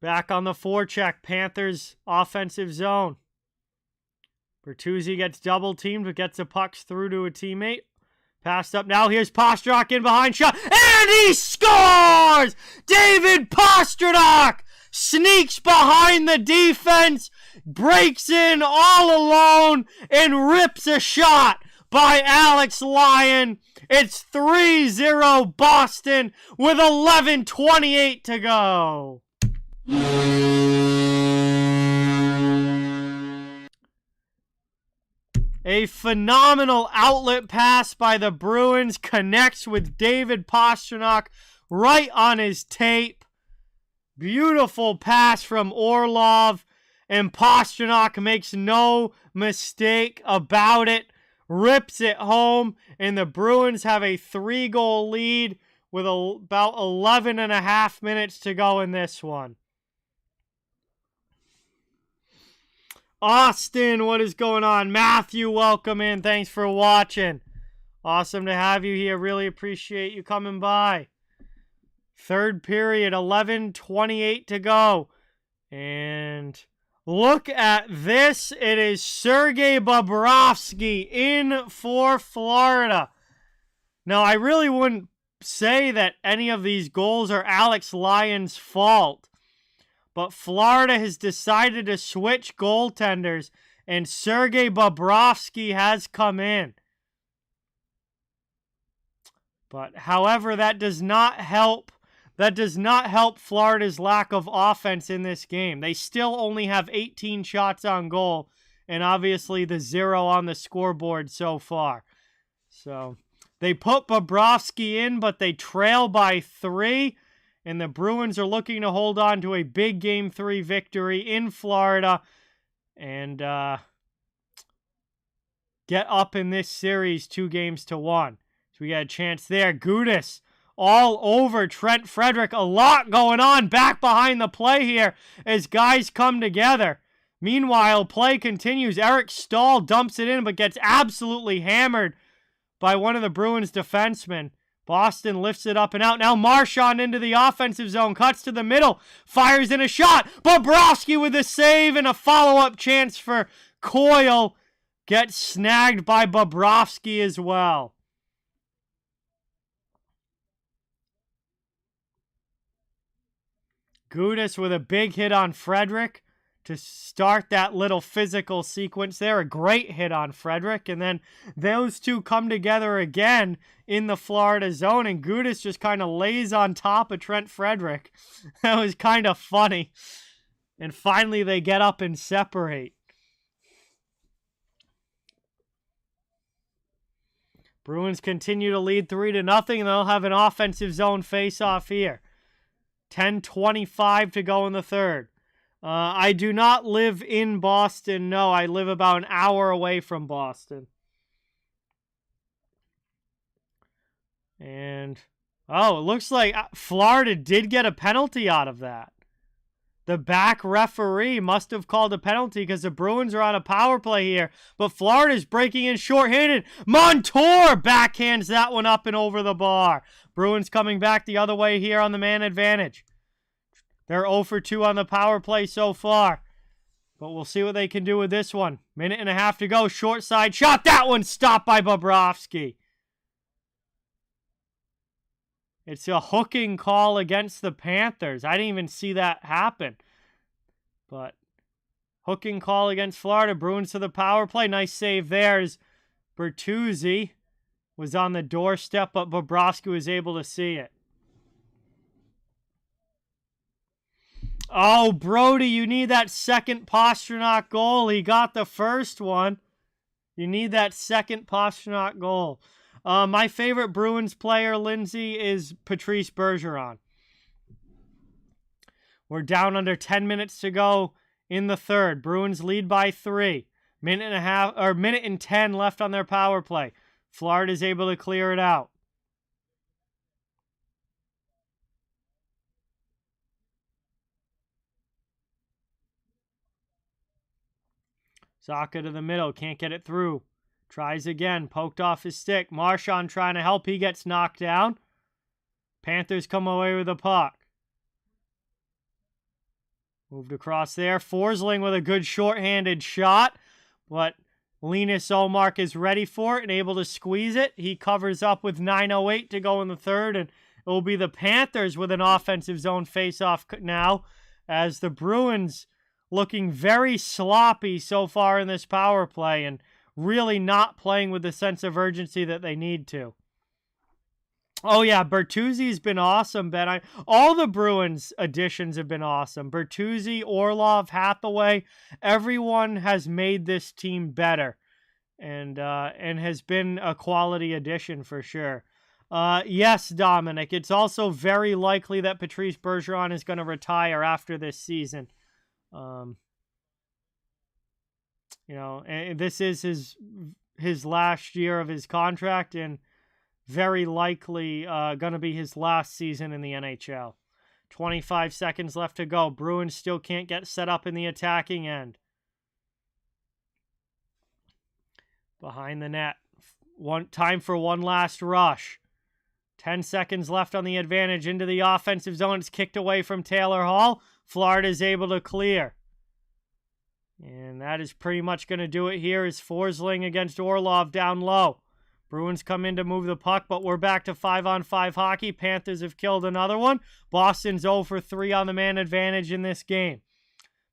Back on the forecheck. Panthers offensive zone. Bertuzzi gets double teamed but gets the pucks through to a teammate. Passed up now. Here's Pastrnak in behind shot. And he scores! David Pastrnak sneaks behind the defense. Breaks in all alone and rips a shot by Alex Lyon. It's 3-0 Boston with 11:28 to go. A phenomenal outlet pass by the Bruins connects with David Pastrnak right on his tape. Beautiful pass from Orlov, and Pastrnak makes no mistake about it. Rips it home, and the Bruins have a 3-goal lead with about 11 and a half minutes to go in this one. Austin, what is going on? Matthew, welcome in. Thanks for watching. Awesome to have you here. Really appreciate you coming by. Third period, 11:28 to go. And look at this. It is Sergei Bobrovsky in for Florida. Now, I really wouldn't say that any of these goals are Alex Lyon's fault. But Florida has decided to switch goaltenders, and Sergei Bobrovsky has come in. But, however, that does not help. That does not help Florida's lack of offense in this game. They still only have 18 shots on goal, and obviously the 0 on the scoreboard so far. So, they put Bobrovsky in, but they trail by 3. And the Bruins are looking to hold on to a big Game 3 victory in Florida and get up in this series 2-1. So we got a chance there. Gudas all over Trent Frederic. A lot going on back behind the play here as guys come together. Meanwhile, play continues. Eric Stahl dumps it in but gets absolutely hammered by one of the Bruins defensemen. Boston lifts it up and out. Now Marchand into the offensive zone. Cuts to the middle. Fires in a shot. Bobrovsky with a save and a follow-up chance for Coyle. Gets snagged by Bobrovsky as well. Gudas with a big hit on Frederic to start that little physical sequence there. A great hit on Frederic. And then those two come together again in the Florida zone. And Gudas just kind of lays on top of Trent Frederic. That was kind of funny. And finally they get up and separate. Bruins continue to lead 3-0. And they'll have an offensive zone face-off here. 10:25 to go in the third. I do not live in Boston. No, I live about an hour away from Boston. And, it looks like Florida did get a penalty out of that. The back referee must have called a penalty because the Bruins are on a power play here. But Florida's breaking in shorthanded. Montour backhands that one up and over the bar. Bruins coming back the other way here on the man advantage. They're 0 for 2 on the power play so far. But we'll see what they can do with this one. Minute and a half to go. Short side shot. That one stopped by Bobrovsky. It's a hooking call against the Panthers. I didn't even see that happen. But hooking call against Florida. Bruins to the power play. Nice save there as Bertuzzi was on the doorstep, but Bobrovsky was able to see it. Oh, Brody, you need that second Pastrnak goal. He got the first one. You need that second Pastrnak goal. My favorite Bruins player, Lindsay, is Patrice Bergeron. We're down under 10 minutes to go in the third. Bruins lead by 3. Minute and 10 left on their power play. Florida's able to clear it out. Zacha to the middle. Can't get it through. Tries again. Poked off his stick. Marchand trying to help. He gets knocked down. Panthers come away with the puck. Moved across there. Forsling with a good shorthanded shot. But Linus Ullmark is ready for it and able to squeeze it. He covers up with 9:08 to go in the third. And it will be the Panthers with an offensive zone face-off now. As the Bruins looking very sloppy so far in this power play and really not playing with the sense of urgency that they need to. Oh, yeah, Bertuzzi's been awesome, Ben. All the Bruins additions have been awesome. Bertuzzi, Orlov, Hathaway, everyone has made this team better. and has been a quality addition for sure. Yes, Dominic, it's also very likely that Patrice Bergeron is going to retire after this season. And this is his last year of his contract, and very likely going to be his last season in the NHL. 25 seconds left to go. Bruins still can't get set up in the attacking end. Behind the net. Time for one last rush. 10 seconds left on the advantage into the offensive zone. It's kicked away from Taylor Hall. Florida is able to clear. And that is pretty much going to do it here. Is Forsling against Orlov down low. Bruins come in to move the puck, but we're back to 5-on-5 hockey. Panthers have killed another one. Boston's 0 for 3 on the man advantage in this game.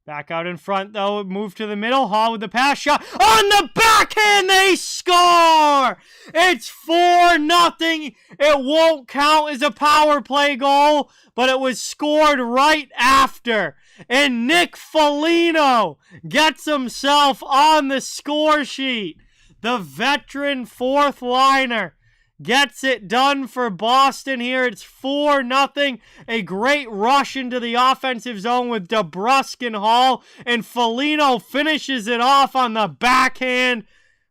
Back out in front, though. Move to the middle. Hall with the pass shot. On the backhand, they score! It's 4-0. It won't count as a power play goal, but it was scored right after. And Nick Foligno gets himself on the score sheet. The veteran fourth liner gets it done for Boston here. It's 4-0. A great rush into the offensive zone with DeBrusk and Hall. And Foligno finishes it off on the backhand.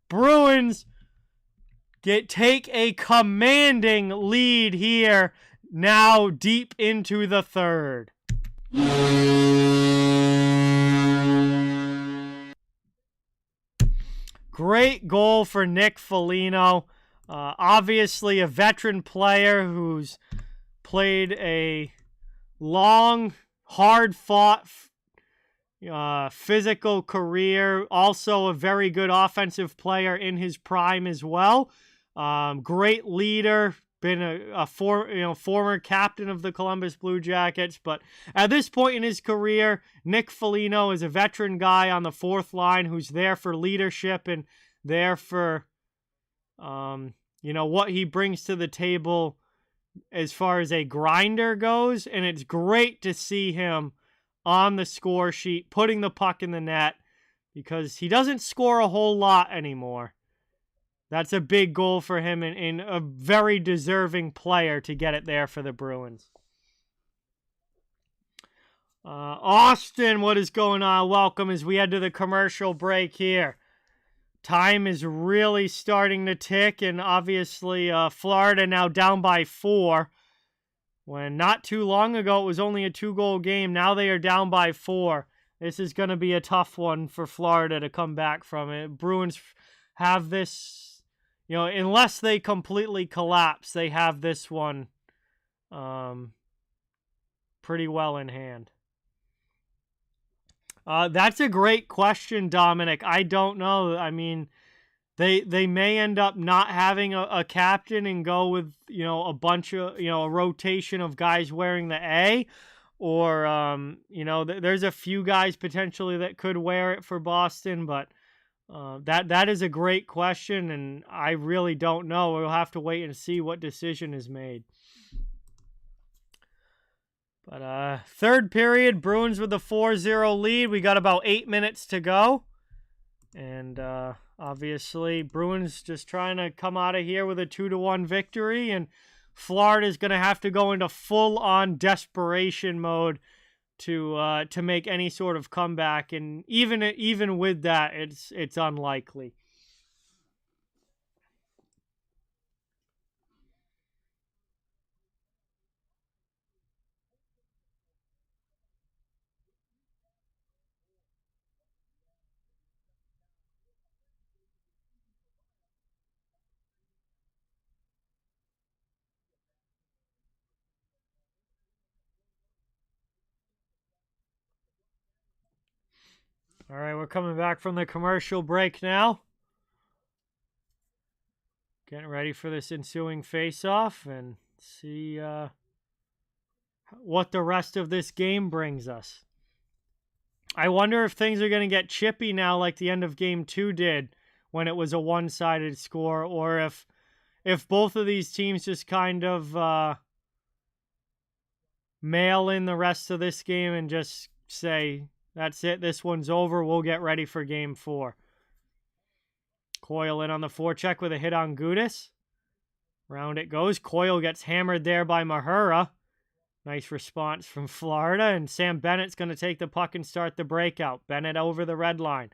Bruins take a commanding lead here, now deep into the third. Great goal for Nick Foligno. Obviously a veteran player who's played a long, hard-fought, physical career. Also a very good offensive player in his prime as well. Great leader. Been a former captain of the Columbus Blue Jackets. But at this point in his career, Nick Foligno is a veteran guy on the fourth line who's there for leadership and there for what he brings to the table as far as a grinder goes. And it's great to see him on the score sheet, putting the puck in the net, because he doesn't score a whole lot anymore. That's a big goal for him and a very deserving player to get it there for the Bruins. Austin, what is going on? Welcome as we head to the commercial break here. Time is really starting to tick, and obviously Florida now down by 4. When not too long ago it was only a 2-goal game. Now they are down by 4. This is going to be a tough one for Florida to come back from it. Bruins have this, unless they completely collapse, they have this one pretty well in hand. That's a great question, Dominic. I don't know. I mean, they may end up not having a captain and go with, a bunch of, a rotation of guys wearing the A. Or, there's a few guys potentially that could wear it for Boston. But that is a great question, and I really don't know. We'll have to wait and see what decision is made. But third period, Bruins with a 4-0 lead. We got about 8 minutes to go. And obviously, Bruins just trying to come out of here with a 2-1 victory. And Florida's going to have to go into full-on desperation mode to make any sort of comeback. And even with that, it's unlikely. All right, we're coming back from the commercial break now. Getting ready for this ensuing face-off and see what the rest of this game brings us. I wonder if things are going to get chippy now like the end of Game 2 did when it was a one-sided score, or if both of these teams just kind of mail in the rest of this game and just say, that's it, this one's over, we'll get ready for Game 4. Coyle in on the forecheck with a hit on Gudis. Round it goes. Coyle gets hammered there by Mahura. Nice response from Florida, and Sam Bennett's going to take the puck and start the breakout. Bennett over the red line.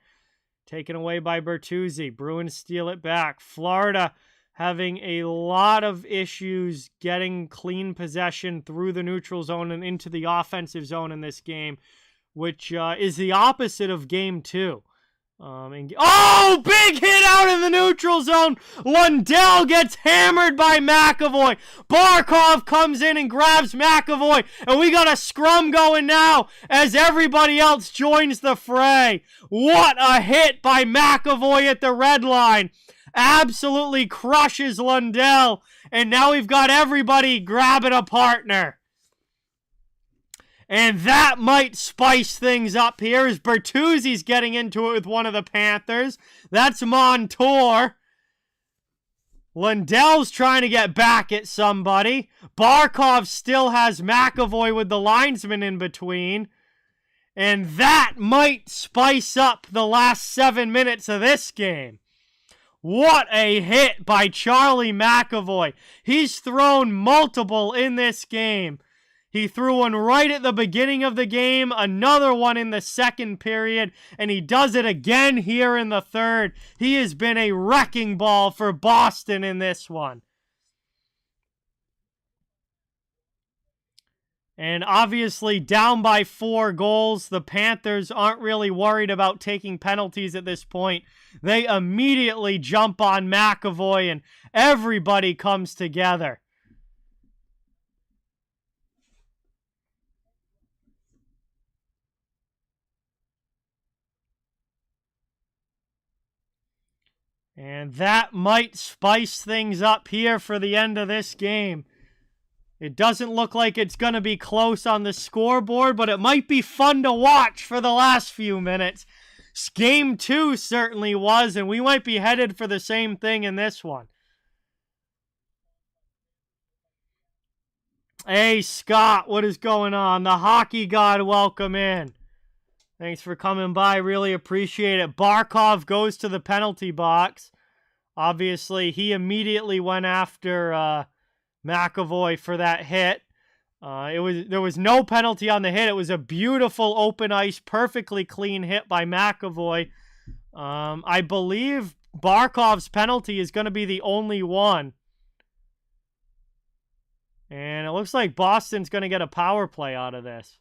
Taken away by Bertuzzi. Bruins steal it back. Florida having a lot of issues getting clean possession through the neutral zone and into the offensive zone in this game, which is the opposite of Game 2. Big hit out in the neutral zone. Lundell gets hammered by McAvoy. Barkov comes in and grabs McAvoy. And we got a scrum going now as everybody else joins the fray. What a hit by McAvoy at the red line. Absolutely crushes Lundell. And now we've got everybody grabbing a partner. And that might spice things up here as Bertuzzi's getting into it with one of the Panthers. That's Montour. Lundell's trying to get back at somebody. Barkov still has McAvoy with the linesman in between. And that might spice up the last 7 minutes of this game. What a hit by Charlie McAvoy. He's thrown multiple in this game. He threw one right at the beginning of the game, another one in the second period, and he does it again here in the third. He has been a wrecking ball for Boston in this one. And obviously down by 4 goals, the Panthers aren't really worried about taking penalties at this point. They immediately jump on McAvoy and everybody comes together. And that might spice things up here for the end of this game. It doesn't look like it's going to be close on the scoreboard, but it might be fun to watch for the last few minutes. Game 2 certainly was, and we might be headed for the same thing in this one. Hey, Scott, what is going on? The hockey god, welcome in. Thanks for coming by. Really appreciate it. Barkov goes to the penalty box. Obviously, he immediately went after McAvoy for that hit. There was no penalty on the hit. It was a beautiful open ice, perfectly clean hit by McAvoy. I believe Barkov's penalty is going to be the only one. And it looks like Boston's going to get a power play out of this.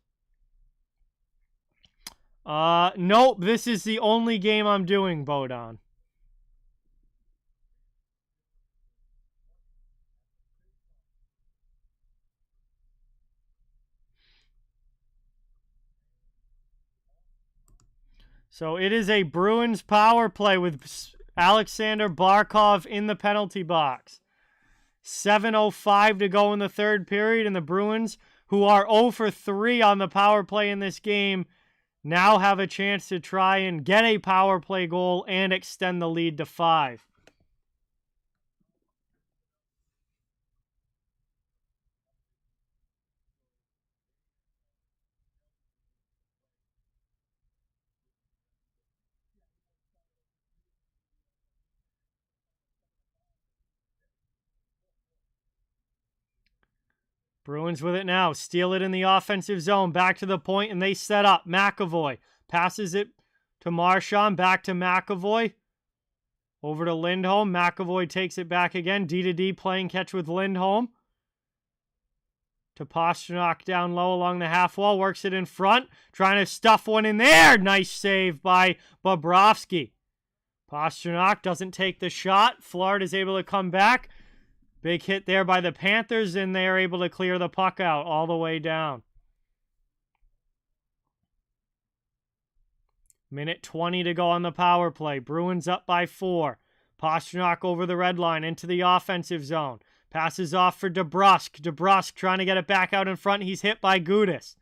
Nope, this is the only game I'm doing, Bodon. So it is a Bruins power play with Alexander Barkov in the penalty box. 7:05 to go in the third period, and the Bruins, who are 0 for 3 on the power play in this game, now have a chance to try and get a power play goal and extend the lead to 5. Bruins with it now. Steal it in the offensive zone. Back to the point, and they set up. McAvoy passes it to Marchand. Back to McAvoy. Over to Lindholm. McAvoy takes it back again. D-to-D playing catch with Lindholm. To Pastrnak down low along the half wall. Works it in front. Trying to stuff one in there. Nice save by Bobrovsky. Pastrnak doesn't take the shot. Florida's able to come back. Big hit there by the Panthers, and they are able to clear the puck out all the way down. Minute 20 to go on the power play. Bruins up by 4. Pastrnak over the red line into the offensive zone. Passes off for DeBrusk. DeBrusk trying to get it back out in front. He's hit by Gudis.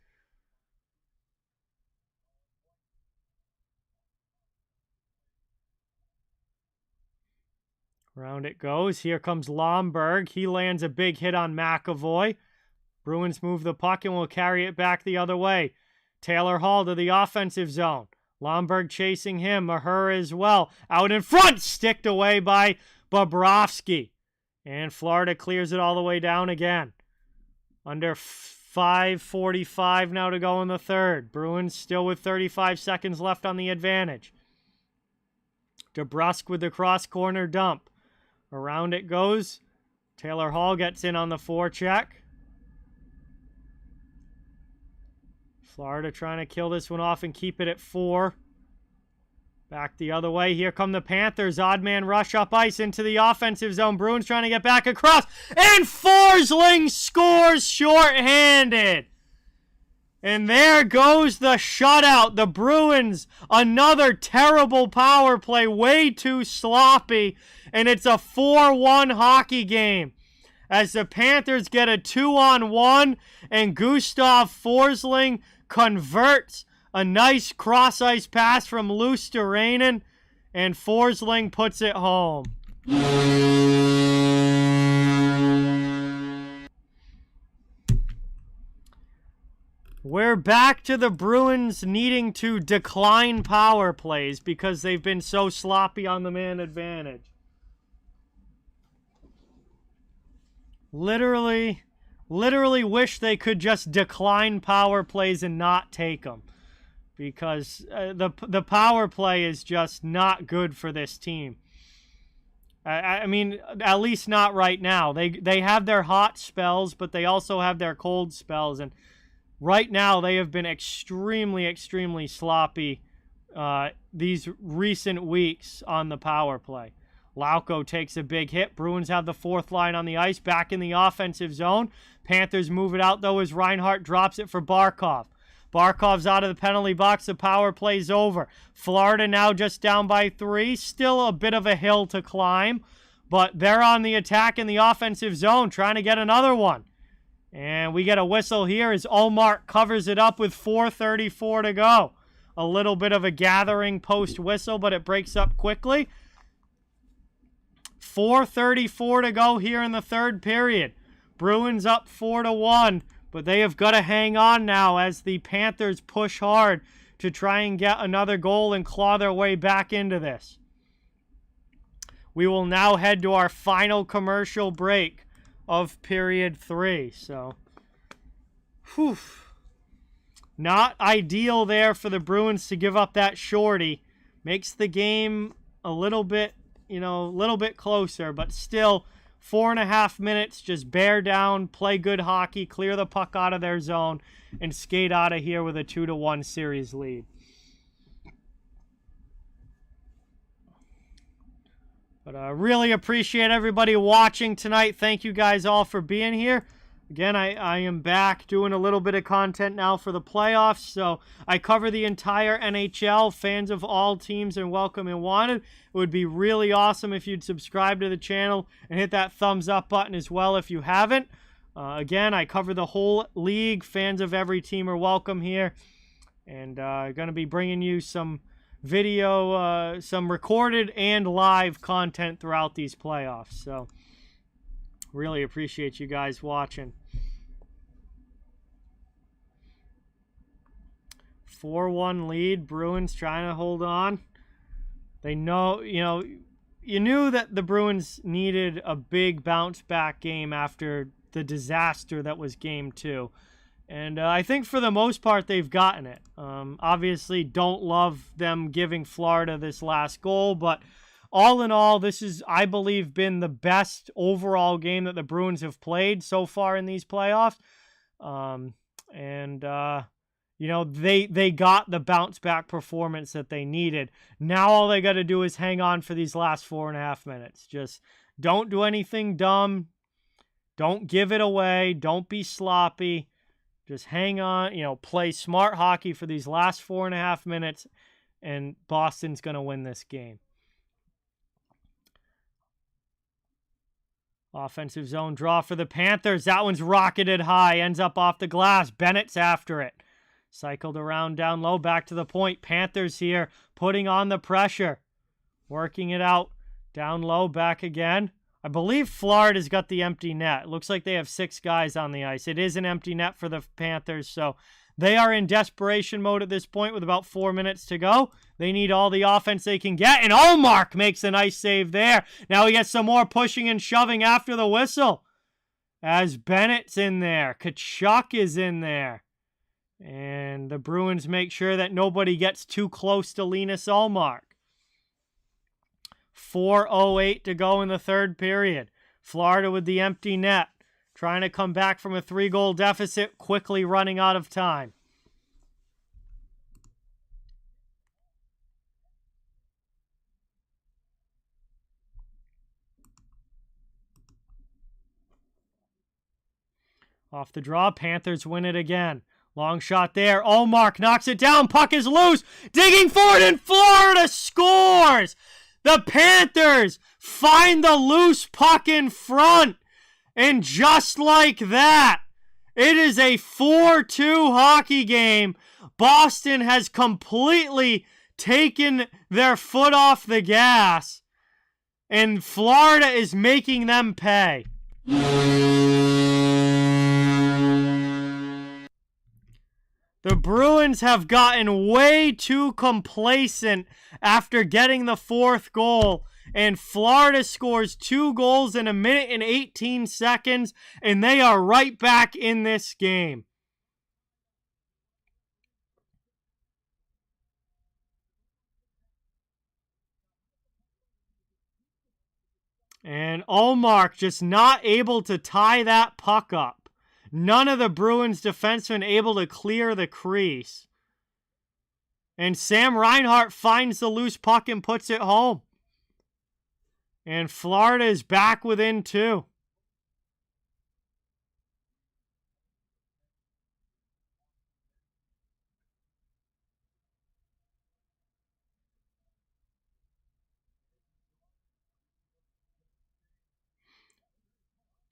Round it goes. Here comes Lomberg. He lands a big hit on McAvoy. Bruins move the puck and will carry it back the other way. Taylor Hall to the offensive zone. Lomberg chasing him. Maher as well. Out in front. Sticked away by Bobrovsky. And Florida clears it all the way down again. Under 5:45 now to go in the third. Bruins still with 35 seconds left on the advantage. DeBrusk with the cross-corner dump. Around it goes. Taylor Hall gets in on the forecheck. Florida trying to kill this one off and keep it at 4. Back the other way. Here come the Panthers. Odd man rush up ice into the offensive zone. Bruins trying to get back across. And Forsling scores shorthanded. And there goes the shutout. The Bruins, another terrible power play. Way too sloppy. And it's a 4-1 hockey game. As the Panthers get a 2-on-1. And Gustav Forsling converts a nice cross-ice pass from Luosterainen, and Forsling puts it home. We're back to the Bruins needing to decline power plays because they've been so sloppy on the man advantage. Literally wish they could just decline power plays and not take them. Because the power play is just not good for this team. I mean, at least not right now. They have their hot spells, but they also have their cold spells. And right now, they have been extremely, extremely sloppy these recent weeks on the power play. Lauko takes a big hit. Bruins have the fourth line on the ice, back in the offensive zone. Panthers move it out, though, as Reinhart drops it for Barkov. Barkov's out of the penalty box. The power play's over. Florida now just down by 3. Still a bit of a hill to climb, but they're on the attack in the offensive zone, trying to get another one. And we get a whistle here as Ullmark covers it up with 4:34 to go. A little bit of a gathering post whistle, but it breaks up quickly. 4:34 to go here in the third period. Bruins up 4-1. But they have got to hang on now as the Panthers push hard to try and get another goal and claw their way back into this. We will now head to our final commercial break of period 3. So, not ideal there for the Bruins to give up that shorty. Makes the game a little bit, closer, but still 4.5 minutes, just bear down, play good hockey, clear the puck out of their zone, and skate out of here with a 2-1 series lead. But I really appreciate everybody watching tonight. Thank you guys all for being here. Again, I am back doing a little bit of content now for the playoffs. So I cover the entire NHL. Fans of all teams are welcome and wanted. It would be really awesome if you'd subscribe to the channel and hit that thumbs up button as well if you haven't. Again, I cover the whole league. Fans of every team are welcome here. And going to be bringing you some video, some recorded and live content throughout these playoffs. So really appreciate you guys watching. 4-1 lead. Bruins trying to hold on. They know, you knew that the Bruins needed a big bounce back game after the disaster that was game 2. And I think for the most part, they've gotten it. Obviously, don't love them giving Florida this last goal, but all in all, this is, I believe, been the best overall game that the Bruins have played so far in these playoffs. They got the bounce back performance that they needed. Now all they got to do is hang on for these last 4.5 minutes. Just don't do anything dumb. Don't give it away. Don't be sloppy. Just hang on, play smart hockey for these last 4.5 minutes, and Boston's going to win this game. Offensive zone draw for the Panthers. That one's rocketed high. Ends up off the glass. Bennett's after it. Cycled around down low. Back to the point. Panthers here putting on the pressure. Working it out. Down low. Back again. I believe Florida's got the empty net. Looks like they have 6 guys on the ice. It is an empty net for the Panthers, so They are in desperation mode at this point with about 4 minutes to go. They need all the offense they can get, and Ullmark makes a nice save there. Now he gets some more pushing and shoving after the whistle. As Bennett's in there, Tkachuk is in there. And the Bruins make sure that nobody gets too close to Linus Ullmark. 4:08 to go in the third period. Florida with the empty net, trying to come back from a 3-goal deficit, quickly running out of time. Off the draw, Panthers win it again. Long shot there. Ullmark knocks it down. Puck is loose. Digging forward, and Florida scores! The Panthers find the loose puck in front. And just like that, it is a 4-2 hockey game. Boston has completely taken their foot off the gas. And Florida is making them pay. The Bruins have gotten way too complacent after getting the 4th goal, and Florida scores 2 goals in 1 minute and 18 seconds, and they are right back in this game. And Ullmark just not able to tie that puck up. None of the Bruins defensemen able to clear the crease. And Sam Reinhart finds the loose puck and puts it home. And Florida is back within 2.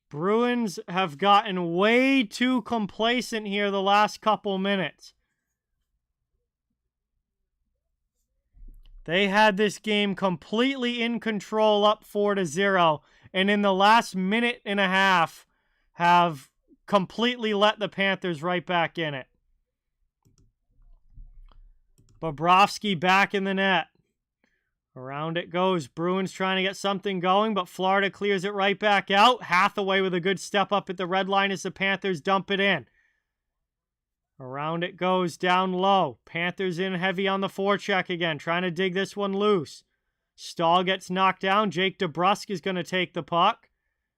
Bruins have gotten way too complacent here the last couple minutes. They had this game completely in control, up 4-0, and in the last minute and a half have completely let the Panthers right back in it. Bobrovsky back in the net. Around it goes. Bruins trying to get something going, but Florida clears it right back out. Hathaway with a good step up at the red line as the Panthers dump it in. Around it goes, down low. Panthers in heavy on the forecheck again, trying to dig this one loose. Stahl gets knocked down. Jake DeBrusk is going to take the puck.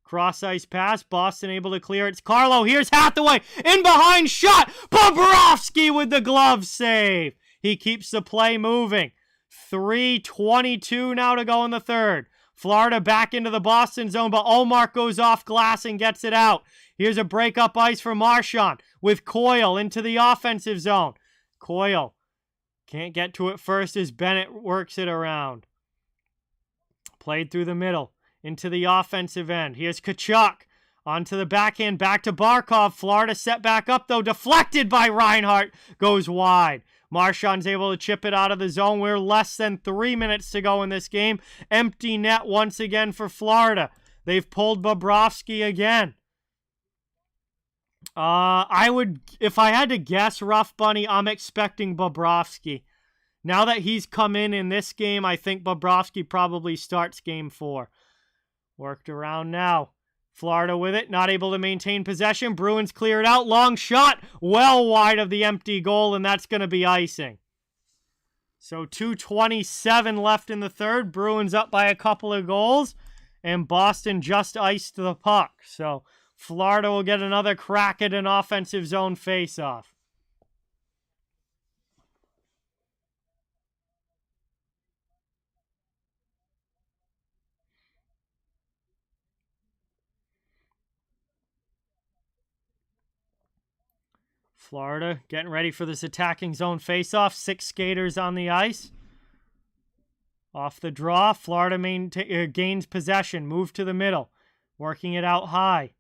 Cross-ice pass. Boston able to clear it. It's Carlo. Here's Hathaway. In behind shot. Bobrovsky with the glove save. He keeps the play moving. 3:22 now to go in the third. Florida back into the Boston zone, but Ullmark goes off glass and gets it out. Here's a break-up ice for Marchand with Coyle into the offensive zone. Coyle can't get to it first as Bennett works it around. Played through the middle into the offensive end. Here's Tkachuk onto the backhand, back to Barkov. Florida set back up, though, deflected by Reinhart, goes wide. Marchand's able to chip it out of the zone. We're less than 3 minutes to go in this game. Empty net once again for Florida. They've pulled Bobrovsky again. If I had to guess, Rough Bunny, I'm expecting Bobrovsky. Now that he's come in this game, I think Bobrovsky probably starts game 4. Worked around now. Florida with it, not able to maintain possession. Bruins clear it out. Long shot, well wide of the empty goal, and that's going to be icing. So 2:27 left in the third. Bruins up by a couple of goals, and Boston just iced the puck. So Florida will get another crack at an offensive zone faceoff. Florida getting ready for this attacking zone faceoff. 6 skaters on the ice. Off the draw, Florida gains possession. Move to the middle. Working it out high.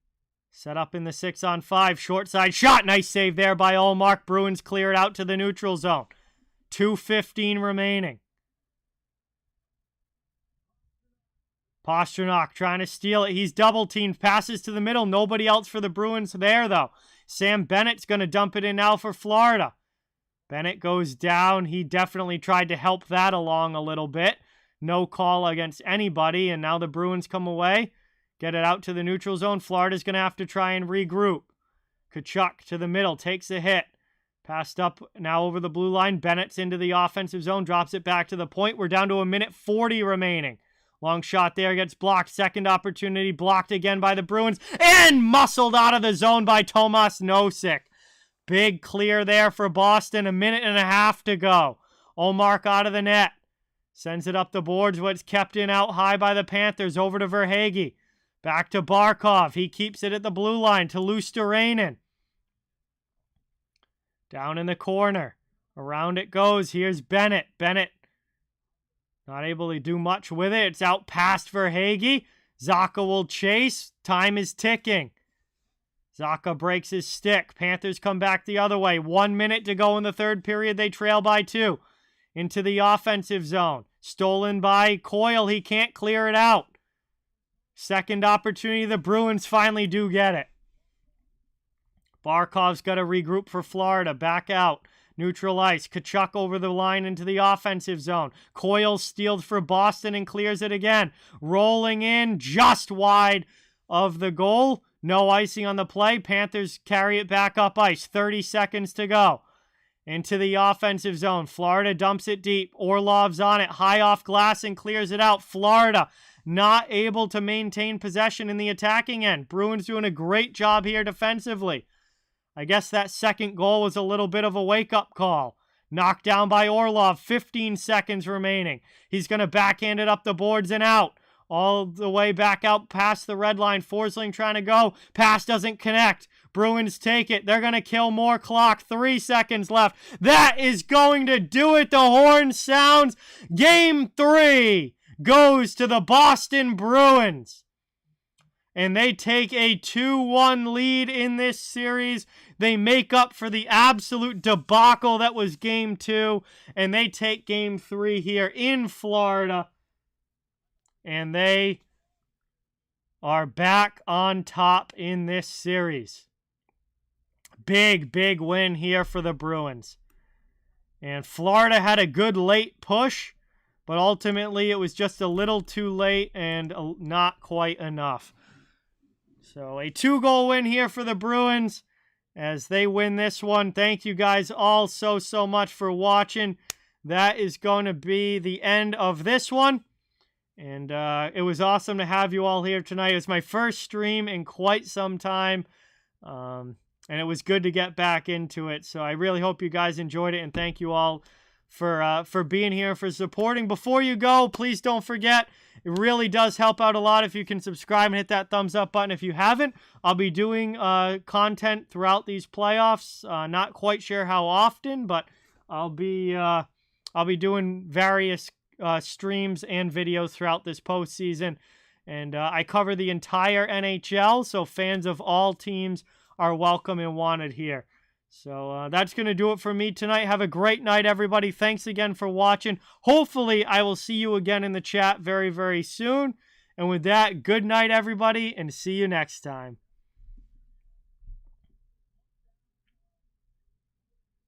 Set up in the 6-on-5. Short side shot. Nice save there by Ullmark. Bruins clear it out to the neutral zone. 2:15 remaining. Pastrnak trying to steal it. He's double-teamed. Passes to the middle. Nobody else for the Bruins there, though. Sam Bennett's going to dump it in now for Florida. Bennett goes down. He definitely tried to help that along a little bit. No call against anybody, and now the Bruins come away. Get it out to the neutral zone. Florida's going to have to try and regroup. Tkachuk to the middle, takes a hit. Passed up now over the blue line. Bennett's into the offensive zone, drops it back to the point. We're down to 1:40 remaining. Long shot there, gets blocked. Second opportunity, blocked again by the Bruins. And muscled out of the zone by Tomas Nosek. Big clear there for Boston. 1.5 to go. Ullmark out of the net. Sends it up the boards, but it's kept in out high by the Panthers. Over to Verhaeghe. Back to Barkov. He keeps it at the blue line to Luosterainen. Down in the corner. Around it goes. Here's Bennett. Bennett not able to do much with it. It's out past Verhaeghe. Zacha will chase. Time is ticking. Zacha breaks his stick. Panthers come back the other way. 1 minute to go in the third period. They trail by 2. Into the offensive zone. Stolen by Coyle. He can't clear it out. Second opportunity. The Bruins finally do get it. Barkov's got to regroup for Florida. Back out. Neutral ice. Tkachuk over the line into the offensive zone. Coyle steals for Boston and clears it again. Rolling in just wide of the goal. No icing on the play. Panthers carry it back up ice. 30 seconds to go. Into the offensive zone. Florida dumps it deep. Orlov's on it. High off glass and clears it out. Florida not able to maintain possession in the attacking end. Bruins doing a great job here defensively. I guess that second goal was a little bit of a wake-up call. Knocked down by Orlov. 15 seconds remaining. He's going to backhand it up the boards and out. All the way back out past the red line. Forsling trying to go. Pass doesn't connect. Bruins take it. They're going to kill more clock. 3 seconds left. That is going to do it. The horn sounds. Game 3 goes to the Boston Bruins. And they take a 2-1 lead in this series. They make up for the absolute debacle that was Game 2. And they take Game 3 here in Florida. And they are back on top in this series. Big, big win here for the Bruins. And Florida had a good late push. But ultimately, it was just a little too late and not quite enough. So a 2-goal win here for the Bruins as they win this one. Thank you guys all so much for watching. That is going to be the end of this one. And it was awesome to have you all here tonight. It was my first stream in quite some time. And it was good to get back into it. So I really hope you guys enjoyed it. And thank you all for being here, for supporting. Before you go, please don't forget, it really does help out a lot if you can subscribe and hit that thumbs up button. If you haven't, I'll be doing content throughout these playoffs. Not quite sure how often, but I'll be doing various streams and videos throughout this postseason. And I cover the entire NHL, so fans of all teams are welcome and wanted here. So that's going to do it for me tonight. Have a great night, everybody. Thanks again for watching. Hopefully, I will see you again in the chat very, very soon. And with that, good night, everybody, and see you next time.